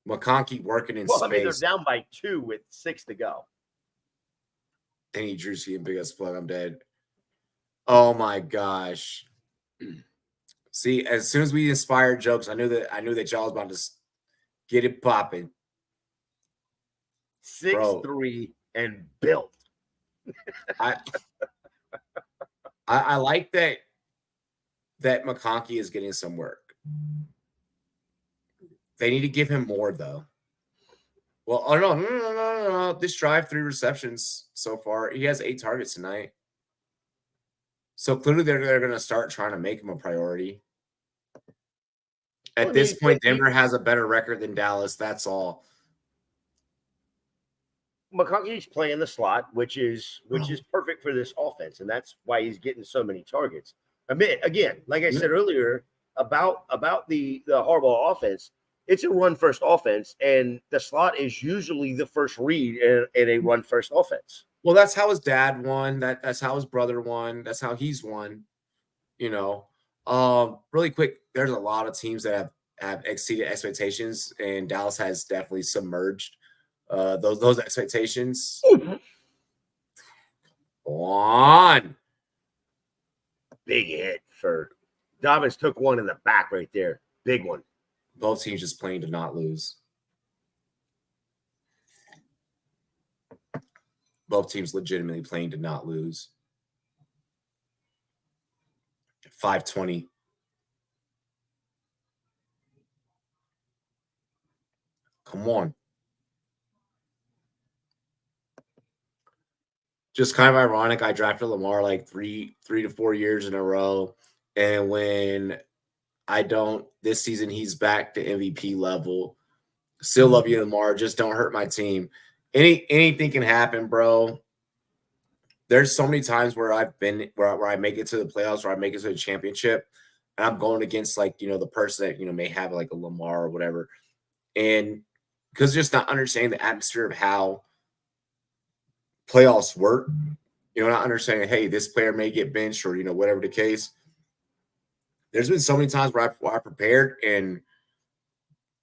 [SPEAKER 1] McConkey working in space. I mean,
[SPEAKER 2] they're down by 2 with 6 to go.
[SPEAKER 1] Danny Drewski and Big Us Plug. I'm dead. Oh my gosh. See, as soon as we inspired jokes, I knew that y'all was about to get it popping.
[SPEAKER 2] 6'3" and built.
[SPEAKER 1] I like that McConkey is getting some work. They need to give him more, though. Well, oh no. This drive, 3 receptions so far. He has 8 targets tonight. So clearly they're going to start trying to make him a priority. At this point, Denver has a better record than Dallas. That's all.
[SPEAKER 2] McConkey's playing the slot, which is perfect for this offense, and that's why he's getting so many targets. I mean, again, like I said earlier about the Harbaugh offense, it's a run first offense, and the slot is usually the first read in a run first offense.
[SPEAKER 1] Well, that's how his dad won. That's how his brother won. That's how he's won. You know, really quick, there's a lot of teams that have exceeded expectations, and Dallas has definitely submerged those expectations. On
[SPEAKER 2] big hit for Dobbins, took one in the back right there, big one.
[SPEAKER 1] Both teams just playing to not lose. Both teams legitimately playing to not lose. 520. Come on. Just kind of ironic. I drafted Lamar like three to 4 years in a row. And when I don't, this season, he's back to MVP level. Still love you, Lamar. Just don't hurt my team. Anything can happen, bro. There's so many times where I've been where I make it to the playoffs, where I make it to the championship, and I'm going against like the person that may have like a Lamar or whatever, and because just not understanding the atmosphere of how playoffs work, not understanding, hey, this player may get benched or whatever the case. There's been so many times where I prepared and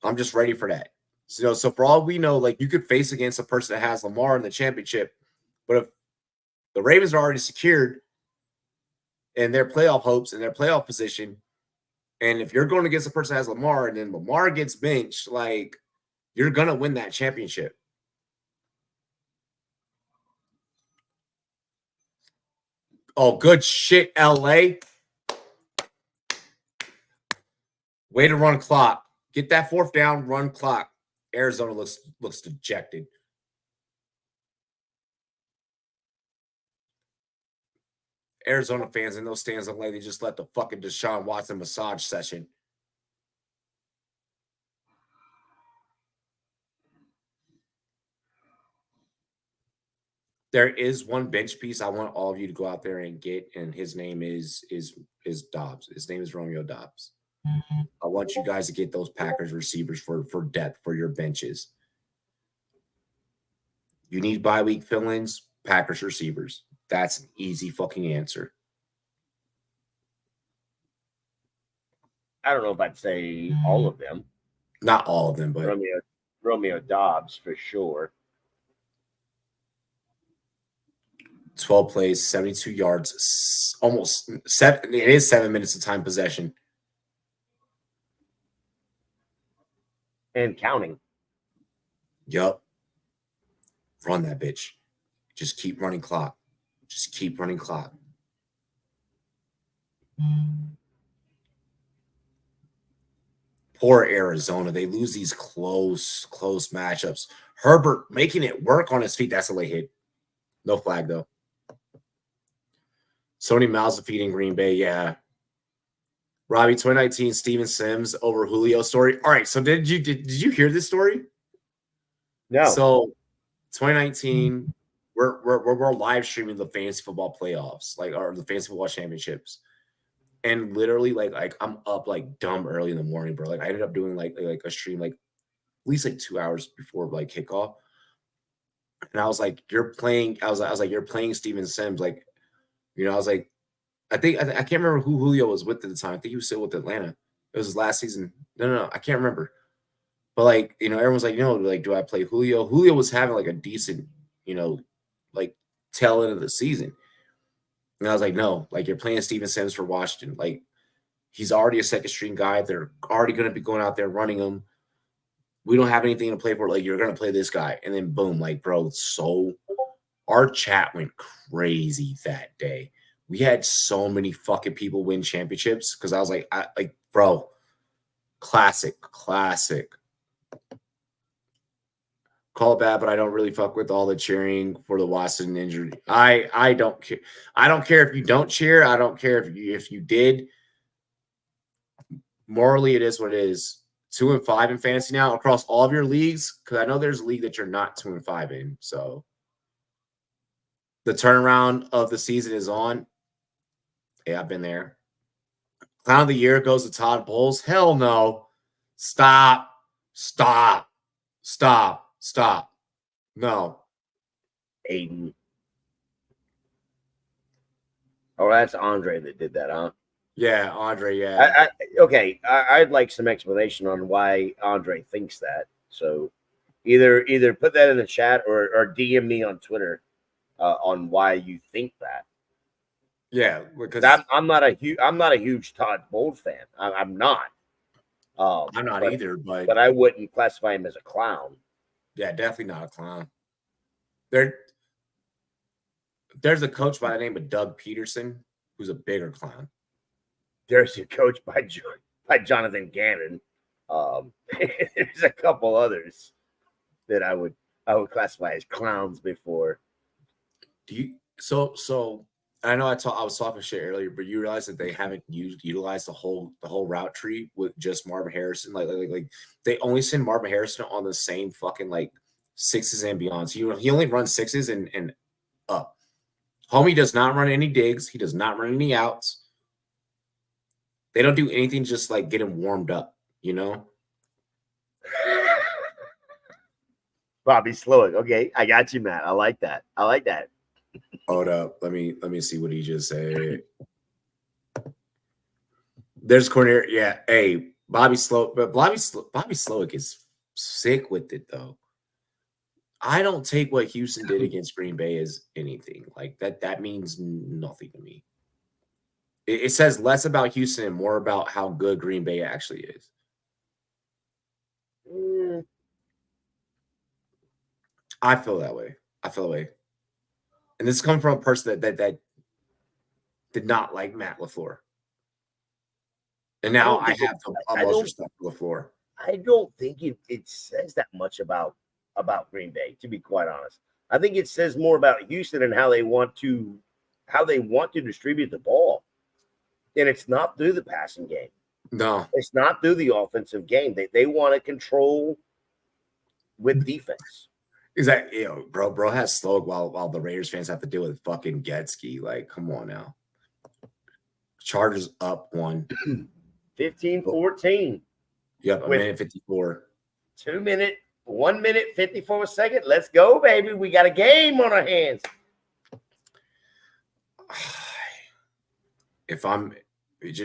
[SPEAKER 1] I'm just ready for that. So for all we know, like you could face against a person that has Lamar in the championship, but if the Ravens are already secured in their playoff hopes and their playoff position, and if you're going against a person that has Lamar and then Lamar gets benched, like you're gonna win that championship. Oh, good shit, LA. Way to run clock. Get that fourth down, run clock. Arizona looks dejected. Arizona fans in those stands look like they just let the fucking Deshaun Watson massage session. There is one bench piece I want all of you to go out there and get, and his name is Dobbs. His name is Romeo Dobbs. I want you guys to get those Packers receivers for depth for your benches. You need bye week fill-ins, Packers receivers. That's an easy fucking answer.
[SPEAKER 2] I don't know if I'd say all of them.
[SPEAKER 1] Not all of them, but
[SPEAKER 2] Romeo Dobbs for sure.
[SPEAKER 1] 12 plays, 72 yards, almost 7. It is 7 minutes of time possession.
[SPEAKER 2] And counting.
[SPEAKER 1] Yup. Run that bitch. Just keep running clock. Just keep running clock. Poor Arizona. They lose these close matchups. Herbert making it work on his feet. That's a late hit. No flag, though. Sony Miles defeating Green Bay. Yeah. Robbie, 2019 Steven Sims over Julio story. All right. So did you hear this story?
[SPEAKER 2] No.
[SPEAKER 1] So 2019, we're live streaming the fantasy football playoffs, or the fantasy football championships. And literally, like I'm up like dumb early in the morning, bro. Like I ended up doing like a stream like at least like 2 hours before like kickoff. And I was like, you're playing. I was like, you're playing Steven Sims. Like, I was like, I can't remember who Julio was with at the time. I think he was still with Atlanta. It was his last season. No, I can't remember. But like, everyone's like, like, do I play Julio? Julio was having like a decent, like tail end of the season. And I was like, no, like you're playing Steven Sims for Washington. Like he's already a second string guy. They're already going to be going out there running him. We don't have anything to play for. Like you're going to play this guy. And then boom, like, bro, our chat went crazy that day. We had so many fucking people win championships because I was like, bro, classic. Call it bad, but I don't really fuck with all the cheering for the Watson injury. I don't care. I don't care if you don't cheer. I don't care if you did. Morally, it is what it is. 2-5 in fantasy now across all of your leagues? Because I know there's a league that you're not 2-5 in. So the turnaround of the season is on. Hey, I've been there. Clown of the year goes to Todd Bowles. Hell no. Stop. No.
[SPEAKER 2] Aiden. Oh, that's Andre that did that, huh?
[SPEAKER 1] Yeah, Andre, yeah.
[SPEAKER 2] I'd like some explanation on why Andre thinks that. So either put that in the chat or DM me on Twitter on why you think that.
[SPEAKER 1] Yeah, because
[SPEAKER 2] I'm not a huge Todd Bowles fan. I'm not.
[SPEAKER 1] I'm not either,
[SPEAKER 2] but I wouldn't classify him as a clown.
[SPEAKER 1] Yeah, definitely not a clown. There's a coach by the name of Doug Peterson who's a bigger clown.
[SPEAKER 2] There's a coach by Jonathan Gannon. There's a couple others that I would classify as clowns before.
[SPEAKER 1] Do you so I know I was talking shit earlier, but you realize that they haven't utilized the whole route tree with just Marvin Harrison. Like they only send Marvin Harrison on the same fucking like sixes and beyond. So he only runs sixes and up. Homie does not run any digs. He does not run any outs. They don't do anything, just like get him warmed up, you know?
[SPEAKER 2] Bobby Slowick. Okay, I got you, Matt. I like that.
[SPEAKER 1] Hold up. Let me see what he just said. There's Corner. Yeah. Hey, Bobby Slowick is sick with it though. I don't take what Houston did against Green Bay as anything. Like that means nothing to me. It says less about Houston and more about how good Green Bay actually is. I feel that way. And this comes from a person that did not like Matt LaFleur. And now I have the utmost respect for LaFleur.
[SPEAKER 2] I don't think it says that much about Green Bay, to be quite honest. I think it says more about Houston and how they want to distribute the ball. And it's not through the passing game.
[SPEAKER 1] No.
[SPEAKER 2] It's not through the offensive game. They want to control with defense.
[SPEAKER 1] Exactly. Bro has Slowick while the Raiders fans have to deal with fucking Getsky. Like, come on now. Chargers up 1.
[SPEAKER 2] 15-14.
[SPEAKER 1] Yep, a minute 54.
[SPEAKER 2] 1 minute, 54 seconds. Let's go, baby. We got a game on our hands.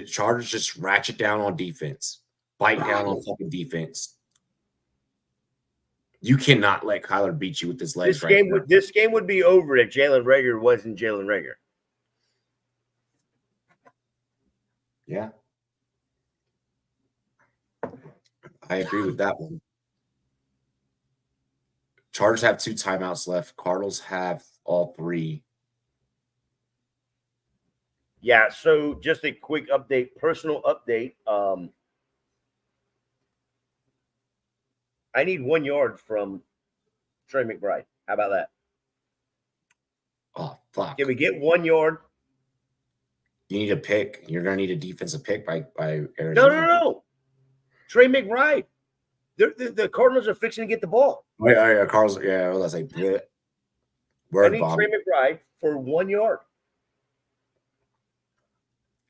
[SPEAKER 1] Chargers just ratchet down on defense. Bite down on fucking defense. You cannot let Kyler beat you with his legs
[SPEAKER 2] This game would be over if Jalen Reagor wasn't Jalen Reagor.
[SPEAKER 1] Yeah. I agree with that one. Chargers have 2 timeouts left. Cardinals have all 3.
[SPEAKER 2] Yeah, so just a quick update, personal update. I need 1 yard from Trey McBride. How about that?
[SPEAKER 1] Oh, fuck.
[SPEAKER 2] Can we get 1 yard?
[SPEAKER 1] You need a pick. You're going to need a defensive pick by Arizona.
[SPEAKER 2] No. Trey McBride. The Cardinals are fixing to get the ball.
[SPEAKER 1] Oh, yeah, Carl's. Yeah, let's say.
[SPEAKER 2] I need Trey McBride for 1 yard.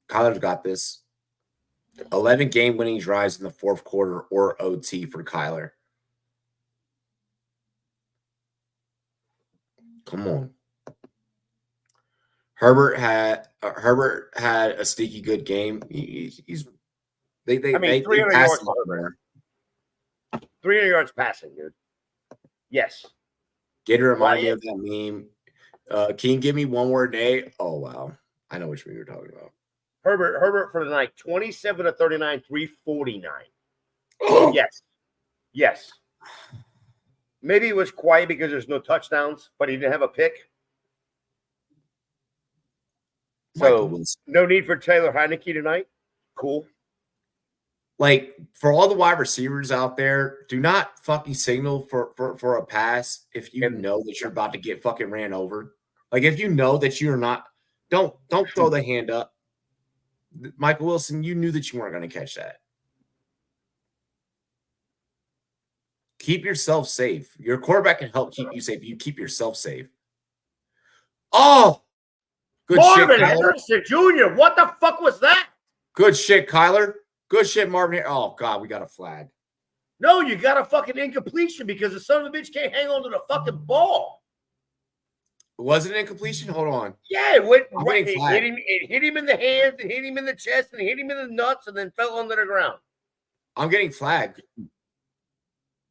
[SPEAKER 1] Kyler's got this. 11 game-winning drives in the fourth quarter or OT for Kyler. Come on. Herbert had a sneaky good game. They
[SPEAKER 2] 300 yards. 300 yards passing, dude. Yes.
[SPEAKER 1] Gator reminded me of that meme. Can you give me one more day? Oh wow, I know which meme you're talking about.
[SPEAKER 2] Herbert for the night, 27 of 39, 349. Yes. Maybe it was quiet because there's no touchdowns, but he didn't have a pick. So no need for Taylor Heineke tonight. Cool.
[SPEAKER 1] Like, for all the wide receivers out there, do not fucking signal for a pass if you know that you're about to get fucking ran over. Like, if you know that you're not, don't throw the hand up. Michael Wilson, you knew that you weren't going to catch that. Keep yourself safe. Your quarterback can help keep you safe. You keep yourself safe. Oh, good
[SPEAKER 2] Marvin
[SPEAKER 1] shit, Kyler.
[SPEAKER 2] Harrison Jr. What the fuck was that?
[SPEAKER 1] Good shit, Kyler. Good shit, Marvin. Oh, God, we got a flag.
[SPEAKER 2] No, you got a fucking incompletion because the son of a bitch can't hang on to the fucking ball.
[SPEAKER 1] Was it an incompletion? Hold on.
[SPEAKER 2] Yeah, it went
[SPEAKER 1] I'm
[SPEAKER 2] right.
[SPEAKER 1] getting
[SPEAKER 2] It
[SPEAKER 1] flagged.
[SPEAKER 2] hit him in the hands, it hit him in the chest, and it hit him in the nuts, and then fell onto the ground.
[SPEAKER 1] I'm getting flagged.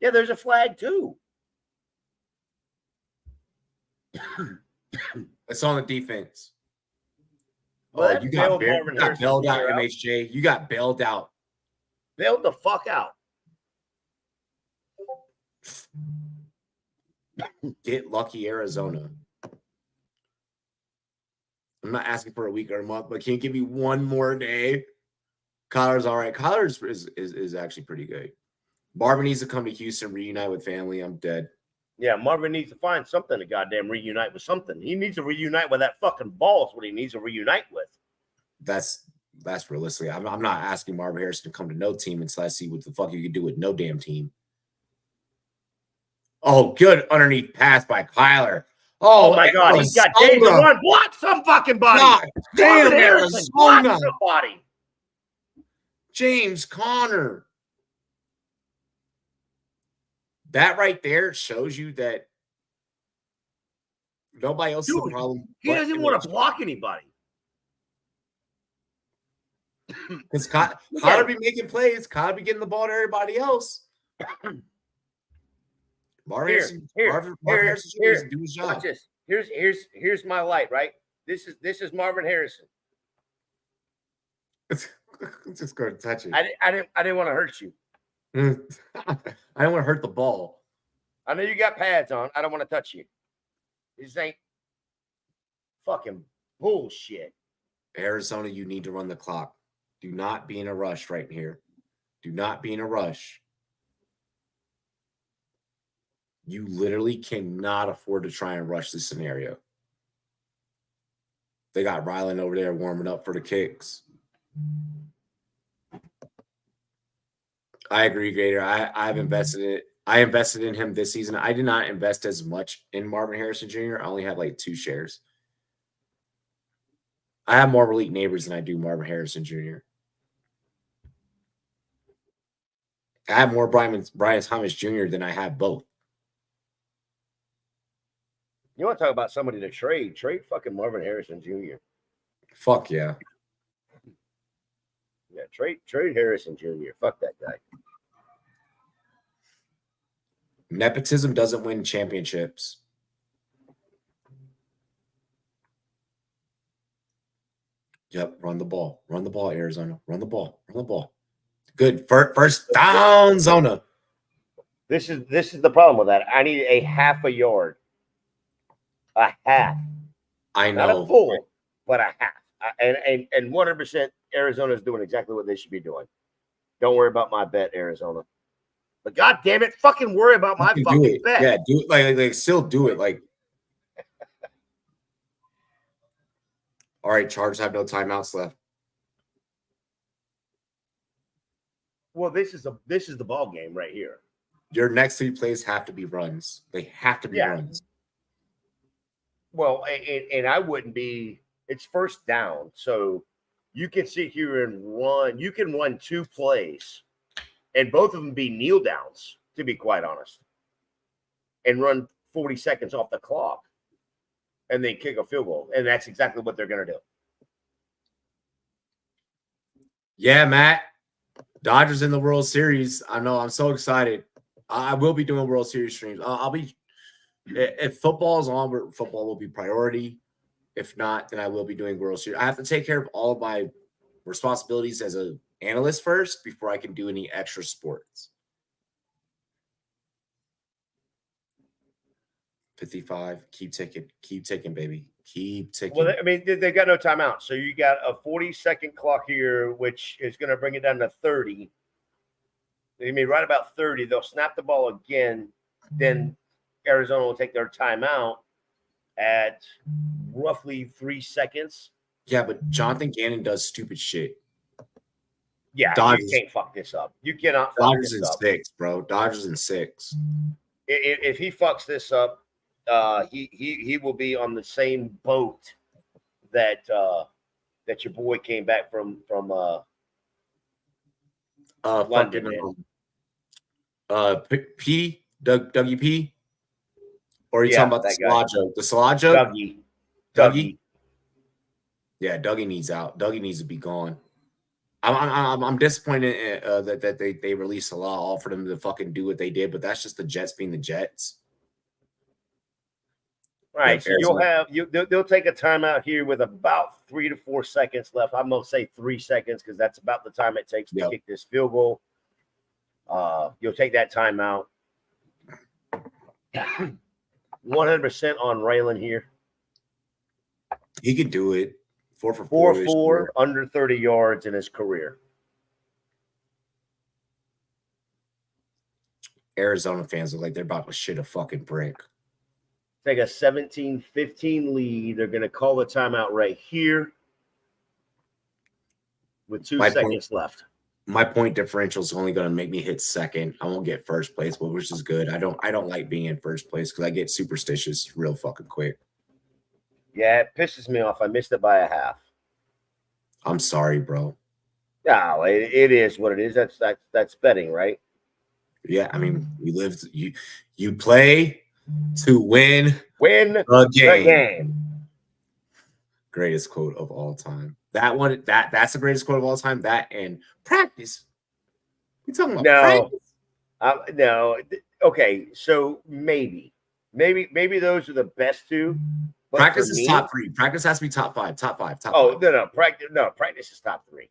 [SPEAKER 2] Yeah, there's a flag too.
[SPEAKER 1] It's on the defense.
[SPEAKER 2] Well,
[SPEAKER 1] Oh, you got bailed out,
[SPEAKER 2] Jr.
[SPEAKER 1] MHJ. You got bailed out.
[SPEAKER 2] Bailed the fuck out.
[SPEAKER 1] Get lucky, Arizona. I'm not asking for a week or a month, but can you give me one more day? Kyler's all right. Kyler is actually pretty good. Marvin needs to come to Houston, reunite with family. I'm dead.
[SPEAKER 2] Yeah, Marvin needs to find something to goddamn reunite with something. He needs to reunite with that fucking ball. Is what he needs to reunite with.
[SPEAKER 1] That's realistic. I'm not asking Marvin Harrison to come to no team until I see what the fuck you can do with no damn team. Oh, good underneath pass by Kyler.
[SPEAKER 2] Oh my God, he's got days to run. Block some fucking body.
[SPEAKER 1] God damn, Arizona.
[SPEAKER 2] Block somebody.
[SPEAKER 1] James Conner. That right there shows you that nobody else is the problem.
[SPEAKER 2] He doesn't want to block anybody.
[SPEAKER 1] Because Kyler be making plays. Kyler be getting the ball to everybody else. Marvin Harrison doing his job.
[SPEAKER 2] Watch this. Here's my light, right? This is Marvin Harrison.
[SPEAKER 1] I'm just going to touch it.
[SPEAKER 2] I didn't want to hurt you.
[SPEAKER 1] I don't want to hurt the ball.
[SPEAKER 2] I know you got pads on. I don't want to touch you. This ain't fucking bullshit.
[SPEAKER 1] Arizona, you need to run the clock. Do not be in a rush right here. Do not be in a rush. You literally cannot afford to try and rush this scenario. They got Rylan over there warming up for the kicks. I agree, Gator. I've invested in it. I invested in him this season. I did not invest as much in Marvin Harrison Jr. I only had like 2 shares. I have more elite neighbors than I do Marvin Harrison Jr. I have more Brian Thomas Jr. than I have both.
[SPEAKER 2] You want to talk about somebody to trade? Trade fucking Marvin Harrison Jr.
[SPEAKER 1] Fuck yeah.
[SPEAKER 2] Yeah, trade Harrison Jr. Fuck that guy.
[SPEAKER 1] Nepotism doesn't win championships. Yep, run the ball. Run the ball, Arizona. Run the ball. Run the ball. Good. First down, Zona.
[SPEAKER 2] This is the problem with that. I need a half a yard. A half.
[SPEAKER 1] I know.
[SPEAKER 2] Not a full, but a half. And 100% Arizona is doing exactly what they should be doing. Don't worry about my bet, Arizona. But God damn it, fucking worry about my fucking bet.
[SPEAKER 1] Yeah, do it. Like still do it. Like, all right, Chargers have no timeouts left.
[SPEAKER 2] Well, this is the ball game right here.
[SPEAKER 1] Your next 3 plays have to be runs. They have to be runs.
[SPEAKER 2] Well, and I wouldn't be. It's first down, so you can sit here and run. You can run 2 plays, and both of them be kneel downs. To be quite honest, and run 40 seconds off the clock, and then kick a field goal, and that's exactly what they're going to do. Yeah,
[SPEAKER 1] Matt. Dodgers in the World Series. I know. I'm so excited. I will be doing World Series streams. I'll be. If football is on, football will be priority. If not, then I will be doing World Series. I have to take care of all of my responsibilities as an analyst first before I can do any extra sports. 55. Keep ticking, baby. Keep ticking.
[SPEAKER 2] Well, I mean, they got no timeout. So you got a 40-second clock here, which is going to bring it down to 30. They mean right about 30. They'll snap the ball again. Then Arizona will take their timeout at roughly 3 seconds.
[SPEAKER 1] Yeah, but Jonathan Gannon does stupid shit.
[SPEAKER 2] Yeah,
[SPEAKER 1] Dodgers,
[SPEAKER 2] you can't fuck this up. You cannot fuck
[SPEAKER 1] Dodgers
[SPEAKER 2] this
[SPEAKER 1] in
[SPEAKER 2] up.
[SPEAKER 1] 6, bro. Dodgers in 6.
[SPEAKER 2] If he fucks this up, he will be on the same boat that that your boy came back from London.
[SPEAKER 1] P Dougie P, or are you
[SPEAKER 2] Yeah,
[SPEAKER 1] talking about the
[SPEAKER 2] that guy.
[SPEAKER 1] Salajo? The Salajo?
[SPEAKER 2] Dougie.
[SPEAKER 1] Yeah, Dougie needs out. Dougie needs to be gone. I'm disappointed that they released a law, offered them to fucking do what they did, but that's just the Jets being the Jets.
[SPEAKER 2] All right, so they'll take a timeout here with about 3 to 4 seconds left. I'm gonna say 3 seconds because that's about the time it takes to kick this field goal. You'll take that timeout. 100% on Raylan here.
[SPEAKER 1] He can do it. 4 for
[SPEAKER 2] 4 under 30 yards in his career.
[SPEAKER 1] Arizona fans look like they're about to shit a fucking brick.
[SPEAKER 2] Take a 17-15 lead. They're going to call the timeout right here with 2 seconds left.
[SPEAKER 1] My point differential is only going to make me hit second. I won't get first place, but which is good. I don't like being in first place because I get superstitious real fucking quick.
[SPEAKER 2] Yeah, it pisses me off. I missed it by a half.
[SPEAKER 1] I'm sorry, bro.
[SPEAKER 2] No, it is what it is. That's betting, right?
[SPEAKER 1] Yeah, I mean, you play to win
[SPEAKER 2] the game.
[SPEAKER 1] Greatest quote of all time. That's the greatest quote of all time. That and practice. We talking about practice?
[SPEAKER 2] No. Okay, so maybe those are the best two.
[SPEAKER 1] But practice is top 3. Practice has to be top 5. Top 5.
[SPEAKER 2] No. Practice is top 3.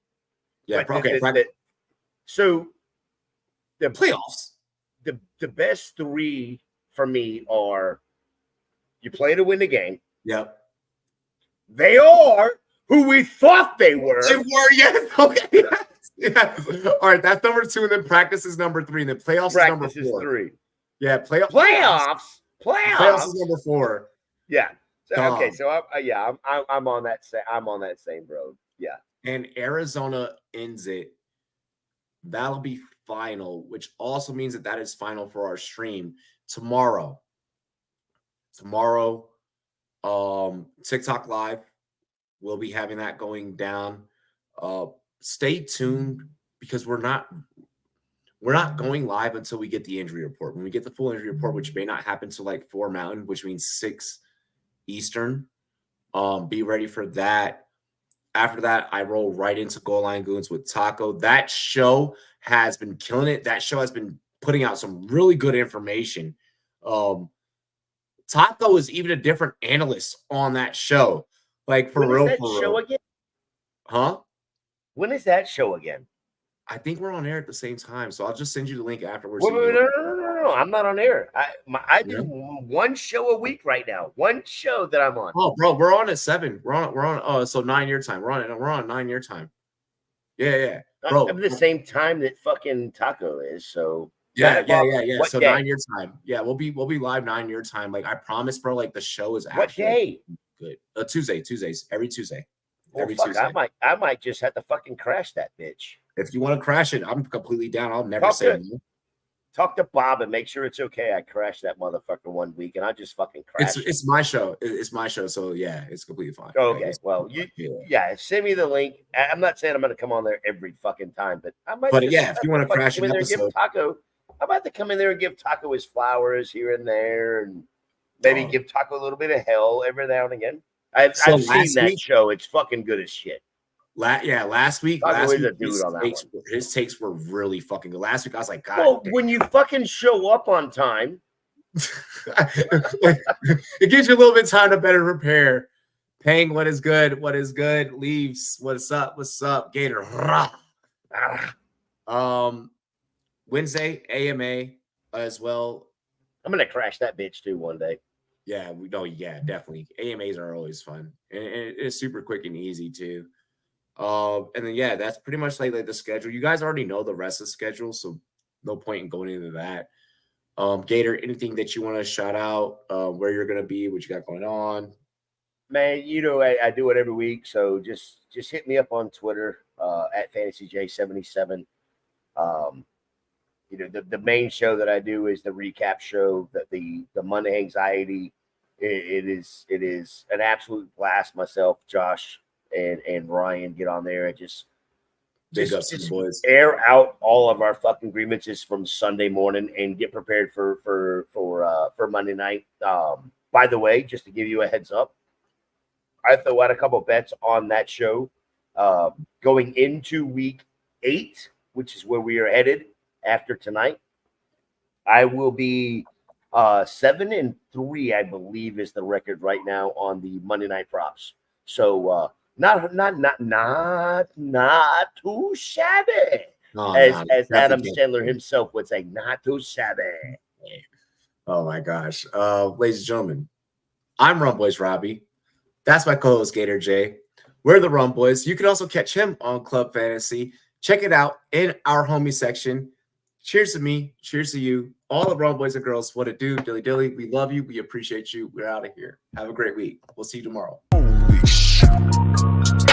[SPEAKER 1] Yeah.
[SPEAKER 2] But
[SPEAKER 1] okay.
[SPEAKER 2] So the
[SPEAKER 1] playoffs.
[SPEAKER 2] The best 3 for me are you play to win the game.
[SPEAKER 1] Yep.
[SPEAKER 2] They are who we thought they were.
[SPEAKER 1] They were, yes. Okay. Yes. All right, that's number 2, and then practice is number 3, and then playoffs is number 4.
[SPEAKER 2] Is 3.
[SPEAKER 1] Yeah, playoffs
[SPEAKER 2] is
[SPEAKER 1] number 4.
[SPEAKER 2] Yeah. Okay, so I'm on that same road. Yeah.
[SPEAKER 1] And Arizona ends it. That'll be final, which also means that is final for our stream tomorrow. TikTok Live, we'll be having that going down. Stay tuned because we're not going live until we get the injury report. When we get the full injury report, which may not happen till like 4 Mountain, which means 6 Eastern, be ready for that. After that, I roll right into Goal Line Goons with Taco. That show has been killing it. That show has been putting out some really good information. Taco is even a different analyst on that show. Like, for real.
[SPEAKER 2] Show again?
[SPEAKER 1] Huh?
[SPEAKER 2] When is that show again?
[SPEAKER 1] I think we're on air at the same time, so I'll just send you the link afterwards.
[SPEAKER 2] No. I'm not on air. I do one show a week right now. One show that I'm on.
[SPEAKER 1] Oh, bro, we're on at 7. We're on. So 9 your time. We're on 9 your time. Yeah, bro.
[SPEAKER 2] I'm the same time that fucking Taco is. So
[SPEAKER 1] yeah. So 9 your time. Yeah, we'll be live 9 your time. Like, I promise, bro. Like, the show is actually good. Tuesdays, every Tuesday.
[SPEAKER 2] Tuesday. I might just have to fucking crash that bitch.
[SPEAKER 1] If you want to crash it, I'm completely down. I'll never say no.
[SPEAKER 2] Talk to Bob and make sure it's okay. I crashed that motherfucker one week and I just fucking crashed.
[SPEAKER 1] It's my show. It's my show. So yeah, it's completely fine.
[SPEAKER 2] Okay. Right? Well, send me the link. I'm not saying I'm going to come on there every fucking time, but I might.
[SPEAKER 1] But if you want to crash an episode,
[SPEAKER 2] Taco, I'm about to come in there and give Taco his flowers here and there, and maybe give Taco a little bit of hell every now and again. I've seen that show. It's fucking good as shit.
[SPEAKER 1] Last week, his takes were really fucking good. Last week, I was like, God.
[SPEAKER 2] Well, when you fucking show up on time,
[SPEAKER 1] it gives you a little bit of time to better prepare. Paying what is good, leaves what's up, Gator. Wednesday, AMA as well.
[SPEAKER 2] I'm gonna crash that bitch too one day.
[SPEAKER 1] Yeah, definitely. AMAs are always fun, and it's super quick and easy too. And then that's pretty much like the schedule. You guys already know the rest of the schedule, so no point in going into that. Gator, anything that you want to shout out, where you're gonna be, what you got going on?
[SPEAKER 2] Man, you know I do it every week, so just hit me up on Twitter at FantasyJ77. Um, you know, the main show that I do is the recap show, that the Monday Anxiety. It is an absolute blast. Myself, Josh, and Ryan get on there and just
[SPEAKER 1] Big ups to the boys.
[SPEAKER 2] air out all of our fucking grievances from Sunday morning and get prepared for Monday night. By the way, just to give you a heads up, I throw out a couple bets on that show going into week 8, which is where we are headed after tonight. I will be 7-3, I believe, is the record right now on the Monday night props. So not too shabby, as Adam Sandler himself would say, not too shabby.
[SPEAKER 1] Oh my gosh, ladies and gentlemen, I'm Rum Boys Robbie. That's my co-host Gator J. We're the Rum Boys. You can also catch him on Club Fantasy. Check it out in our homie section. Cheers to me. Cheers to you. All the Rum Boys and girls. What it do? Dilly dilly. We love you. We appreciate you. We're out of here. Have a great week. We'll see you tomorrow.
[SPEAKER 3] Holy shit.